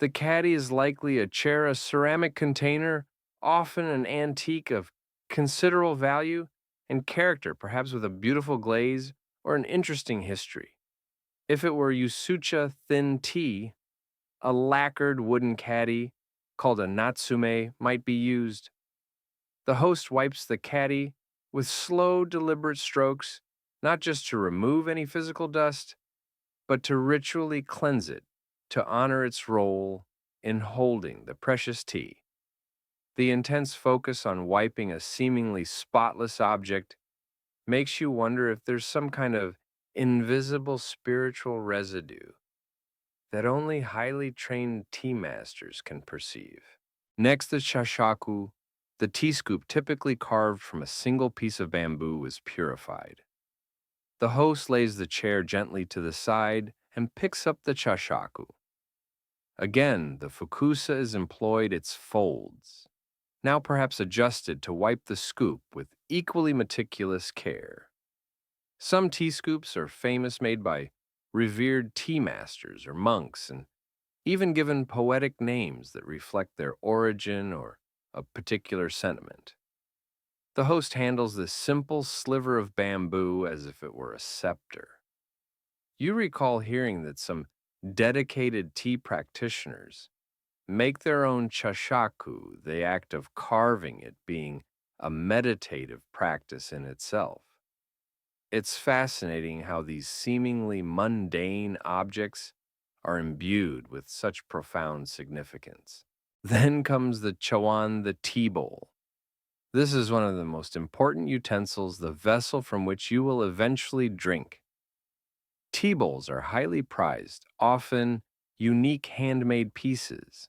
the caddy is likely a ceramic container, often an antique of considerable value and character, perhaps with a beautiful glaze or an interesting history. If it were Yusucha thin tea, a lacquered wooden caddy called a natsume might be used. The host wipes the caddy with slow, deliberate strokes, not just to remove any physical dust, but to ritually cleanse it, to honor its role in holding the precious tea. The intense focus on wiping a seemingly spotless object makes you wonder if there's some kind of invisible spiritual residue that only highly trained tea masters can perceive. Next, the shashaku, the tea scoop typically carved from a single piece of bamboo, is purified. The host lays the chair gently to the side and picks up the shashaku. Again, the fukusa is employed its folds, now perhaps adjusted to wipe the scoop with equally meticulous care. Some tea scoops are famous, made by revered tea masters or monks, and even given poetic names that reflect their origin or a particular sentiment. The host handles this simple sliver of bamboo as if it were a scepter. You recall hearing that some dedicated tea practitioners make their own chashaku, the act of carving it being a meditative practice in itself. It's fascinating how these seemingly mundane objects are imbued with such profound significance. Then comes the chawan, the tea bowl. This is one of the most important utensils, the vessel from which you will eventually drink. Tea bowls are highly prized, often unique handmade pieces.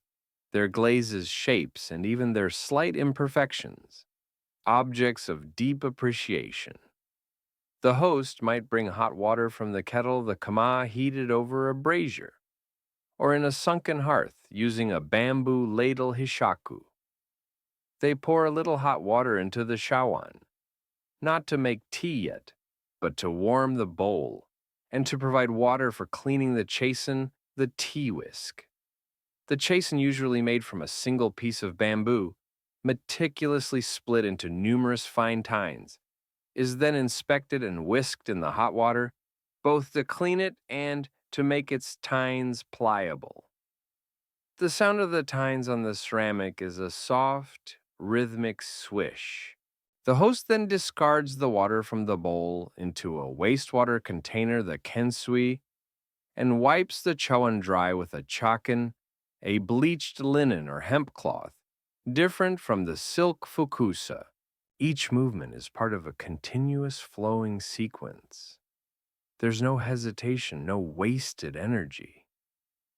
Their glazes, shapes, and even their slight imperfections, objects of deep appreciation. The host might bring hot water from the kettle, the kama heated over a brazier, or in a sunken hearth using a bamboo ladle hishaku. They pour a little hot water into the shawan, not to make tea yet, but to warm the bowl and to provide water for cleaning the chasen, the tea whisk. The chasen, usually made from a single piece of bamboo, meticulously split into numerous fine tines, is then inspected and whisked in the hot water, both to clean it and to make its tines pliable. The sound of the tines on the ceramic is a soft, rhythmic swish. The host then discards the water from the bowl into a wastewater container, the kensui, and wipes the chawan dry with a chakan, a bleached linen or hemp cloth, different from the silk fukusa. Each movement is part of a continuous flowing sequence. There's no hesitation, no wasted energy.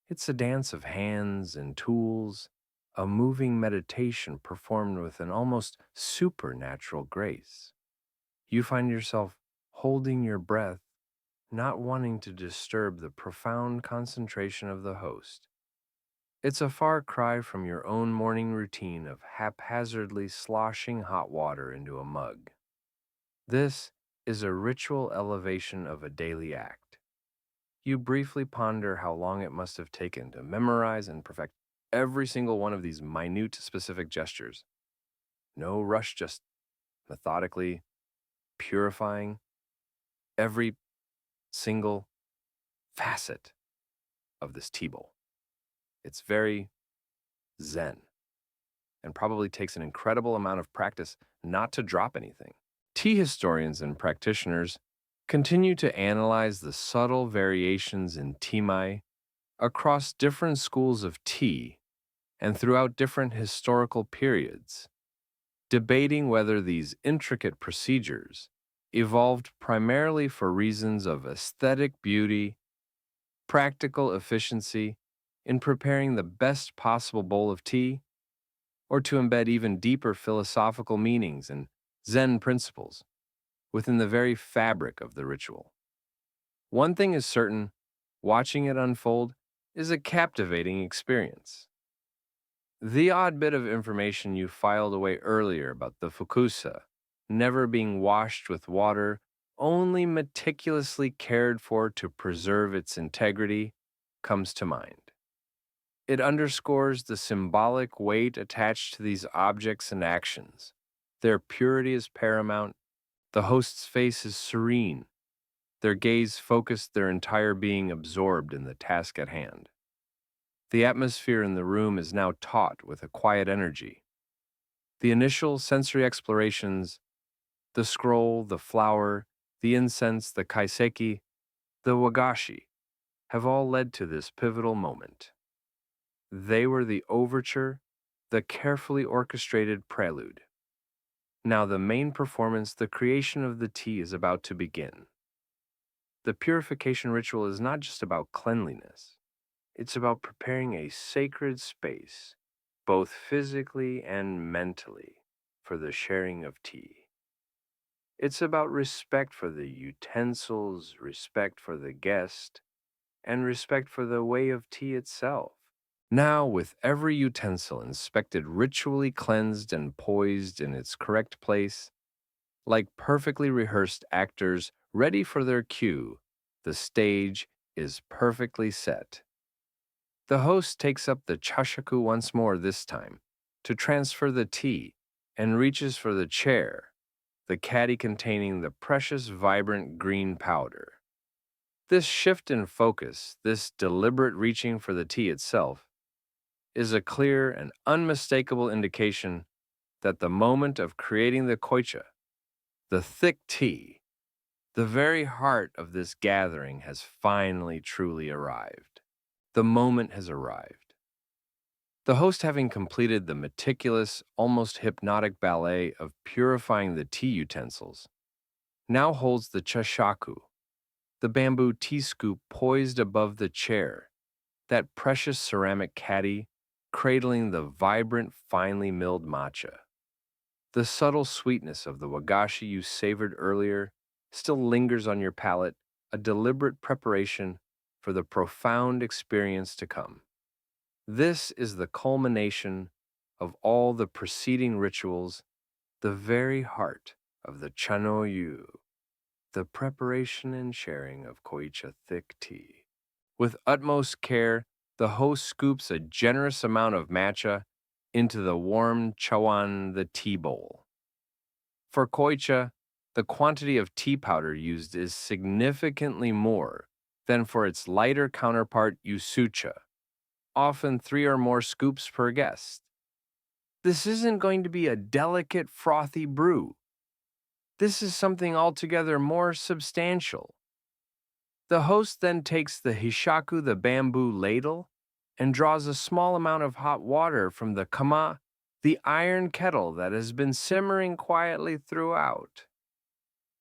It's a dance of hands and tools, a moving meditation performed with an almost supernatural grace. You find yourself holding your breath, not wanting to disturb the profound concentration of the host. It's a far cry from your own morning routine of haphazardly sloshing hot water into a mug. This is a ritual elevation of a daily act. You briefly ponder how long it must have taken to memorize and perfect every single one of these minute specific gestures. No rush, just methodically purifying every single facet of this tea bowl. It's very zen and probably takes an incredible amount of practice not to drop anything. Tea historians and practitioners continue to analyze the subtle variations in timai across different schools of tea and throughout different historical periods, debating whether these intricate procedures evolved primarily for reasons of aesthetic beauty, practical efficiency in preparing the best possible bowl of tea, or to embed even deeper philosophical meanings and Zen principles within the very fabric of the ritual. One thing is certain, watching it unfold is a captivating experience. The odd bit of information you filed away earlier about the fukusa never being washed with water, only meticulously cared for to preserve its integrity, comes to mind. It underscores the symbolic weight attached to these objects and actions. Their purity is paramount, the host's face is serene, their gaze focused, their entire being absorbed in the task at hand. The atmosphere in the room is now taut with a quiet energy. The initial sensory explorations, the scroll, the flower, the incense, the kaiseki, the wagashi, have all led to this pivotal moment. They were the overture, the carefully orchestrated prelude. Now the main performance, the creation of the tea, is about to begin. The purification ritual is not just about cleanliness. It's about preparing a sacred space, both physically and mentally, for the sharing of tea. It's about respect for the utensils, respect for the guest, and respect for the way of tea itself. Now, with every utensil inspected, ritually cleansed, and poised in its correct place, like perfectly rehearsed actors ready for their cue, the stage is perfectly set. The host takes up the chashaku once more this time to transfer the tea and reaches for the chair, the caddy containing the precious vibrant green powder. This shift in focus, this deliberate reaching for the tea itself, is a clear and unmistakable indication that the moment of creating the koicha, the thick tea, the very heart of this gathering, has finally truly arrived. The moment has arrived. The host, having completed the meticulous, almost hypnotic ballet of purifying the tea utensils, now holds the chashaku, the bamboo tea scoop poised above the chair, that precious ceramic caddy cradling the vibrant, finely milled matcha. The subtle sweetness of the wagashi you savored earlier still lingers on your palate, a deliberate preparation for the profound experience to come. This is the culmination of all the preceding rituals, the very heart of the chanoyu, the preparation and sharing of koicha thick tea. With utmost care, the host scoops a generous amount of matcha into the warm chawan, the tea bowl. For koicha, the quantity of tea powder used is significantly more than for its lighter counterpart usucha, often 3 or more scoops per guest. This isn't going to be a delicate, frothy brew. This is something altogether more substantial. The host then takes the hishaku, the bamboo ladle, and draws a small amount of hot water from the kama, the iron kettle that has been simmering quietly throughout.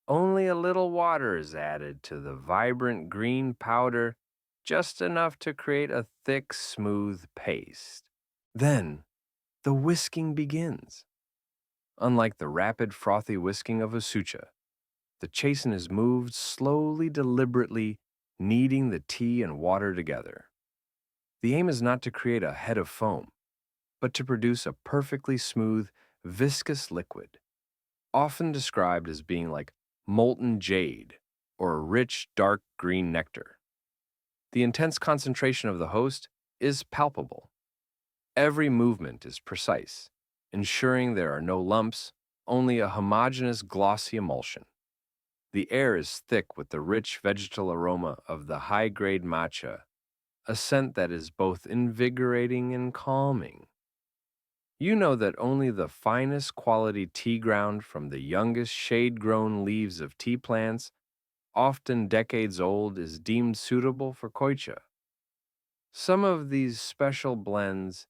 Only a little water is added to the vibrant green powder, just enough to create a thick, smooth paste. Then, the whisking begins. Unlike the rapid, frothy whisking of a sucha, the chasen is moved slowly, deliberately, kneading the tea and water together. The aim is not to create a head of foam, but to produce a perfectly smooth, viscous liquid, often described as being like molten jade or a rich, dark green nectar. The intense concentration of the host is palpable. Every movement is precise, ensuring there are no lumps, only a homogeneous, glossy emulsion. The air is thick with the rich vegetal aroma of the high-grade matcha, a scent that is both invigorating and calming. You know that only the finest quality tea ground from the youngest shade-grown leaves of tea plants, often decades old, is deemed suitable for koicha. Some of these special blends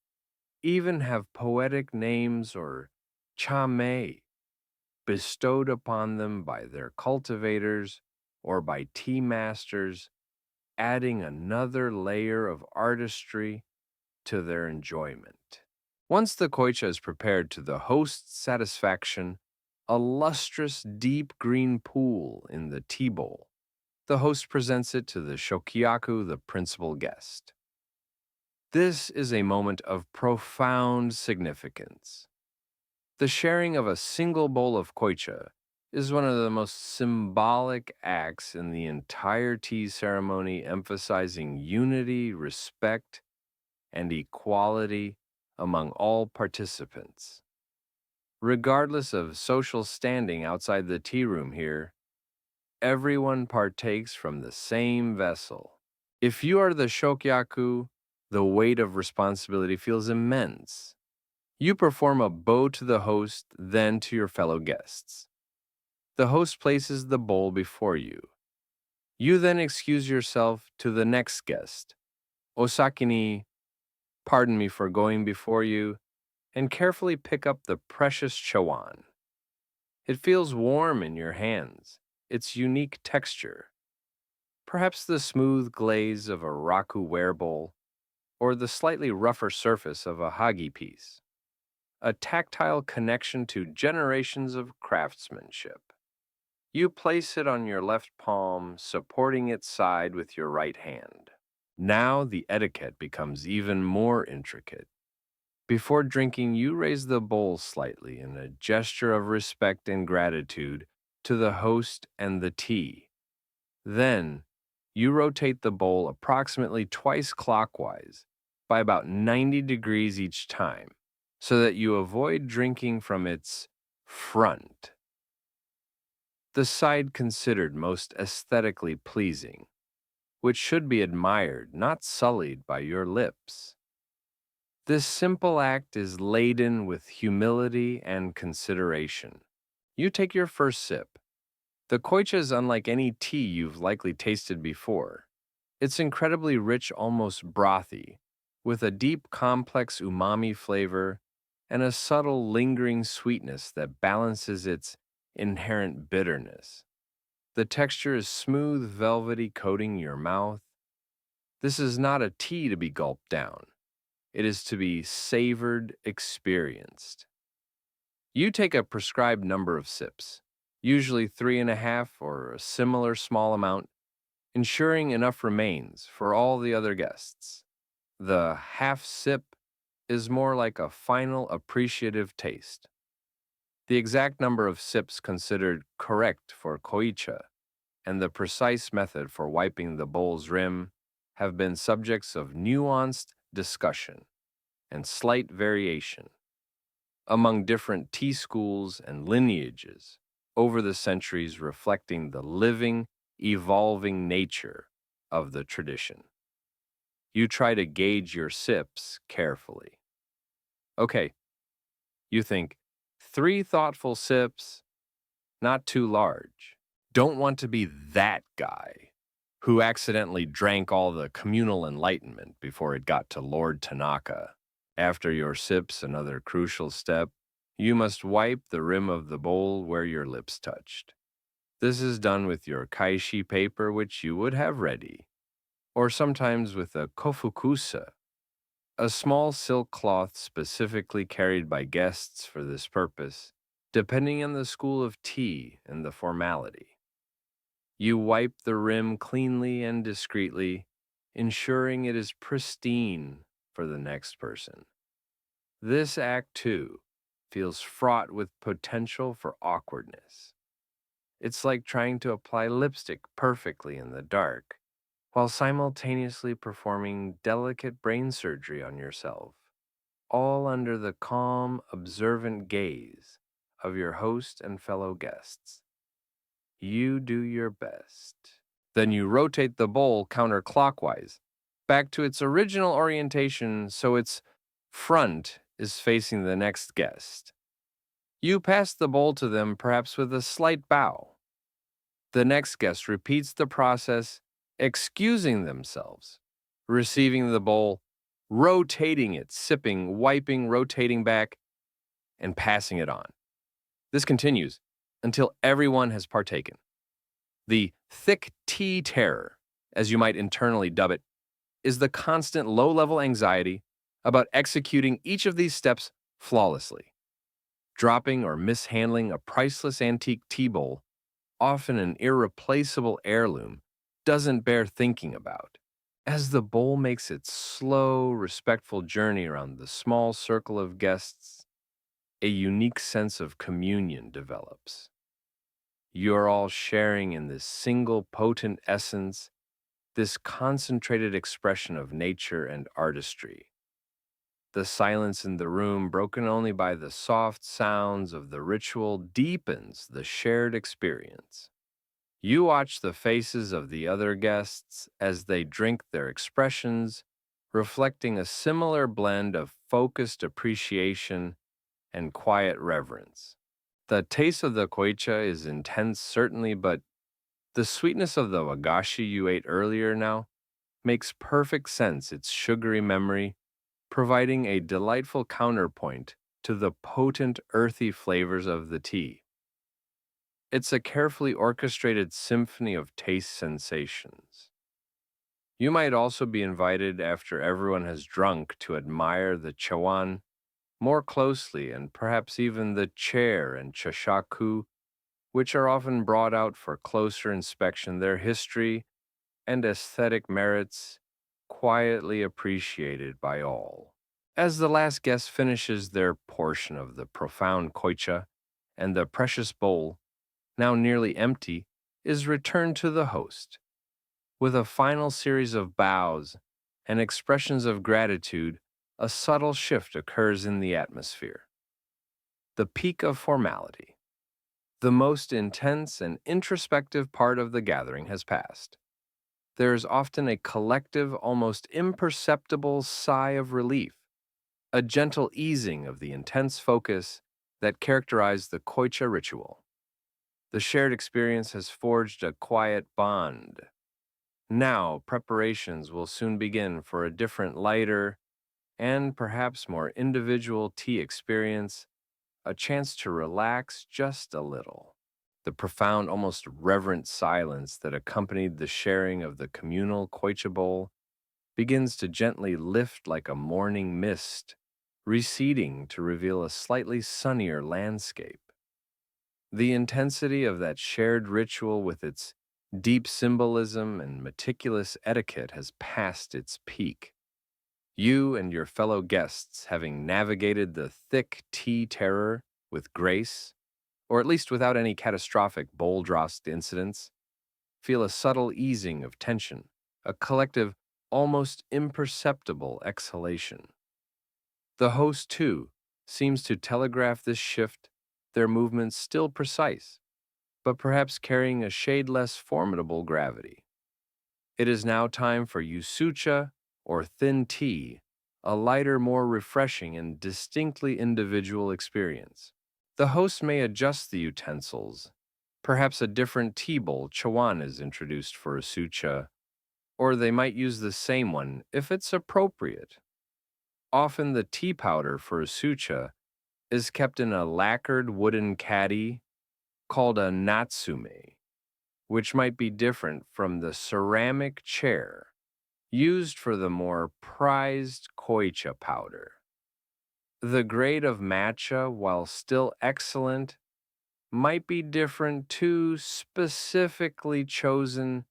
even have poetic names or chamei bestowed upon them by their cultivators or by tea masters, adding another layer of artistry to their enjoyment. Once the koicha is prepared to the host's satisfaction, a lustrous, deep green pool in the tea bowl, the host presents it to the shokyaku, the principal guest. This is a moment of profound significance. The sharing of a single bowl of koicha is one of the most symbolic acts in the entire tea ceremony, emphasizing unity, respect, and equality among all participants. Regardless of social standing outside the tea room here, everyone partakes from the same vessel. If you are the shokyaku, the weight of responsibility feels immense. You perform a bow to the host, then to your fellow guests. The host places the bowl before you. You then excuse yourself to the next guest. Osaki ni, pardon me for going before you, and carefully pick up the precious chowan. It feels warm in your hands, its unique texture. Perhaps the smooth glaze of a raku ware bowl, or the slightly rougher surface of a hagi piece. A tactile connection to generations of craftsmanship. You place it on your left palm, supporting its side with your right hand. Now the etiquette becomes even more intricate. Before drinking, you raise the bowl slightly in a gesture of respect and gratitude to the host and the tea. Then, you rotate the bowl approximately twice clockwise by about 90 degrees each time, so that you avoid drinking from its front, the side considered most aesthetically pleasing, which should be admired, not sullied by your lips. This simple act is laden with humility and consideration. You take your first sip. The koicha is unlike any tea you've likely tasted before. It's incredibly rich, almost brothy, with a deep, complex umami flavor and a subtle, lingering sweetness that balances its inherent bitterness. The texture is smooth, velvety, coating your mouth. This is not a tea to be gulped down. It is to be savored, experienced. You take a prescribed number of sips, usually 3.5 or a similar small amount, ensuring enough remains for all the other guests. The half sip is more like a final appreciative taste. The exact number of sips considered correct for koicha and the precise method for wiping the bowl's rim have been subjects of nuanced discussion and slight variation among different tea schools and lineages over the centuries, reflecting the living, evolving nature of the tradition. You try to gauge your sips carefully. Okay, you think 3 thoughtful sips, not too large. Don't want to be that guy who accidentally drank all the communal enlightenment before it got to Lord Tanaka. After your sips, another crucial step, you must wipe the rim of the bowl where your lips touched. This is done with your kaishi paper, which you would have ready, or sometimes with a kofukusa, a small silk cloth specifically carried by guests for this purpose, depending on the school of tea and the formality. You wipe the rim cleanly and discreetly, ensuring it is pristine for the next person. This act, too, feels fraught with potential for awkwardness. It's like trying to apply lipstick perfectly in the dark while simultaneously performing delicate brain surgery on yourself, all under the calm, observant gaze of your host and fellow guests. You do your best. Then you rotate the bowl counterclockwise, back to its original orientation so its front is facing the next guest. You pass the bowl to them, perhaps with a slight bow. The next guest repeats the process, excusing themselves, receiving the bowl, rotating it, sipping, wiping, rotating back, and passing it on. This continues until everyone has partaken. The thick tea terror, as you might internally dub it, is the constant low-level anxiety about executing each of these steps flawlessly. Dropping or mishandling a priceless antique tea bowl, often an irreplaceable heirloom, doesn't bear thinking about. As the bowl makes its slow, respectful journey around the small circle of guests, a unique sense of communion develops. You're all sharing in this single potent essence, this concentrated expression of nature and artistry. The silence in the room, broken only by the soft sounds of the ritual, deepens the shared experience. You watch the faces of the other guests as they drink, their expressions reflecting a similar blend of focused appreciation and quiet reverence. The taste of the koicha is intense, certainly, but the sweetness of the wagashi you ate earlier now makes perfect sense. Its sugary memory, providing a delightful counterpoint to the potent, earthy flavors of the tea. It's a carefully orchestrated symphony of taste sensations. You might also be invited after everyone has drunk to admire the chawan more closely, and perhaps even the chair and chashaku, which are often brought out for closer inspection, their history and aesthetic merits quietly appreciated by all. As the last guest finishes their portion of the profound koicha, and the precious bowl, now nearly empty, is returned to the host. With a final series of bows and expressions of gratitude, a subtle shift occurs in the atmosphere. The peak of formality, the most intense and introspective part of the gathering, has passed. There is often a collective, almost imperceptible sigh of relief, a gentle easing of the intense focus that characterized the koicha ritual. The shared experience has forged a quiet bond. Now, preparations will soon begin for a different, lighter, and perhaps more individual tea experience, a chance to relax just a little. The profound, almost reverent silence that accompanied the sharing of the communal koicha bowl begins to gently lift like a morning mist, receding to reveal a slightly sunnier landscape. The intensity of that shared ritual, with its deep symbolism and meticulous etiquette, has passed its peak. You and your fellow guests, having navigated the thick tea terror with grace, or at least without any catastrophic bowl-drost incidents, feel a subtle easing of tension, a collective, almost imperceptible exhalation. The host, too, seems to telegraph this shift, their movements still precise, but perhaps carrying a shade less formidable gravity. It is now time for yusucha, or thin tea, a lighter, more refreshing and distinctly individual experience. The host may adjust the utensils. Perhaps a different tea bowl, chawan, is introduced for a sucha, or they might use the same one if it's appropriate. Often the tea powder for a sucha is kept in a lacquered wooden caddy called a natsume, which might be different from the ceramic chair used for the more prized koicha powder. The grade of matcha, while still excellent, might be different too, specifically chosen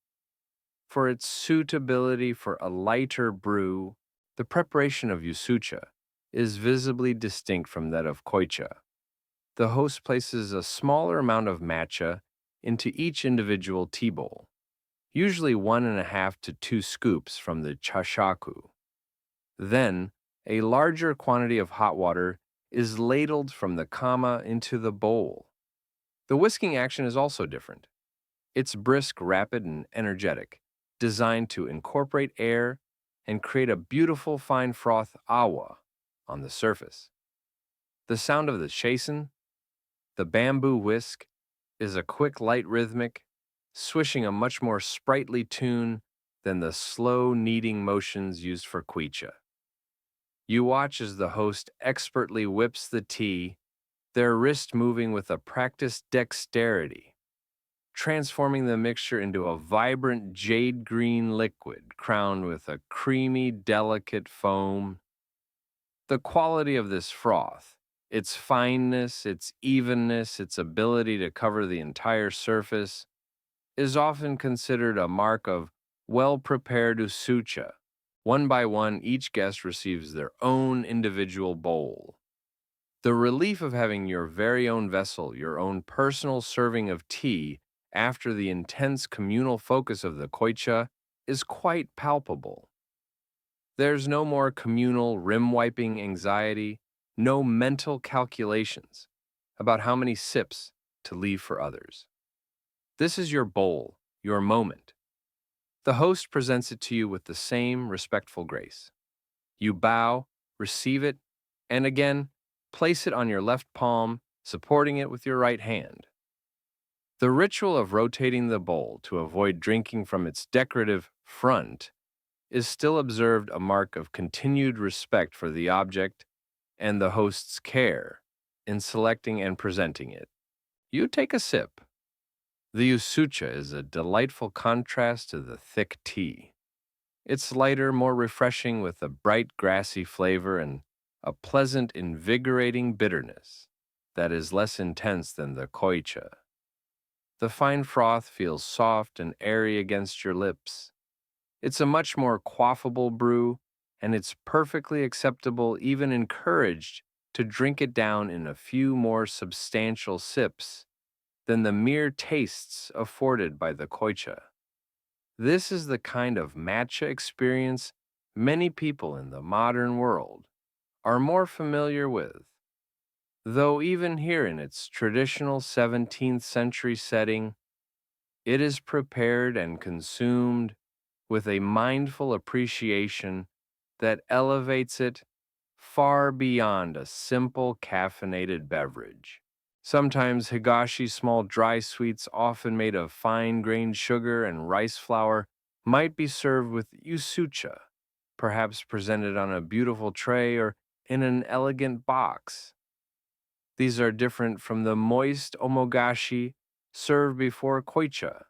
for its suitability for a lighter brew. The preparation of yusucha is visibly distinct from that of koicha. The host places a smaller amount of matcha into each individual tea bowl, usually 1.5 to 2 scoops from the chashaku. Then, a larger quantity of hot water is ladled from the kama into the bowl. The whisking action is also different. It's brisk, rapid, and energetic, designed to incorporate air and create a beautiful fine froth awa on the surface. The sound of the shasen, the bamboo whisk, is a quick, light rhythmic, swishing a much more sprightly tune than the slow kneading motions used for kuicha. You watch as the host expertly whips the tea, their wrist moving with a practiced dexterity, transforming the mixture into a vibrant jade green liquid crowned with a creamy, delicate foam. The quality of this froth, its fineness, its evenness, its ability to cover the entire surface, is often considered a mark of well-prepared usucha. One by one, each guest receives their own individual bowl. The relief of having your very own vessel, your own personal serving of tea, after the intense communal focus of the koicha, is quite palpable. There's no more communal rim-wiping anxiety, no mental calculations about how many sips to leave for others. This is your bowl, your moment. The host presents it to you with the same respectful grace. You bow, receive it, and again, place it on your left palm, supporting it with your right hand. The ritual of rotating the bowl to avoid drinking from its decorative front is still observed, a mark of continued respect for the object and the host's care in selecting and presenting it. You take a sip. The usucha is a delightful contrast to the thick tea. It's lighter, more refreshing, with a bright grassy flavor and a pleasant, invigorating bitterness that is less intense than the koicha. The fine froth feels soft and airy against your lips. It's a much more quaffable brew, and it's perfectly acceptable, even encouraged, to drink it down in a few more substantial sips than the mere tastes afforded by the koicha. This is the kind of matcha experience many people in the modern world are more familiar with, though even here in its traditional 17th century setting, it is prepared and consumed with a mindful appreciation that elevates it far beyond a simple caffeinated beverage. Sometimes higashi, small dry sweets often made of fine-grained sugar and rice flour, might be served with yusucha, perhaps presented on a beautiful tray or in an elegant box. These are different from the moist omogashi served before koicha,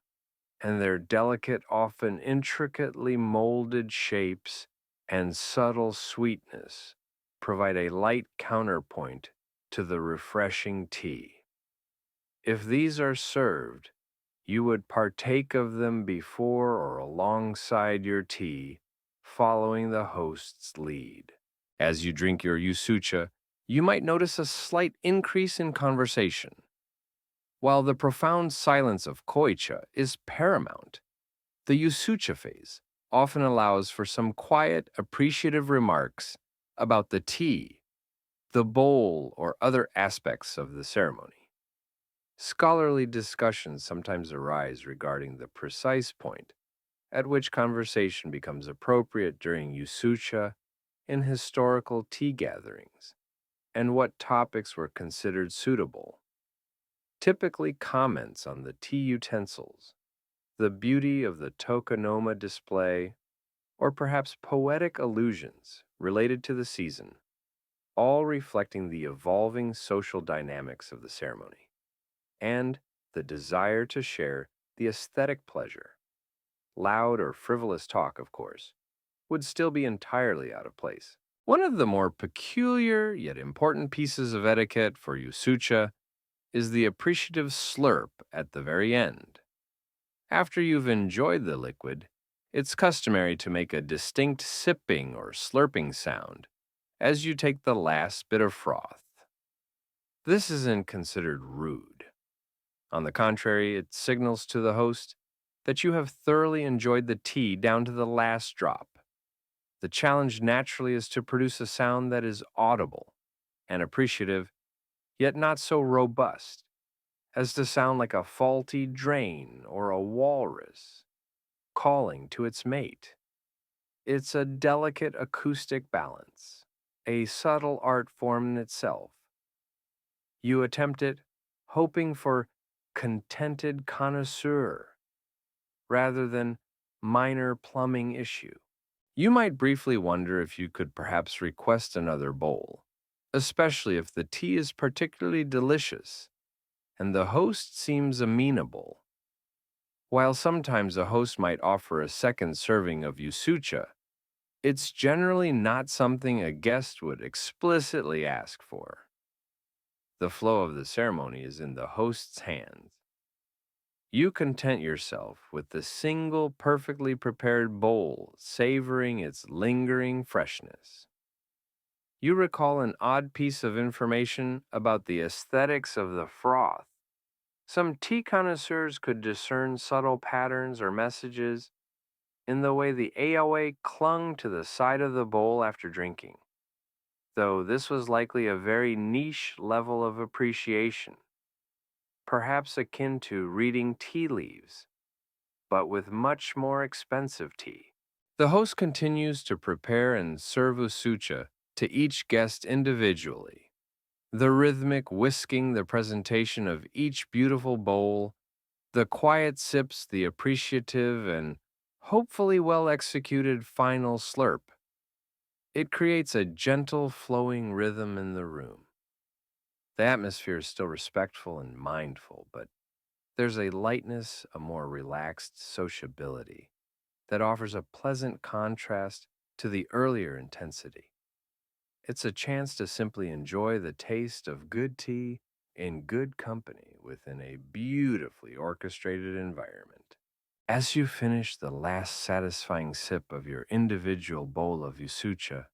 and their delicate, often intricately molded shapes and subtle sweetness provide a light counterpoint to the refreshing tea. If these are served, you would partake of them before or alongside your tea, following the host's lead. As you drink your yusucha, you might notice a slight increase in conversation. While the profound silence of koicha is paramount, the yusucha phase often allows for some quiet, appreciative remarks about the tea, the bowl, or other aspects of the ceremony. Scholarly discussions sometimes arise regarding the precise point at which conversation becomes appropriate during yusucha in historical tea gatherings, and what topics were considered suitable. Typically, comments on the tea utensils, the beauty of the tokonoma display, or perhaps poetic allusions related to the season, all reflecting the evolving social dynamics of the ceremony, and the desire to share the aesthetic pleasure. Loud or frivolous talk, of course, would still be entirely out of place. One of the more peculiar yet important pieces of etiquette for Yusucha is the appreciative slurp at the very end. After you've enjoyed the liquid, it's customary to make a distinct sipping or slurping sound as you take the last bit of froth. This isn't considered rude. On the contrary, it signals to the host that you have thoroughly enjoyed the tea down to the last drop. The challenge naturally is to produce a sound that is audible and appreciative, yet not so robust as to sound like a faulty drain or a walrus calling to its mate. It's a delicate acoustic balance, a subtle art form in itself. You attempt it hoping for contented connoisseur rather than minor plumbing issue. You might briefly wonder if you could perhaps request another bowl, especially if the tea is particularly delicious and the host seems amenable. While sometimes a host might offer a second serving of yusucha, it's generally not something a guest would explicitly ask for. The flow of the ceremony is in the host's hands. You content yourself with the single perfectly prepared bowl, savoring its lingering freshness. You recall an odd piece of information about the aesthetics of the froth. Some tea connoisseurs could discern subtle patterns or messages in the way the AOA clung to the side of the bowl after drinking, though this was likely a very niche level of appreciation, perhaps akin to reading tea leaves, but with much more expensive tea. The host continues to prepare and serve usucha to each guest individually, the rhythmic whisking the presentation of each beautiful bowl, the quiet sips, the appreciative and hopefully well-executed final slurp. It creates a gentle flowing rhythm in the room. The atmosphere is still respectful and mindful, but there's a lightness, a more relaxed sociability that offers a pleasant contrast to the earlier intensity. It's a chance to simply enjoy the taste of good tea in good company within a beautifully orchestrated environment. As you finish the last satisfying sip of your individual bowl of yusucha,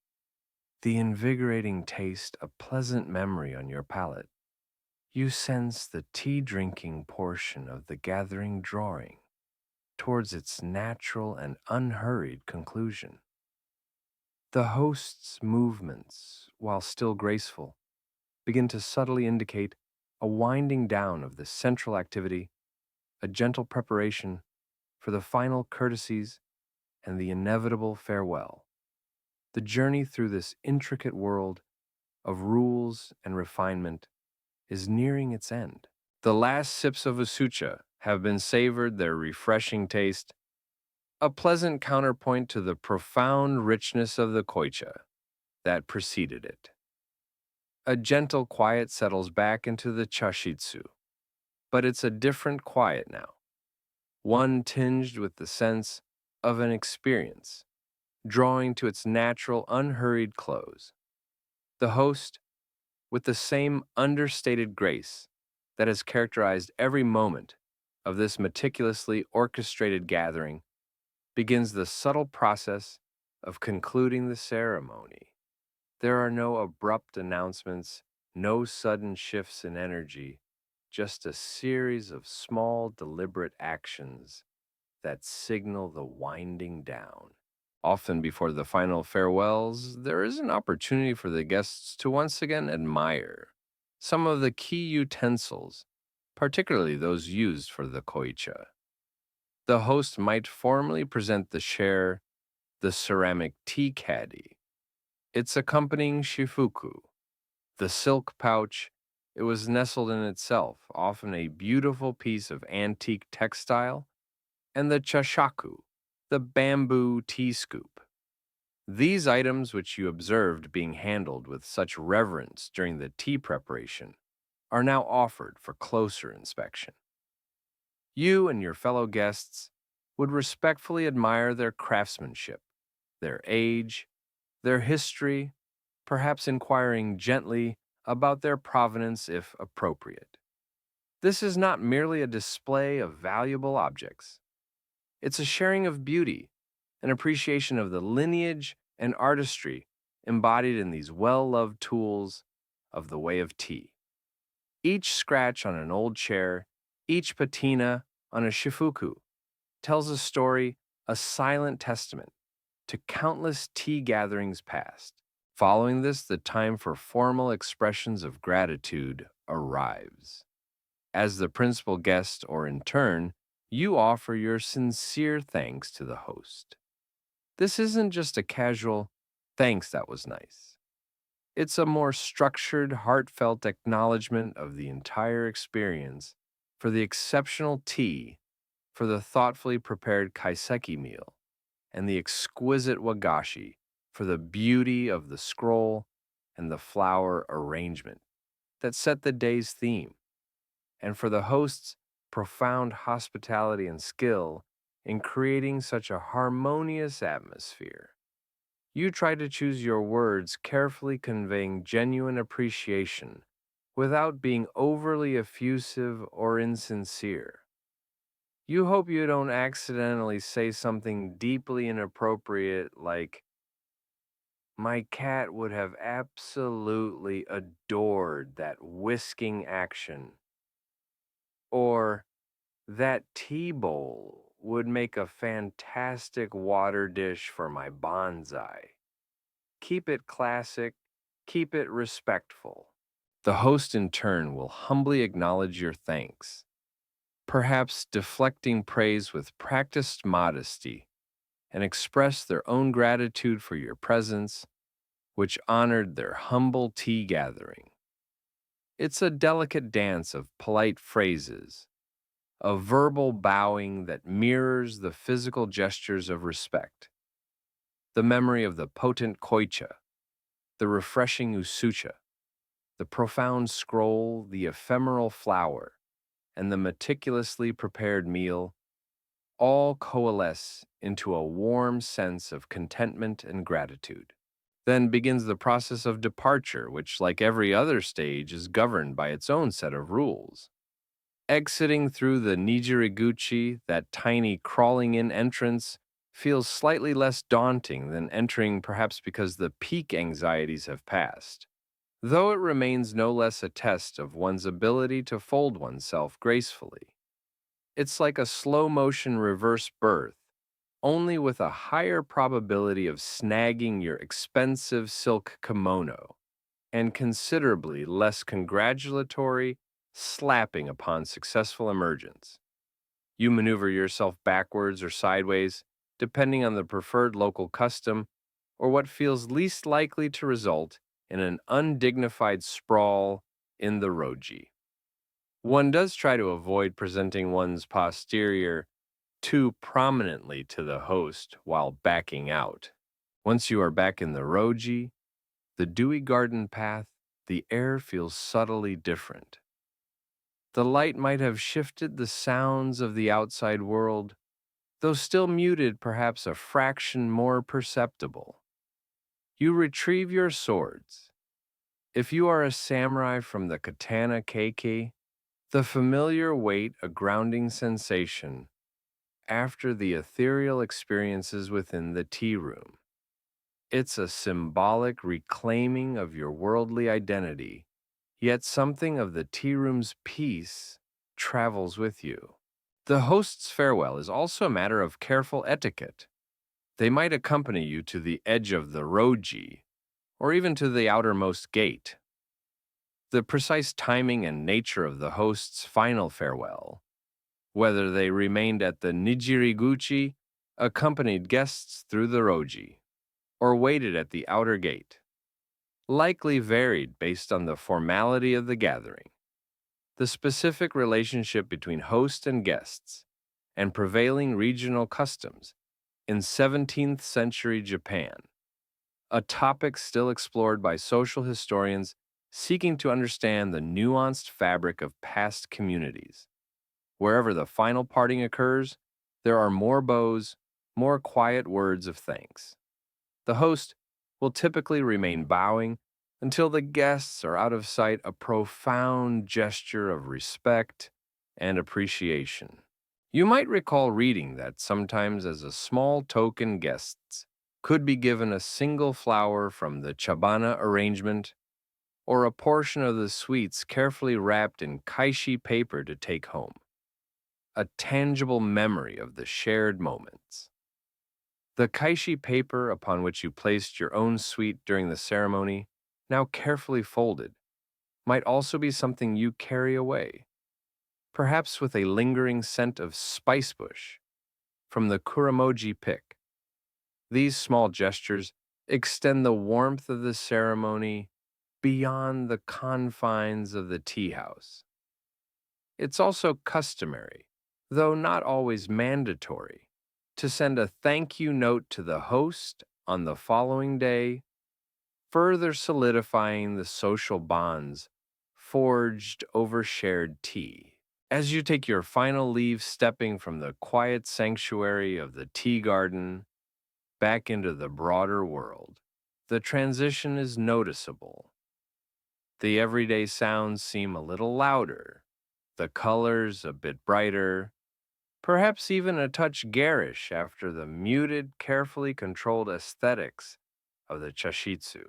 the invigorating taste a pleasant memory on your palate, you sense the tea-drinking portion of the gathering drawing towards its natural and unhurried conclusion. The host's movements, while still graceful, begin to subtly indicate a winding down of the central activity, a gentle preparation for the final courtesies and the inevitable farewell. The journey through this intricate world of rules and refinement is nearing its end. The last sips of usucha have been savored their refreshing taste, a pleasant counterpoint to the profound richness of the koicha that preceded it. A gentle quiet settles back into the chashitsu, but it's a different quiet now, one tinged with the sense of an experience, drawing to its natural, unhurried close. The host, with the same understated grace that has characterized every moment of this meticulously orchestrated gathering, begins the subtle process of concluding the ceremony. There are no abrupt announcements, no sudden shifts in energy, just a series of small, deliberate actions that signal the winding down. Often before the final farewells, there is an opportunity for the guests to once again admire some of the key utensils, particularly those used for the koicha. The host might formally present the share, the ceramic tea caddy, its accompanying shifuku, the silk pouch. It was nestled in itself, often a beautiful piece of antique textile, and the chashaku, the bamboo tea scoop. These items, which you observed being handled with such reverence during the tea preparation, are now offered for closer inspection. You and your fellow guests would respectfully admire their craftsmanship, their age, their history, perhaps inquiring gently about their provenance if appropriate. This is not merely a display of valuable objects. It's a sharing of beauty, an appreciation of the lineage and artistry embodied in these well-loved tools of the way of tea. Each scratch on an old chair, each patina on a shifuku tells a story, a silent testament to countless tea gatherings past. Following this, the time for formal expressions of gratitude arrives. As the principal guest, or in turn, you offer your sincere thanks to the host. This isn't just a casual, thanks, that was nice. It's a more structured, heartfelt acknowledgement of the entire experience for the exceptional tea, for the thoughtfully prepared kaiseki meal, and the exquisite wagashi for the beauty of the scroll and the flower arrangement that set the day's theme, and for the host's profound hospitality and skill in creating such a harmonious atmosphere. You try to choose your words carefully conveying genuine appreciation without being overly effusive or insincere. You hope you don't accidentally say something deeply inappropriate like, "My cat would have absolutely adored that whisking action," or "That tea bowl would make a fantastic water dish for my bonsai." Keep it classic, keep it respectful. The host, in turn, will humbly acknowledge your thanks, perhaps deflecting praise with practiced modesty, and express their own gratitude for your presence, which honored their humble tea gathering. It's a delicate dance of polite phrases, a verbal bowing that mirrors the physical gestures of respect, the memory of the potent koicha, the refreshing usucha, the profound scroll, the ephemeral flower, and the meticulously prepared meal all coalesce into a warm sense of contentment and gratitude. Then begins the process of departure, which, like every other stage, is governed by its own set of rules. Exiting through the Nijiriguchi, that tiny crawling-in entrance, feels slightly less daunting than entering, perhaps because the peak anxieties have passed, though it remains no less a test of one's ability to fold oneself gracefully. It's like a slow-motion reverse birth, only with a higher probability of snagging your expensive silk kimono, and considerably less congratulatory slapping upon successful emergence. You maneuver yourself backwards or sideways, depending on the preferred local custom, or what feels least likely to result in an undignified sprawl in the roji. One does try to avoid presenting one's posterior too prominently to the host while backing out. Once you are back in the roji, the dewy garden path, the air feels subtly different. The light might have shifted the sounds of the outside world, though still muted, perhaps a fraction more perceptible. You retrieve your swords. If you are a samurai from the katana keiki, the familiar weight a grounding sensation after the ethereal experiences within the tea room. It's a symbolic reclaiming of your worldly identity, yet something of the tea room's peace travels with you. The host's farewell is also a matter of careful etiquette. They might accompany you to the edge of the roji, or even to the outermost gate. The precise timing and nature of the host's final farewell, whether they remained at the Nijiriguchi, accompanied guests through the roji, or waited at the outer gate, likely varied based on the formality of the gathering, the specific relationship between host and guests, and prevailing regional customs in 17th century Japan, a topic still explored by social historians seeking to understand the nuanced fabric of past communities. Wherever the final parting occurs, there are more bows, more quiet words of thanks. The host will typically remain bowing until the guests are out of sight, a profound gesture of respect and appreciation. You might recall reading that sometimes, as a small token, guests could be given a single flower from the chabana arrangement or a portion of the sweets carefully wrapped in kaishi paper to take home, a tangible memory of the shared moments. The kaishi paper upon which you placed your own sweet during the ceremony, now carefully folded, might also be something you carry away, perhaps with a lingering scent of spice bush from the kuramoji pick. These small gestures extend the warmth of the ceremony beyond the confines of the tea house. It's also customary, though not always mandatory, to send a thank you note to the host on the following day, further solidifying the social bonds forged over shared tea. As you take your final leave, stepping from the quiet sanctuary of the tea garden back into the broader world, the transition is noticeable. The everyday sounds seem a little louder, the colors a bit brighter, perhaps even a touch garish after the muted, carefully controlled aesthetics of the chashitsu.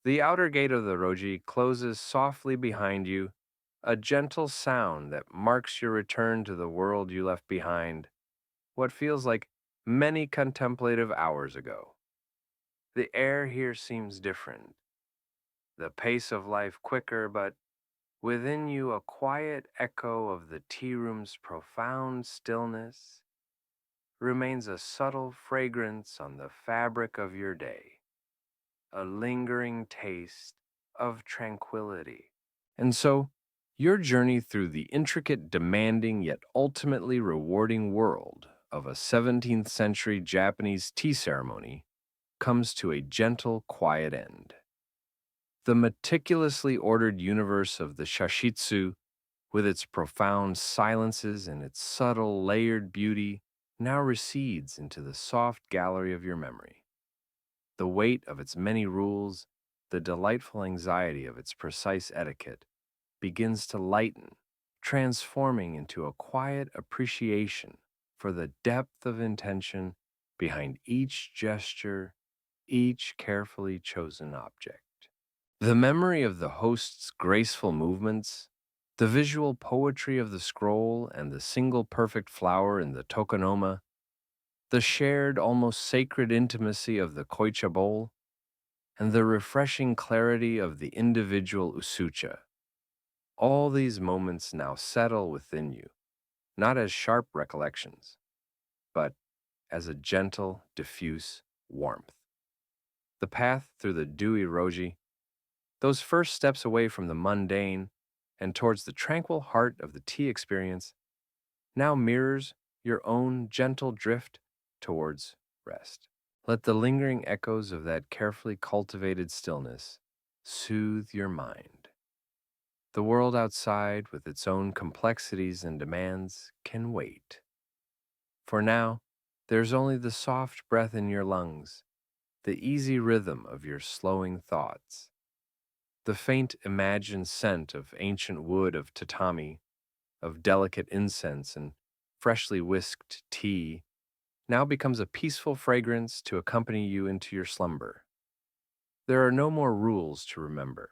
The outer gate of the roji closes softly behind you, a gentle sound that marks your return to the world you left behind, what feels like many contemplative hours ago. The air here seems different, the pace of life quicker, but within you a quiet echo of the tea room's profound stillness remains, a subtle fragrance on the fabric of your day, a lingering taste of tranquility. And so, your journey through the intricate, demanding, yet ultimately rewarding world of a 17th century Japanese tea ceremony comes to a gentle, quiet end. The meticulously ordered universe of the shashitsu, with its profound silences and its subtle, layered beauty, now recedes into the soft gallery of your memory. The weight of its many rules, the delightful anxiety of its precise etiquette, begins to lighten, transforming into a quiet appreciation for the depth of intention behind each gesture, each carefully chosen object. The memory of the host's graceful movements, the visual poetry of the scroll and the single perfect flower in the tokonoma, the shared, almost sacred intimacy of the koicha bowl, and the refreshing clarity of the individual usucha. All these moments now settle within you, not as sharp recollections, but as a gentle, diffuse warmth. The path through the dewy roji, those first steps away from the mundane and towards the tranquil heart of the tea experience, now mirrors your own gentle drift towards rest. Let the lingering echoes of that carefully cultivated stillness soothe your mind. The world outside, with its own complexities and demands, can wait. For now, there's only the soft breath in your lungs, the easy rhythm of your slowing thoughts, the faint imagined scent of ancient wood, of tatami, of delicate incense and freshly whisked tea, now becomes a peaceful fragrance to accompany you into your slumber. There are no more rules to remember,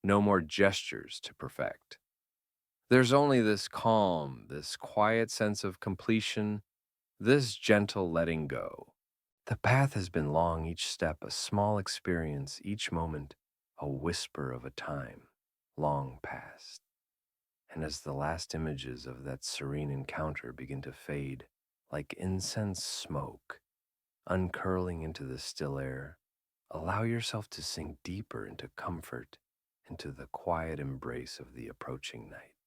no more gestures to perfect. There's only this calm, this quiet sense of completion, this gentle letting go. The path has been long, each step a small experience, each moment a whisper of a time long past. And as the last images of that serene encounter begin to fade, like incense smoke, uncurling into the still air, allow yourself to sink deeper into comfort, into the quiet embrace of the approaching night.